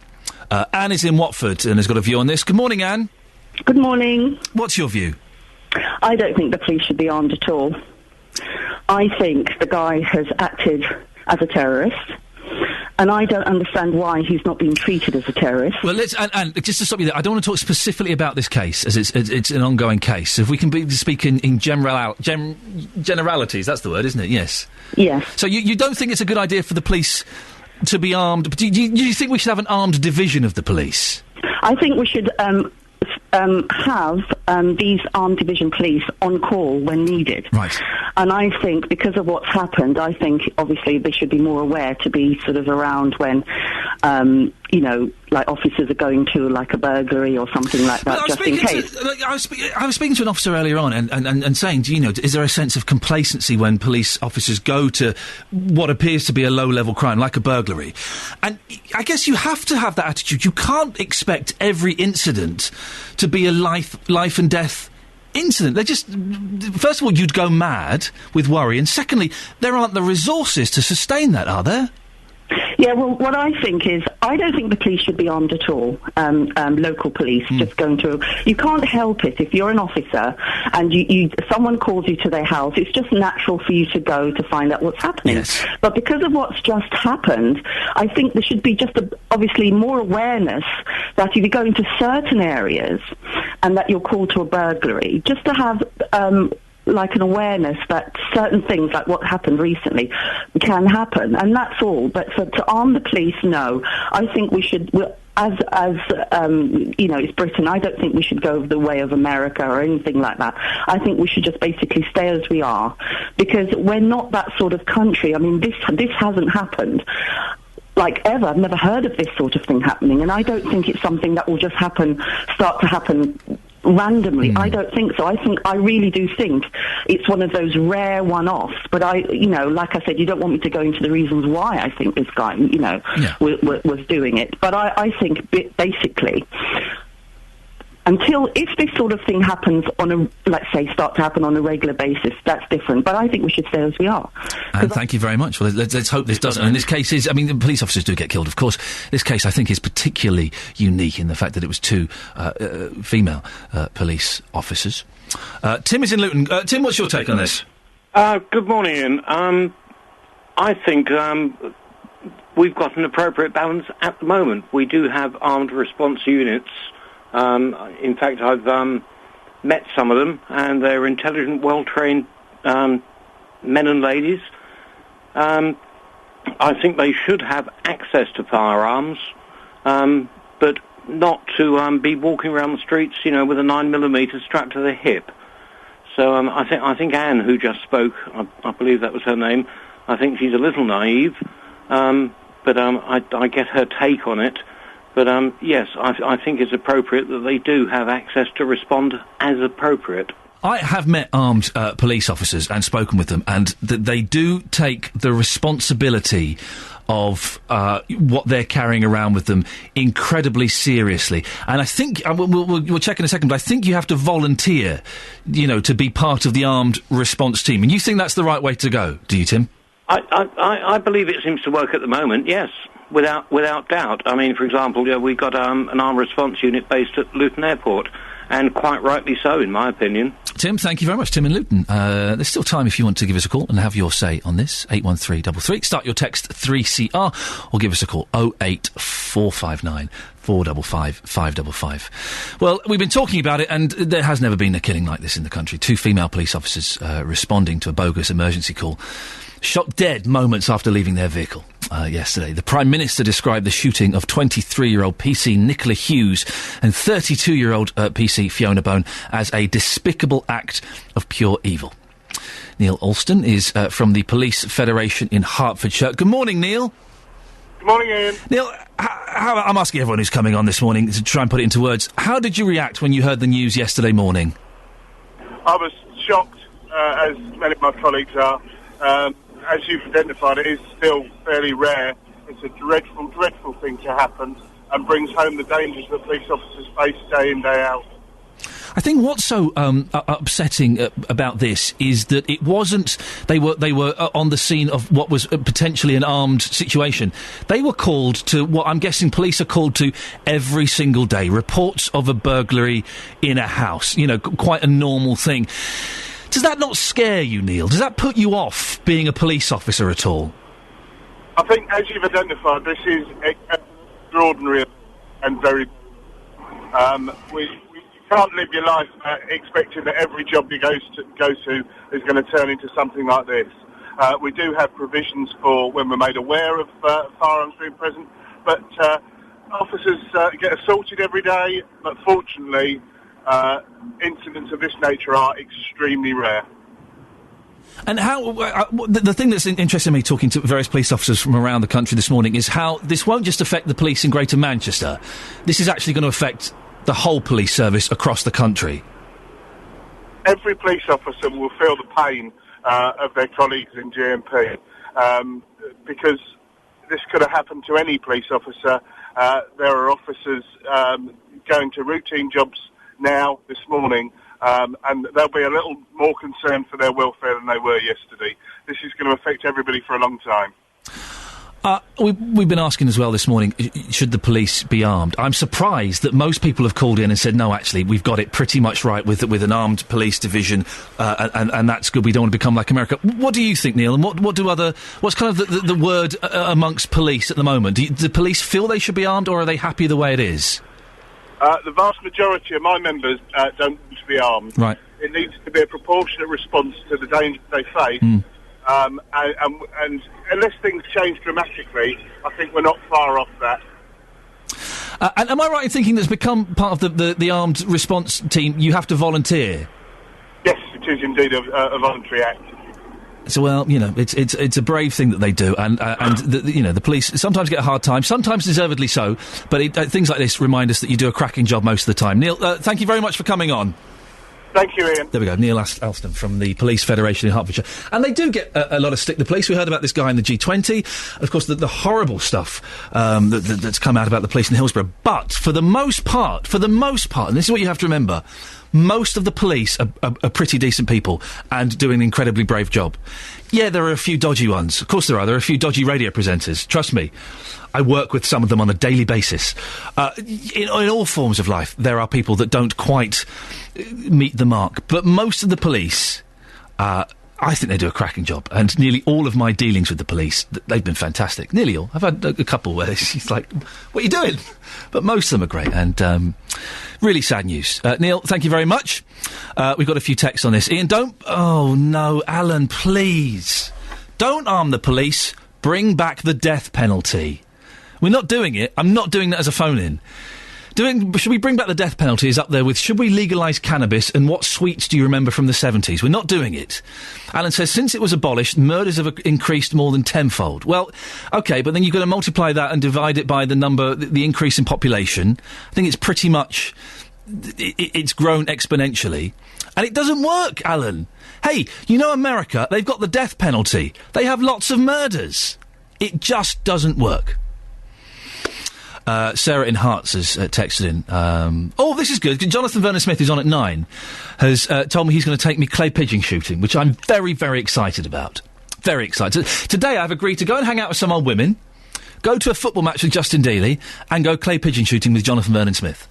Anne is in Watford and has got a view on this. Good morning, Anne. Good morning. What's your view? I don't think the police should be armed at all. I think the guy has acted as a terrorist, and I don't understand why he's not being treated as a terrorist. Well, and just to stop you there, I don't want to talk specifically about this case, as it's an ongoing case. If we can speak in generalities, that's the word, isn't it? Yes. Yes. So you don't think it's a good idea for the police to be armed? Do you think we should have an armed division of the police? I think we should have these armed division police on call when needed. Right. And I think because of what's happened, I think obviously they should be more aware to be sort of around when, like officers are going to like a burglary or something like that, just in case. I was speaking to an officer earlier on and saying, is there a sense of complacency when police officers go to what appears to be a low-level crime, like a burglary? And I guess you have to have that attitude. You can't expect every incident to be a life and death incident. They just, first of all, you'd go mad with worry, and secondly, there aren't the resources to sustain that, are there? Yeah, well, what I think is, I don't think the police should be armed at all. Local police just going to. You can't help it if you're an officer and someone calls you to their house. It's just natural for you to go to find out what's happening. Yes. But because of what's just happened, I think there should be just obviously more awareness that if you go into certain areas and that you're called to a burglary, just to have like an awareness that certain things, like what happened recently, can happen, and that's all. But to arm the police, no. I think we should, as it's Britain, I don't think we should go the way of America or anything like that. I think we should just basically stay as we are, because we're not that sort of country. I mean, this hasn't happened like ever. I've never heard of this sort of thing happening, and I don't think it's something that will just start to happen randomly. I don't think so. I really do think it's one of those rare one-offs. But like I said, you don't want me to go into the reasons why I think this guy, was doing it. But I think basically, if this sort of thing happens start to happen on a regular basis, that's different. But I think we should stay as we are. And thank you very much. Well, let's hope this doesn't. And this case the police officers do get killed, of course. This case, I think, is particularly unique in the fact that it was two female police officers. Tim is in Luton. Tim, what's your take on this? Good morning, Ian. I think we've got an appropriate balance at the moment. We do have armed response units. In fact, I've met some of them, and they're intelligent, well-trained men and ladies. I think they should have access to firearms, but not to be walking around the streets, with a 9mm strapped to their hip. So I think Anne, who just spoke, I believe that was her name, I think she's a little naive, but I get her take on it. But, yes, I think it's appropriate that they do have access to respond as appropriate. I have met armed police officers and spoken with them, and they do take the responsibility of what they're carrying around with them incredibly seriously. And I think, we'll check in a second, but I think you have to volunteer, to be part of the armed response team. And you think that's the right way to go, do you, Tim? I believe it seems to work at the moment, yes. Without doubt. I mean, for example, we got an armed response unit based at Luton Airport, and quite rightly so, in my opinion. Tim, thank you very much. Tim in Luton. There's still time if you want to give us a call and have your say on this. 81333. Start your text 3CR or give us a call 08459 455 555. Well, we've been talking about it, and there has never been a killing like this in the country. Two female police officers responding to a bogus emergency call, shot dead moments after leaving their vehicle yesterday. The Prime Minister described the shooting of 23-year-old PC Nicola Hughes and 32-year-old PC Fiona Bone as a despicable act of pure evil. Neil Alston is from the Police Federation in Hertfordshire. Good morning, Neil. Good morning, Ian. Neil, I'm asking everyone who's coming on this morning to try and put it into words. How did you react when you heard the news yesterday morning? I was shocked, as many of my colleagues are. As you've identified, it is still fairly rare. It's a dreadful, dreadful thing to happen and brings home the dangers that police officers face day in, day out. I think what's so upsetting about this is that it wasn't. They were on the scene of what was potentially an armed situation. They were called to what I'm guessing police are called to every single day. Reports of a burglary in a house. You know, quite a normal thing. Does that not scare you, Neil? Does that put you off being a police officer at all? I think, as you've identified, this is extraordinary and very. You can't live your life expecting that every job you go to is going to turn into something like this. We do have provisions for when we're made aware of firearms being present, but officers get assaulted every day. But fortunately, incidents of this nature are extremely rare. And how the thing that's interesting me talking to various police officers from around the country this morning is how this won't just affect the police in Greater Manchester. This is actually going to affect the whole police service across the country. Every police officer will feel the pain of their colleagues in GMP because this could have happened to any police officer. There are officers going to routine jobs now, this morning, and they'll be a little more concerned for their welfare than they were yesterday. This is going to affect everybody for a long time. We've been asking as well this morning, should the police be armed? I'm surprised that most people have called in and said, no, actually, we've got it pretty much right with an armed police division, and that's good. We don't want to become like America. What do you think, Neil? And what's kind of the word amongst police at the moment? Do the police feel they should be armed, or are they happy the way it is? The vast majority of my members don't want to be armed. Right. It needs to be a proportionate response to the danger they face. And unless things change dramatically, I think we're not far off that. And am I right in thinking that's become part of the armed response team, you have to volunteer? Yes, it is indeed a voluntary act. So, well, you know, it's a brave thing that they do, and the police sometimes get a hard time, sometimes deservedly so, but things like this remind us that you do a cracking job most of the time. Neil, thank you very much for coming on. Thank you, Ian. There we go, Neil Alston from the Police Federation in Hertfordshire. And they do get a lot of stick, the police. We heard about this guy in the G20. Of course, the horrible stuff that's come out about the police in Hillsborough. But for the most part, and this is what you have to remember, most of the police are pretty decent people and do an incredibly brave job. Yeah, there are a few dodgy ones. Of course there are. There are a few dodgy radio presenters. Trust me. I work with some of them on a daily basis. In all forms of life, there are people that don't quite meet the mark. But most of the police, I think they do a cracking job. And nearly all of my dealings with the police, they've been fantastic. Nearly all. I've had a couple where she's like, what are you doing? But most of them are great. And really sad news. Neil, thank you very much. We've got a few texts on this. Ian, don't... Oh, no, Alan, please. Don't arm the police. Bring back the death penalty. We're not doing it. I'm not doing that as a phone-in. Should we bring back the death penalty is up there with should we legalise cannabis and what sweets do you remember from the 70s? We're not doing it. Alan says, since it was abolished, murders have increased more than tenfold. Well, OK, but then you've got to multiply that and divide it by the increase in population. I think it's pretty much... It's grown exponentially. And it doesn't work, Alan. Hey, you know America, they've got the death penalty. They have lots of murders. It just doesn't work. Sarah in Hearts has texted in. Oh, this is good. Jonathan Vernon-Smith, who's on at 9, has told me he's going to take me clay pigeon shooting, which I'm very, very excited about. Very excited. Today I've agreed to go and hang out with some old women, go to a football match with Justin Dealey, and go clay pigeon shooting with Jonathan Vernon-Smith.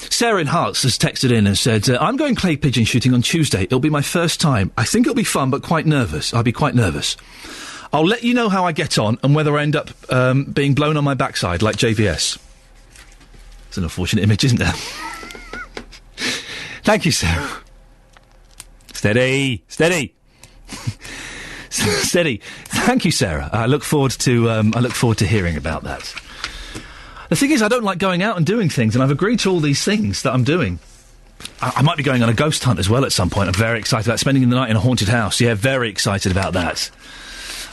Sarah in Hearts has texted in and said, I'm going clay pigeon shooting on Tuesday. It'll be my first time. I think it'll be fun, but quite nervous. I'll be quite nervous. I'll let you know how I get on and whether I end up being blown on my backside like JVS. It's an unfortunate image, isn't there? Thank you, Sarah. Steady. Steady. Thank you, Sarah. I look forward to hearing about that. The thing is, I don't like going out and doing things, and I've agreed to all these things that I'm doing. I might be going on a ghost hunt as well at some point. I'm very excited about spending the night in a haunted house. Yeah, very excited about that.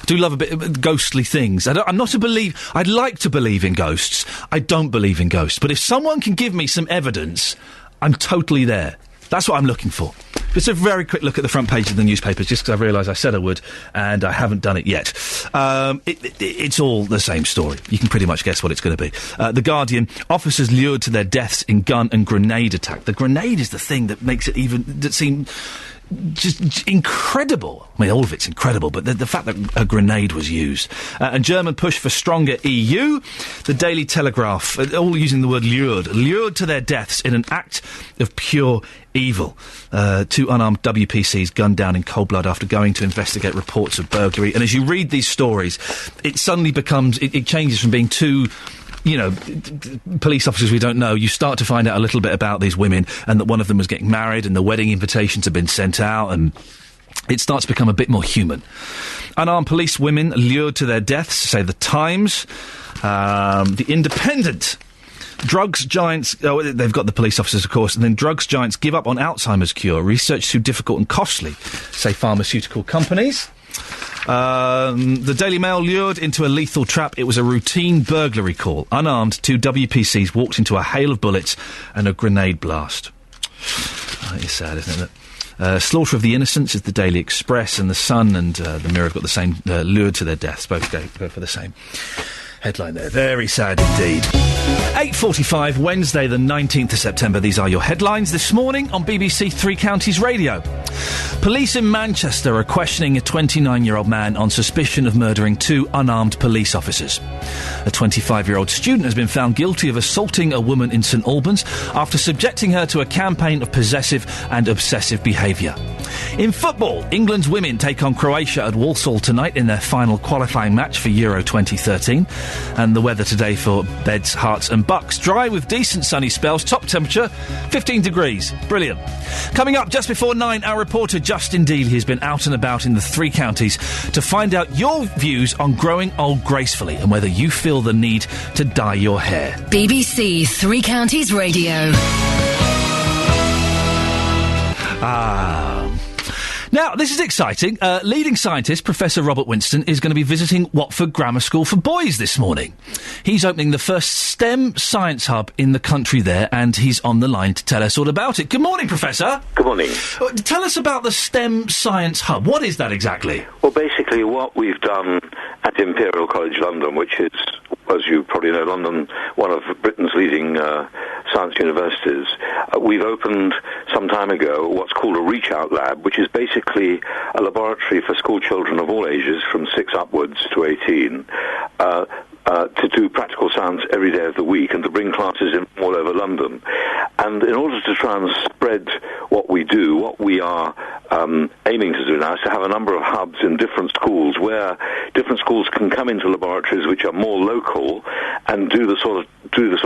I do love a bit of ghostly things. I'm not a believer. I'd like to believe in ghosts. I don't believe in ghosts. But if someone can give me some evidence, I'm totally there. That's what I'm looking for. Just a very quick look at the front page of the newspapers, just because I realised I said I would, and I haven't done it yet. It's all the same story. You can pretty much guess what it's going to be. The Guardian, officers lured to their deaths in gun and grenade attack. The grenade is the thing that makes it that seem just incredible. I mean, all of it's incredible, but the fact that a grenade was used. And German push for stronger EU. The Daily Telegraph, all using the word lured to their deaths in an act of pure evil. 2 unarmed WPCs gunned down in cold blood after going to investigate reports of burglary. And as you read these stories, it suddenly becomes, it changes from being two, police officers we don't know. You start to find out a little bit about these women, and that one of them was getting married, and the wedding invitations have been sent out, and it starts to become a bit more human. Unarmed police women lured to their deaths, say The Times. The Independent. Drugs giants, they've got the police officers, of course, and then drugs giants give up on Alzheimer's cure. Research too difficult and costly, say pharmaceutical companies. The Daily Mail lured into a lethal trap. It was a routine burglary call. Unarmed, 2 WPCs walked into a hail of bullets and a grenade blast. It's sad, isn't it? Slaughter of the Innocents is the Daily Express, and the Sun and the Mirror have got the same, lured to their deaths. Both go for the same headline there. Very sad indeed. 8:45, Wednesday the 19th of September. These are your headlines this morning on BBC Three Counties Radio. Police in Manchester are questioning a 29-year-old man on suspicion of murdering 2 unarmed police officers. A 25-year-old student has been found guilty of assaulting a woman in St Albans after subjecting her to a campaign of possessive and obsessive behaviour. In football, England's women take on Croatia at Walsall tonight in their final qualifying match for Euro 2013. And the weather today for Beds, Herts and Bucks. Dry with decent sunny spells. Top temperature, 15 degrees. Brilliant. Coming up just before 9, our reporter Justin Dealey has been out and about in the 3 counties to find out your views on growing old gracefully and whether you feel the need to dye your hair. BBC Three Counties Radio. Now, this is exciting. Leading scientist, Professor Robert Winston, is going to be visiting Watford Grammar School for Boys this morning. He's opening the first STEM science hub in the country there, and he's on the line to tell us all about it. Good morning, Professor. Good morning. Tell us about the STEM science hub. What is that exactly? Well, basically what we've done at Imperial College London, which is, as you probably know, London, one of Britain's leading science universities, we've opened some time ago what's called a Reach Out Lab, which is basically a laboratory for school children of all ages from 6 upwards to 18 to do practical science every day of the week and to bring classes in all over London. And in order to try and spread what we do, what we are aiming to do now is to have a number of hubs in different schools where different schools can come into laboratories which are more local and do the sort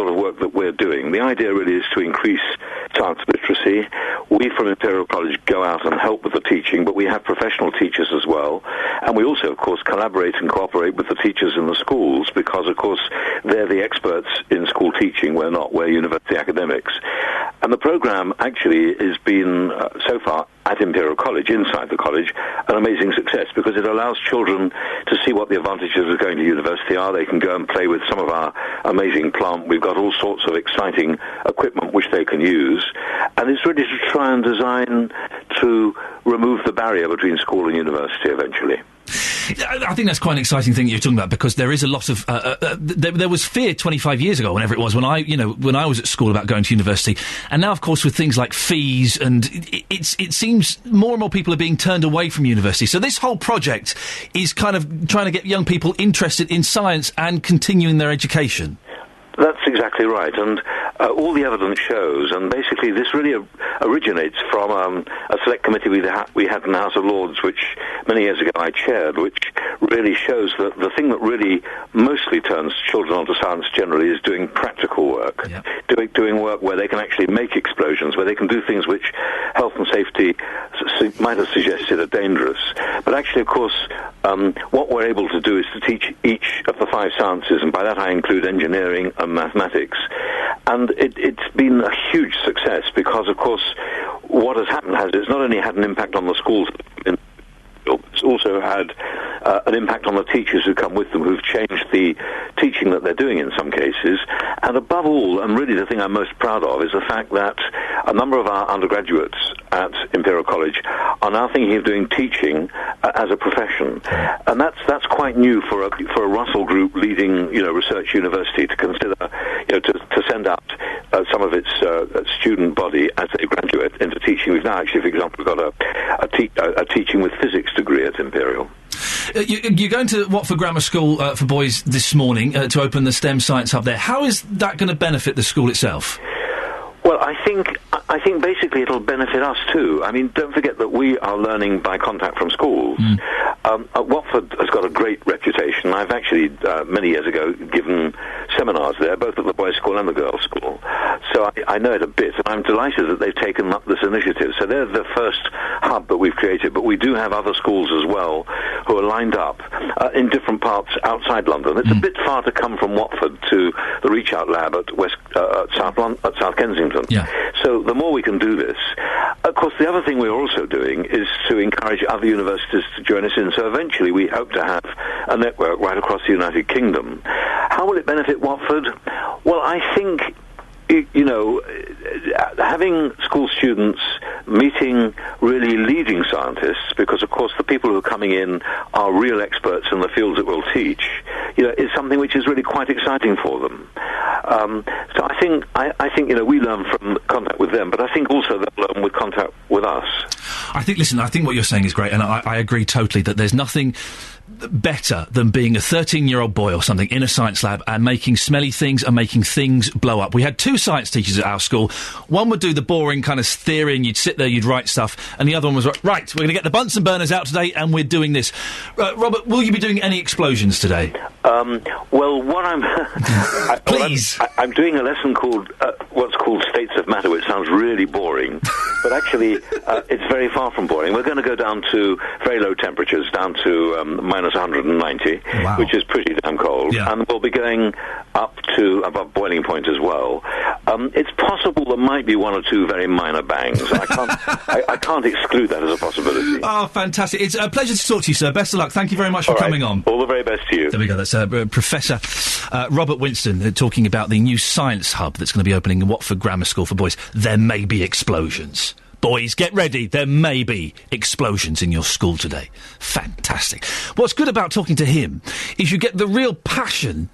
of work that we're doing. The idea really is to increase science literacy. We from Imperial College go out and help with the teaching, but we have professional teachers as well. And we also, of course, collaborate and cooperate with the teachers in the schools because, of course, they're the experts in school teaching. We're not. We're university academics. And the programme actually has been, so far, at Imperial College, inside the college, an amazing success because it allows children to see what the advantages of going to university are. They can go and play with some of our amazing plant. We've got all sorts of exciting equipment which they can use. And it's really to try and design to remove the barrier between school and university eventually. I think that's quite an exciting thing you're talking about because there is a lot of there was fear 25 years ago, whenever it was, when I was at school about going to university, and now of course with things like fees and it seems more and more people are being turned away from university. So this whole project is kind of trying to get young people interested in science and continuing their education. That's exactly right, and all the evidence shows, and basically this really originates from a select committee we had in the House of Lords, which many years ago I chaired, which really shows that the thing that really mostly turns children onto science generally is doing practical work, doing work where they can actually make explosions, where they can do things which health and safety might have suggested are dangerous. But actually, of course, what we're able to do is to teach each of the 5 sciences, and by that I include engineering and mathematics. And it's been a huge success because, of course, what has happened it's not only had an impact on the schools, it's also had an impact on the teachers who come with them, who've changed the teaching that they're doing in some cases. And above all, and really the thing I'm most proud of, is the fact that a number of our undergraduates at Imperial College are now thinking of doing teaching as a profession, and that's quite new for a Russell Group leading research university to consider to send out some of its student body as they graduate into teaching. We've now actually, for example, got a teaching with physics degree at Imperial. You're going to Watford Grammar School for boys this morning to open the STEM Science Hub there. How is that going to benefit the school itself? Well, I think basically it'll benefit us too. I mean, don't forget that we are learning by contact from schools. Watford has got a great reputation. I've actually, many years ago, given seminars there, both at the boys' school and the girls' school. So I know it a bit, and I'm delighted that they've taken up this initiative. So they're the first hub that we've created, but we do have other schools as well who are lined up in different parts outside London. It's a bit far to come from Watford to the Reach Out Lab at South Kensington. Yeah. So the more we can do this, of course, the other thing we're also doing is to encourage other universities to join us in. So eventually we hope to have a network right across the United Kingdom. How will it benefit Watford? Well, I think, having school students meeting really leading scientists, because of course the people who are coming in are real experts in the fields that we'll teach, is something which is really quite exciting for them. So I think we learn from contact with them, but I think also they'll learn with contact with us. I think what you're saying is great, and I agree totally that there's nothing better than being a 13-year-old boy or something in a science lab and making smelly things and making things blow up. We had two science teachers at our school. One would do the boring kind of theory and you'd sit there, you'd write stuff, and the other one was, right, we're going to get the Bunsen burners out today and we're doing this. Robert, will you be doing any explosions today? Well, what Please. I'm doing a lesson called what's called States of Matter, which sounds really boring, but actually it's very far from boring. We're going to go down to very low temperatures, down to minus 190, wow, which is pretty damn cold, yeah, and we'll be going up to above boiling point as well. It's possible there might be one or two very minor bangs. I can't exclude that as a possibility. Oh, fantastic. It's a pleasure to talk to you, sir. Best of luck. Thank you very much for coming on. All the very best to you. There we go. That's Professor Robert Winston talking about the new science hub that's going to be opening in Watford Grammar School for boys. There may be explosions. Boys, get ready. There may be explosions in your school today. Fantastic. What's good about talking to him is you get the real passion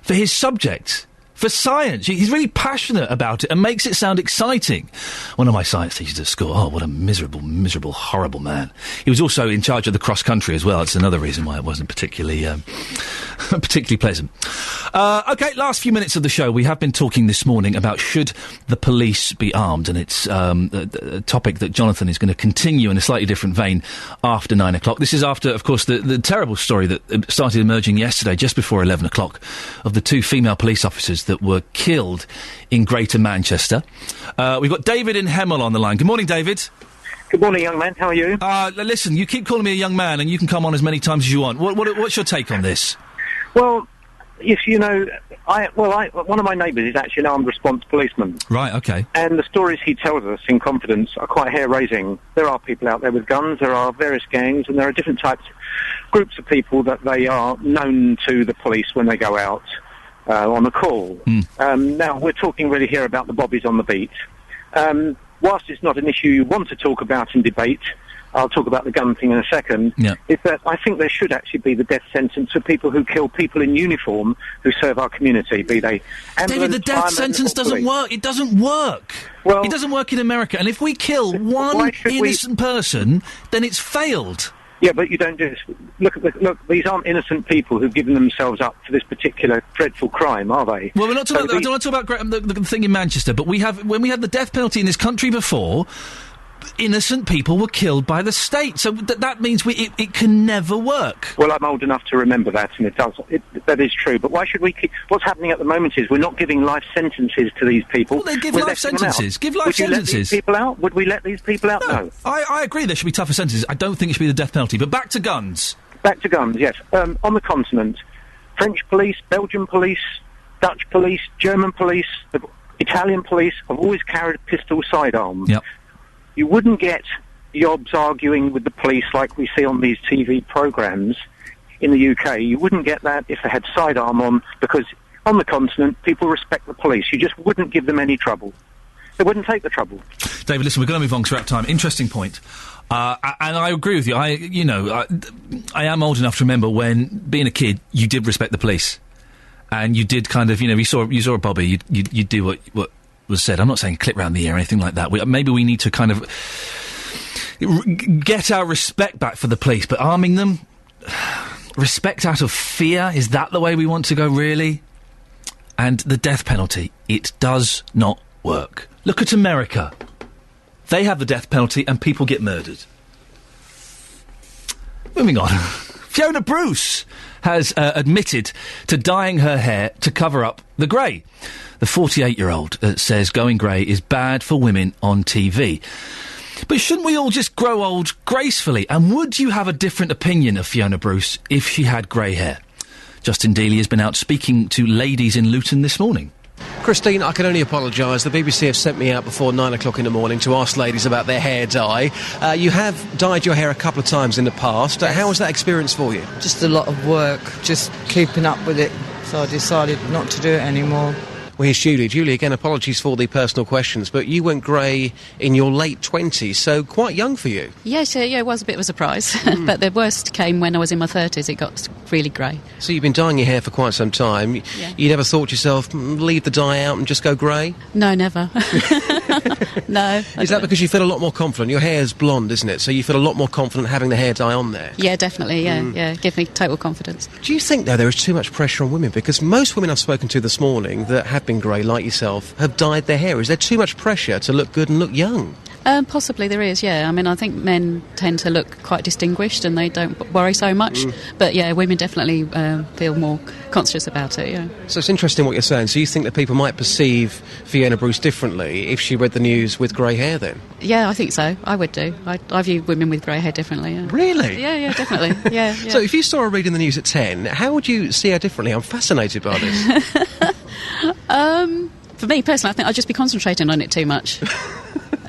for his subject, for science. He's really passionate about it and makes it sound exciting. One of my science teachers at school, oh, what a miserable, horrible man. He was also in charge of the cross-country as well. That's another reason why it wasn't particularly pleasant. OK, last few minutes of the show. We have been talking this morning about should the police be armed, and it's a topic that Jonathan is going to continue in a slightly different vein after 9 o'clock. This is after, of course, the terrible story that started emerging yesterday, just before 11 o'clock, of the two female police officers that were killed in Greater Manchester. We've got David in Hemel on the line. Good morning, David. Good morning, young man. How are you? Listen, you keep calling me a young man, and you can come on as many times as you want. What's your take on this? Well, if you know, one of my neighbours is actually an armed response policeman. Right, okay. And the stories he tells us in confidence are quite hair-raising. There are people out there with guns, there are various gangs, and there are different groups of people that they are known to the police when they go out on a call. Now, we're talking really here about the bobbies on the beat. Whilst it's not an issue you want to talk about and debate, I'll talk about the gun thing in a second, is that I think there should actually be the death sentence for people who kill people in uniform who serve our community, be they ambulance, David, the death sentence doesn't work. It doesn't work. Well, it doesn't work in America. And if we kill one innocent person, then it's failed. Yeah, but you don't do this. Look, these aren't innocent people who've given themselves up for this particular dreadful crime, are they? Well, we're not talking about, I don't want to talk about the thing in Manchester, but when we had the death penalty in this country before, innocent people were killed by the state. So that means it can never work. Well, I'm old enough to remember that, and that is true. But why should we keep... What's happening at the moment is we're not giving life sentences to these people. Well, they give life sentences. Give life sentences. Would you let these people out? Would we let these people out? No. I agree there should be tougher sentences. I don't think it should be the death penalty. But back to guns. Back to guns, yes. On the continent, French police, Belgian police, Dutch police, German police, the Italian police have always carried a pistol sidearm. Yep. You wouldn't get yobs arguing with the police like we see on these TV programmes in the UK. You wouldn't get that if they had sidearm on, because on the continent, people respect the police. You just wouldn't give them any trouble. They wouldn't take the trouble. David, listen, we're going to move on to wrap time. Interesting point. And I agree with you. I am old enough to remember when, being a kid, you did respect the police. And you did kind of, you saw a bobby, you'd do what was said. I'm not saying clip round the ear or anything like that. Maybe we need to kind of get our respect back for the police, but arming them, respect out of fear, is that the way we want to go, really? And the death penalty, it does not work. Look at America. They have the death penalty and people get murdered. Moving on. Fiona Bruce has admitted to dyeing her hair to cover up the grey. The 48-year-old says going grey is bad for women on TV. But shouldn't we all just grow old gracefully? And would you have a different opinion of Fiona Bruce if she had grey hair? Justin Dealey has been out speaking to ladies in Luton this morning. Christine, I can only apologise. The BBC have sent me out before 9 o'clock in the morning to ask ladies about their hair dye. You have dyed your hair a couple of times in the past. How was that experience for you? Just a lot of work, just keeping up with it. So I decided not to do it anymore. Well, here's Julie. Julie, again, apologies for the personal questions, but you went grey in your late 20s, so quite young for you. Yes, yeah, it was a bit of a surprise. But the worst came when I was in my 30s. It got really grey. So you've been dyeing your hair for quite some time. Yeah. You never thought to yourself, leave the dye out and just go grey? No, never. No. Is that because you feel a lot more confident? Your hair's blonde, isn't it? So you feel a lot more confident having the hair dye on there? Yeah, definitely, yeah. Give me total confidence. Do you think, though, there is too much pressure on women? Because most women I've spoken to this morning that have been grey, like yourself, have dyed their hair. Is there too much pressure to look good and look young? Possibly there is, yeah. I mean, I think men tend to look quite distinguished and they don't worry so much. But, yeah, women definitely feel more conscious about it, yeah. So it's interesting what you're saying. So you think that people might perceive Fiona Bruce differently if she read the news with grey hair, then? Yeah, I think so. I would do. I view women with grey hair differently, yeah. Really? Yeah, definitely. Yeah. So if you saw her reading the news at 10, how would you see her differently? I'm fascinated by this. For me personally, I think I'd just be concentrating on it too much.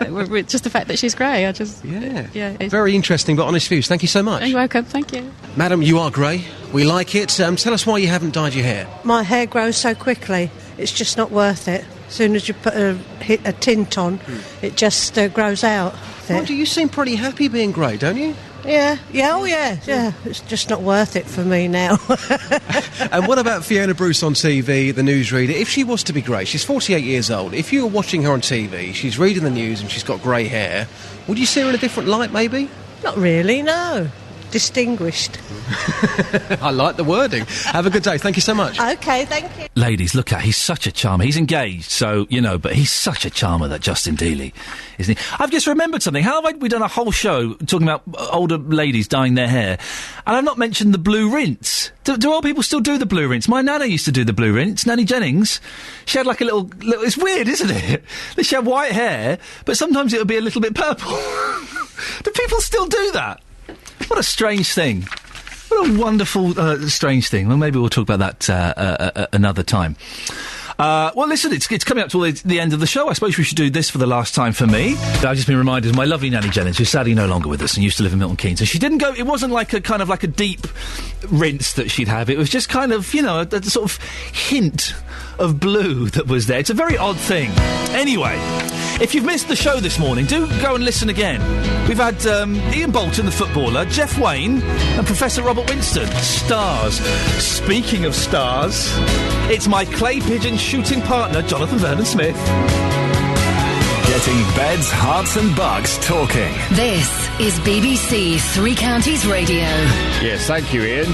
With just the fact that she's grey, I just... Yeah. Very interesting but honest views. Thank you so much. You're welcome, thank you. Madam, you are grey. We like it. Tell us why you haven't dyed your hair. My hair grows so quickly, it's just not worth it. As soon as you put a tint on, it just grows out. Well, do you seem pretty happy being grey, don't you? Yeah. It's just not worth it for me now. And what about Fiona Bruce on TV, the newsreader? If she was to be grey, she's 48 years old. If you were watching her on TV, she's reading the news and she's got grey hair, would you see her in a different light, maybe? Not really, no. Distinguished. I like the wording. Have a good day. Thank you so much. OK, thank you. Ladies, look at, he's such a charmer. He's engaged, so, but he's such a charmer, that Justin Dealey, isn't he? I've just remembered something. How have we done a whole show talking about older ladies dyeing their hair, and I've not mentioned the blue rinse? Do old people still do the blue rinse? My nana used to do the blue rinse, Nanny Jennings. She had like a little it's weird, isn't it? She had white hair, but sometimes it would be a little bit purple. Do people still do that? What a strange thing. What a wonderful, strange thing. Well, maybe we'll talk about that another time. Well, listen, it's coming up to the end of the show. I suppose we should do this for the last time for me. I've just been reminded of my lovely Nanny Jennings, who's sadly no longer with us and used to live in Milton Keynes. So she didn't go... It wasn't like a kind of like a deep rinse that she'd have. It was just kind of, a sort of hint of blue that was there. It's a very odd thing. Anyway, if you've missed the show this morning, do go and listen again. We've had Ian Bolton, the footballer, Jeff Wayne and Professor Robert Winston. Stars. Speaking of stars, it's my clay pigeon shooting partner, Jonathan Vernon-Smith. Getting beds, hearts and bucks talking. This is BBC Three Counties Radio. Yes, thank you, Ian.